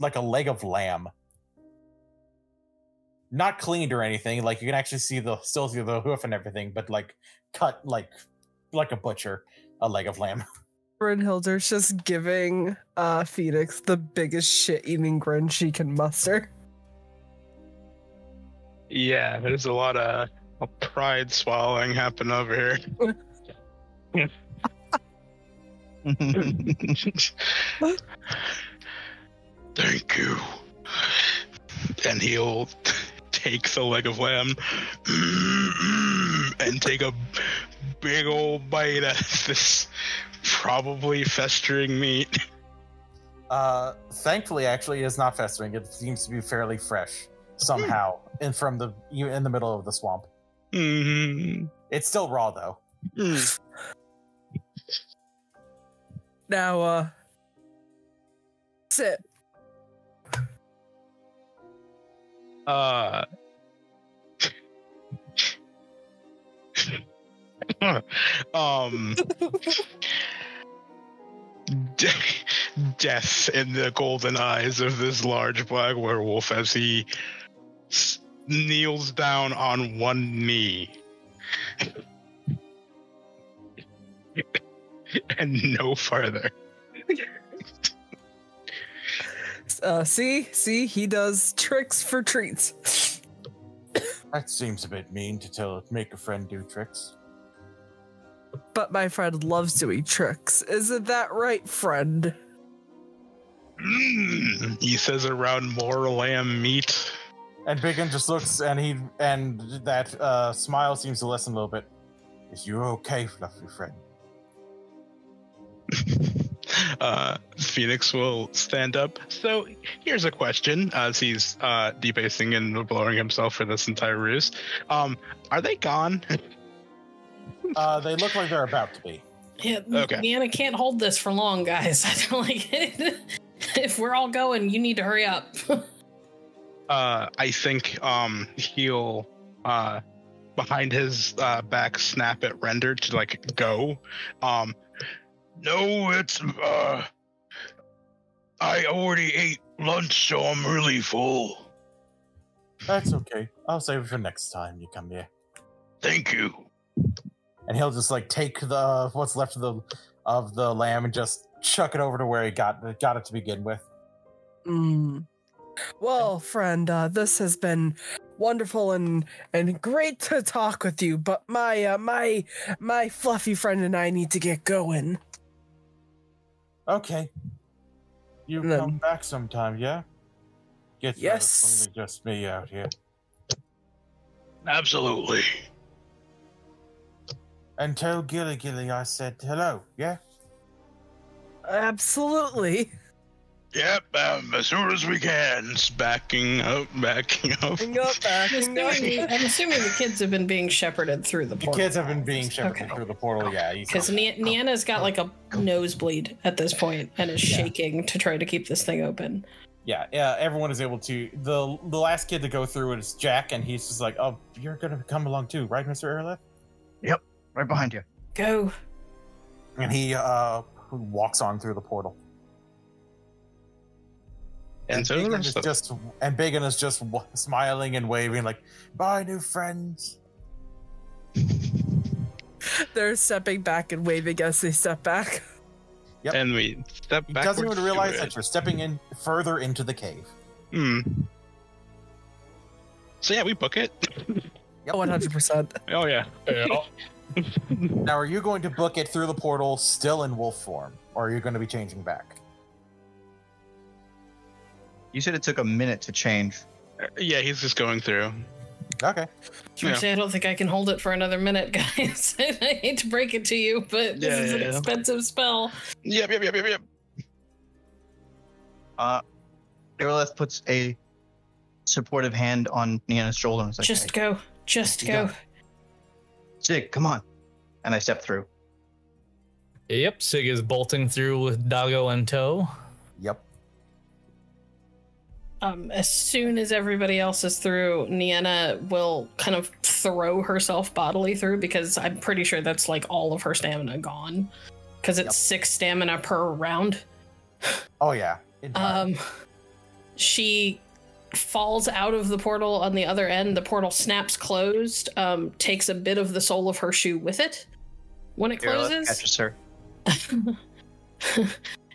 like a leg of lamb. Not cleaned or anything, like you can actually still see the hoof and everything, but like cut like a butcher, a leg of lamb. Brynnhilder's just giving Fenix the biggest shit-eating grin she can muster. Yeah, there's a lot of pride swallowing happening over here. Thank you. And he'll take the leg of lamb and take a big old bite at this probably festering meat. Thankfully, actually, it's not festering. It seems to be fairly fresh somehow, in the middle of the swamp. Mm-hmm. It's still raw though. Mm. Now, sit. Death in the golden eyes of this large black werewolf as he kneels down on one knee. And no farther. See, he does tricks for treats. That seems a bit mean to make a friend do tricks. But my friend loves doing tricks. Isn't that right, friend? He says around more lamb meat. And Biggin just looks, and that smile seems to lessen a little bit. Is you okay, fluffy friend? Fenix will stand up. So here's a question as he's debasing and blowing himself for this entire ruse. Are they gone? They look like they're about to be. Yeah, Okay. Nienna can't hold this for long, guys. I don't like it. If we're all going, you need to hurry up. I think he'll behind his back snap at Render to like go. No, it's I already ate lunch, so I'm really full. That's okay. I'll save it for next time you come here. Thank you. And he'll just like take the what's left of the lamb and just chuck it over to where he got it to begin with. Well, friend, this has been wonderful and great to talk with you. But my fluffy friend and I need to get going. Okay. You come back sometime, yeah? Yes. Only just me out here. Absolutely. And tell Gilly Gilly I said hello, yeah? Absolutely. Yep, as soon as we can. It's backing up. Backing up. I'm assuming the kids have been being shepherded through the portal. The kids have been being shepherded through the portal, yeah. Because Nienna's got like a nosebleed at this point and is shaking to try to keep this thing open. Yeah, everyone is able to. The last kid to go through it is Jack, and he's just like, oh, you're going to come along too, right, Mr. Irileth? Yep, right behind you. Go. And he walks on through the portal. And Biggin is just smiling and waving like, bye, new friends. They're stepping back and waving as they step back. Yep. And we step He back. doesn't even realize that you're stepping in further into the cave. So yeah, we book it. Yep. 100%. Oh yeah. Now, are you going to book it through the portal still in wolf form? Or are you going to be changing back? You said it took a minute to change. Yeah, he's just going through. Okay. Actually, I don't think I can hold it for another minute, guys. I hate to break it to you, but this is an expensive spell. Yep. Irileth puts a supportive hand on Nienna's shoulder and is like, Just "Hey, go. Just you go. got it. Sig, come on." And I step through. Yep, Sig is bolting through with Doggo in tow. Yep. As soon as everybody else is through, Nienna will kind of throw herself bodily through because I'm pretty sure that's like all of her stamina gone. Because it's 6 stamina per round. Oh, yeah. She falls out of the portal on the other end. The portal snaps closed, takes a bit of the sole of her shoe with it when it Irileth closes. catches her.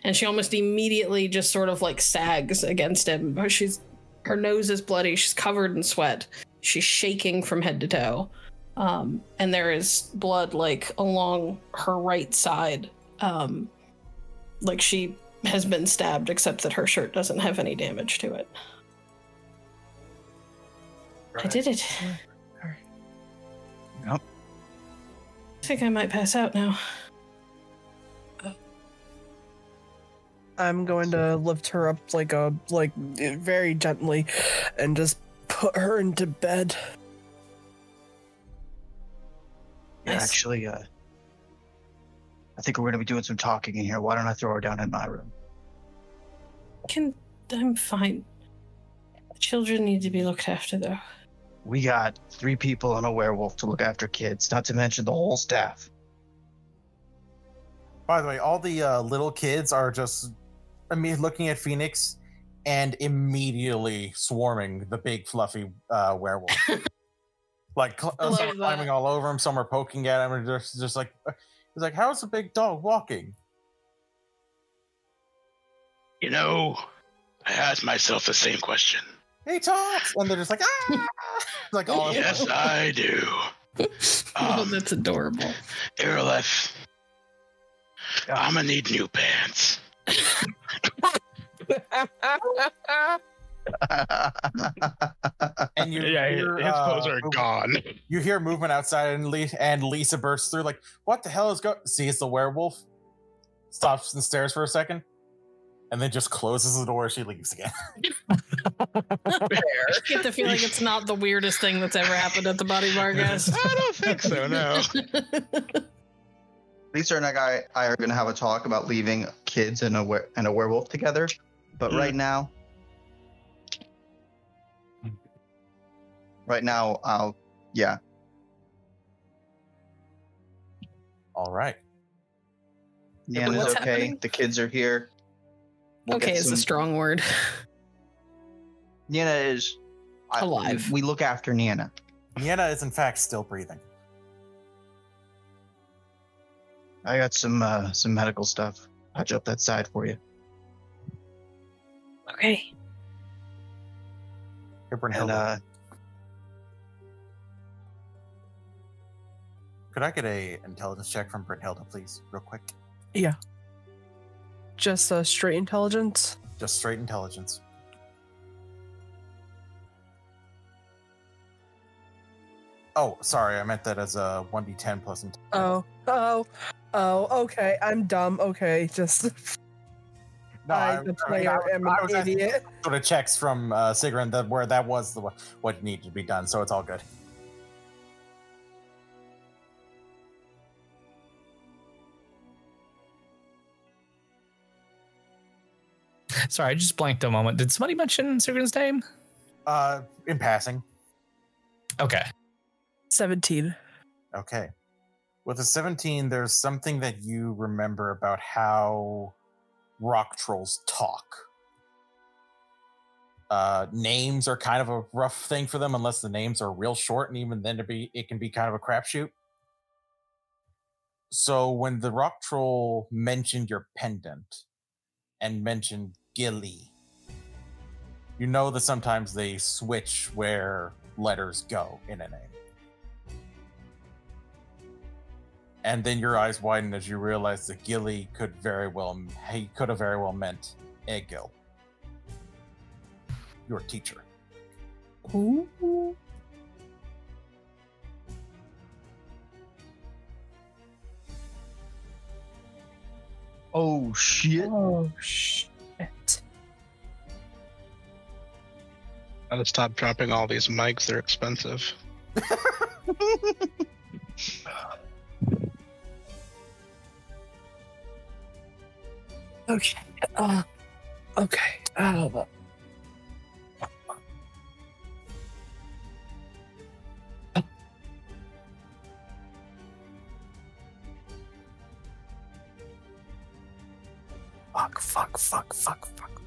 And she almost immediately just sort of like sags against him. Her nose is bloody. She's covered in sweat. She's shaking from head to toe. And there is blood like along her right side. Like she has been stabbed, except that her shirt doesn't have any damage to it. Right. I did it. Yep. I think I might pass out now. I'm going to lift her up very gently and just put her into bed. Yeah, Nice. actually, I think we're going to be doing some talking in here. Why don't I throw her down in my room? I'm fine. The children need to be looked after, though. We got 3 people and a werewolf to look after kids, not to mention the whole staff. By the way, all the little kids are just looking at Fenix and immediately swarming the big fluffy werewolf. Some are climbing all over him, some are poking at him, and just like, it's like, how's the big dog walking? You know, I asked myself the same question. He talks, and they're just like, ah, like all of Yes, I do. Oh, that's adorable. Irileth, I'm gonna need new pants. And you Yeah, hear, his clothes are gone. You hear movement outside, and Lisa bursts through, like, what the hell is going? Sees the werewolf, stops and stares for a second, and then just closes the door as she leaves again. I get the feeling it's not the weirdest thing that's ever happened at the Body Bar, guys. I don't think so, no. Lisa and I are going to have a talk about leaving kids and a werewolf together. But right now, yeah. All right. Nienna's what's okay. happening? The kids are here. We'll Okay, get it's a some- strong word. Nienna is Alive. We look after Nienna. Nienna is, in fact, still breathing. I got some medical stuff. Patch up that side for you. Okay. Here, Brynnhilder. And Could I get a intelligence check from Brynnhilder, please, real quick? Yeah. Just straight intelligence? Just straight intelligence. Oh, sorry, I meant that as a 1d10 plus intelligence. Oh, okay. I'm dumb. Okay, just No, the player am I an was idiot. sort of checks from Siegryn where that was what needed to be done, so it's all good. Sorry, I just blanked a moment. Did somebody mention Sigryn's name? In passing. Okay. 17. Okay. With a 17, there's something that you remember about how rock trolls talk. Names are kind of a rough thing for them unless the names are real short, and even then it can be kind of a crapshoot. So when the rock troll mentioned your pendant and mentioned Gilly, you know that sometimes they switch where letters go in a name. And then your eyes widen as you realize that Gilly could have very well meant Egil, your teacher. Ooh. Oh shit! Oh shit! Gotta stop dropping all these mics. They're expensive. Okay. Okay. Fuck.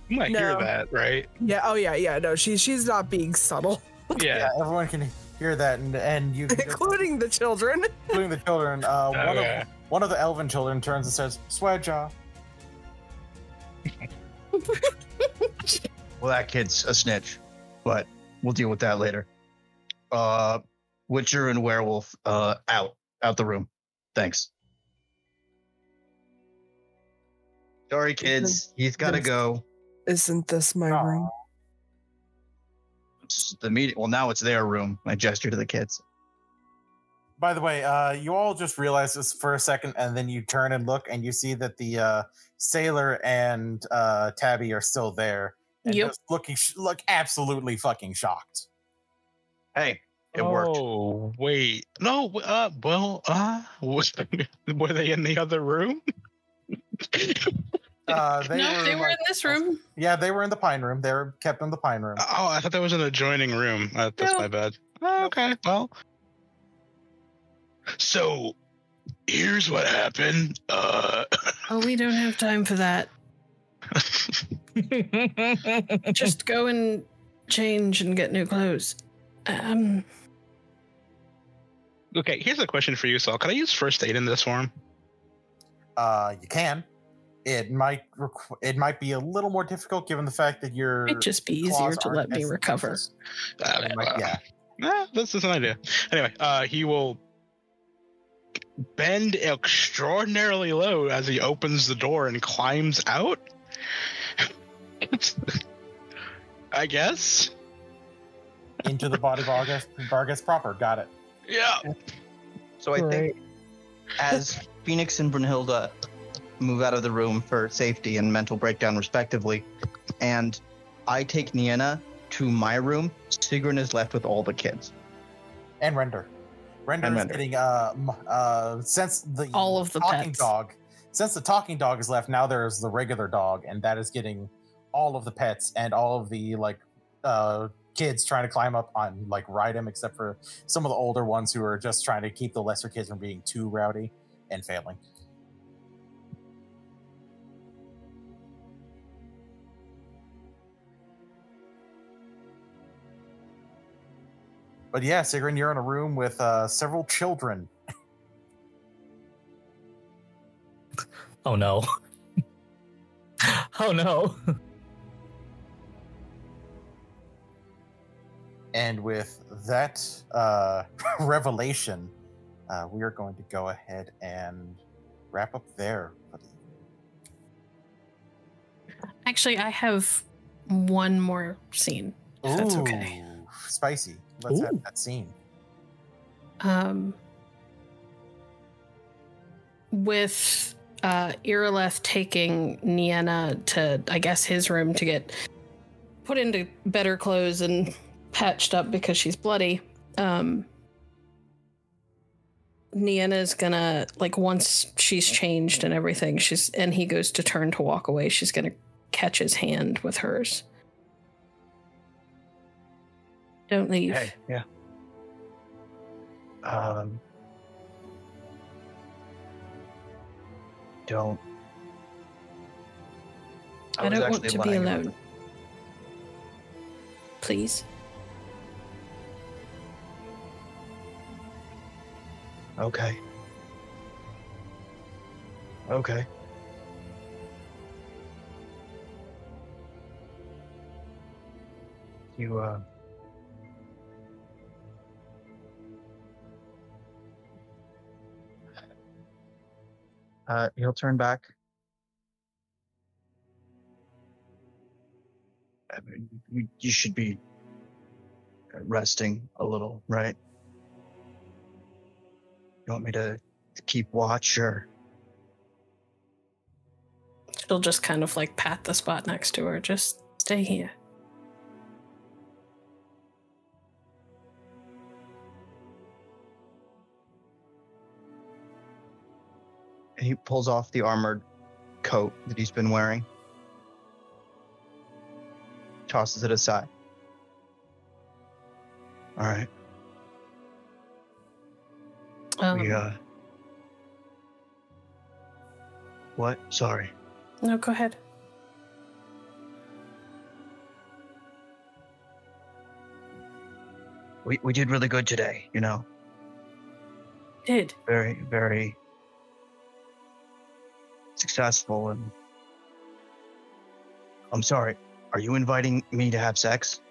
You might hear No. that, right? Yeah. Oh yeah. No, she's not being subtle, Yeah. Everyone can hear that, and you, including the children. including the children. One of the elven children turns and says, "Sweatjaw." Well, that kid's a snitch, but we'll deal with that later. Witcher and werewolf, out the room. Thanks. Sorry, kids. He's got to go. Isn't this my room? It's the meeting. Well, now it's their room. I gesture to the kids. By the way, you all just realize this for a second, and then you turn and look, and you see that the sailor and Tabby are still there, and Yep. just look absolutely fucking shocked. Hey, it worked. Oh, wait. No, were they in the other room? They were in this room. Yeah, they were in the pine room. They were kept in the pine room. Oh, I thought that was an adjoining room. That's No. my bad. Oh, okay, well. So, here's what happened. Oh, we don't have time for that. Just go and change and get new clothes. Okay, here's a question for you, Saul. Can I use first aid in this form? You can. It might be a little more difficult given the fact that your It'd just be easier claws to aren't let me as recover. vicious. Yeah. This is an idea. Anyway, he will bend extraordinarily low as he opens the door and climbs out. I guess. Into the body Vargas proper. Got it. Yeah. So I think as Phoenix and Brynnhilder move out of the room for safety and mental breakdown respectively, and I take Nienna to my room, Siegryn is left with all the kids. And Render. Render is Render. getting since the All of the talking pets. dog. Since the talking dog is left, now there's the regular dog, and that is getting all of the pets and all of the kids trying to climb up on ride him, except for some of the older ones who are just trying to keep the lesser kids from being too rowdy and failing. But yeah, Siegryn, you're in a room with several children. Oh no. Oh no. And with that revelation, we are going to go ahead and wrap up there. Actually, I have one more scene. If that's okay. Spicy. Let's have that scene. With Irileth taking Nienna to, I guess, his room to get put into better clothes and patched up because she's bloody. Nienna's gonna, once she's changed and everything, and he goes to turn to walk away, she's gonna catch his hand with hers. Don't leave. Hey, yeah. Don't. I was don't want actually to be lying. alone. Please. Okay. Okay. He'll turn back. I mean, you should be resting a little, right? You want me to keep watch, or? She'll just kind of like pat the spot next to her. Just stay here. He pulls off the armored coat that he's been wearing. Tosses it aside. All right. What? Sorry. No, go ahead. We did really good today, you know. Did. Very, very successful, and I'm sorry. Are you inviting me to have sex?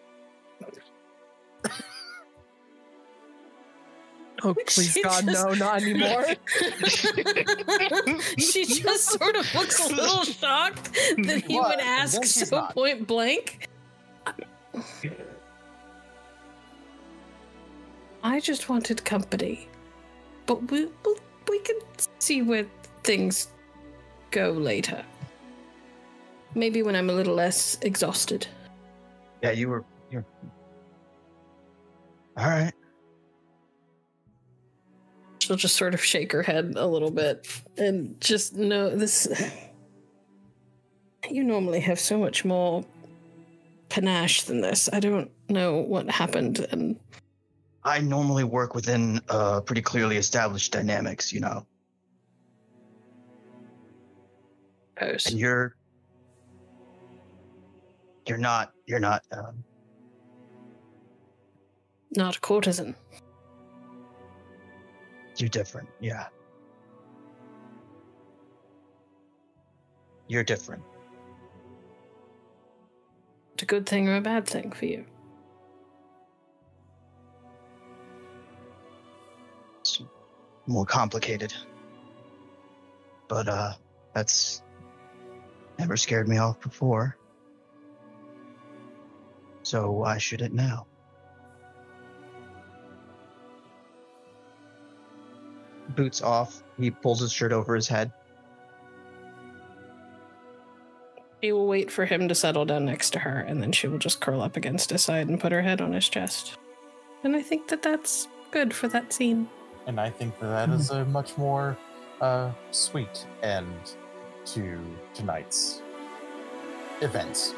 Oh, please, God, no, not anymore. She just sort of looks a little shocked that he would ask so point blank. I just wanted company, but we can see where things go later. Maybe when I'm a little less exhausted. Yeah, you're all right. She'll just sort of shake her head a little bit and just know this. You normally have so much more panache than this. I don't know what happened, and I normally work within pretty clearly established dynamics, you know. Post. And you're not Not a courtesan. you're different, yeah. You're different. It's a good thing or a bad thing for you? It's more complicated. But that's never scared me off before. So why should it now? Boots off, he pulls his shirt over his head. She will wait for him to settle down next to her, and then she will just curl up against his side and put her head on his chest. And I think that that's good for that scene. And I think that is a much more sweet end to tonight's events.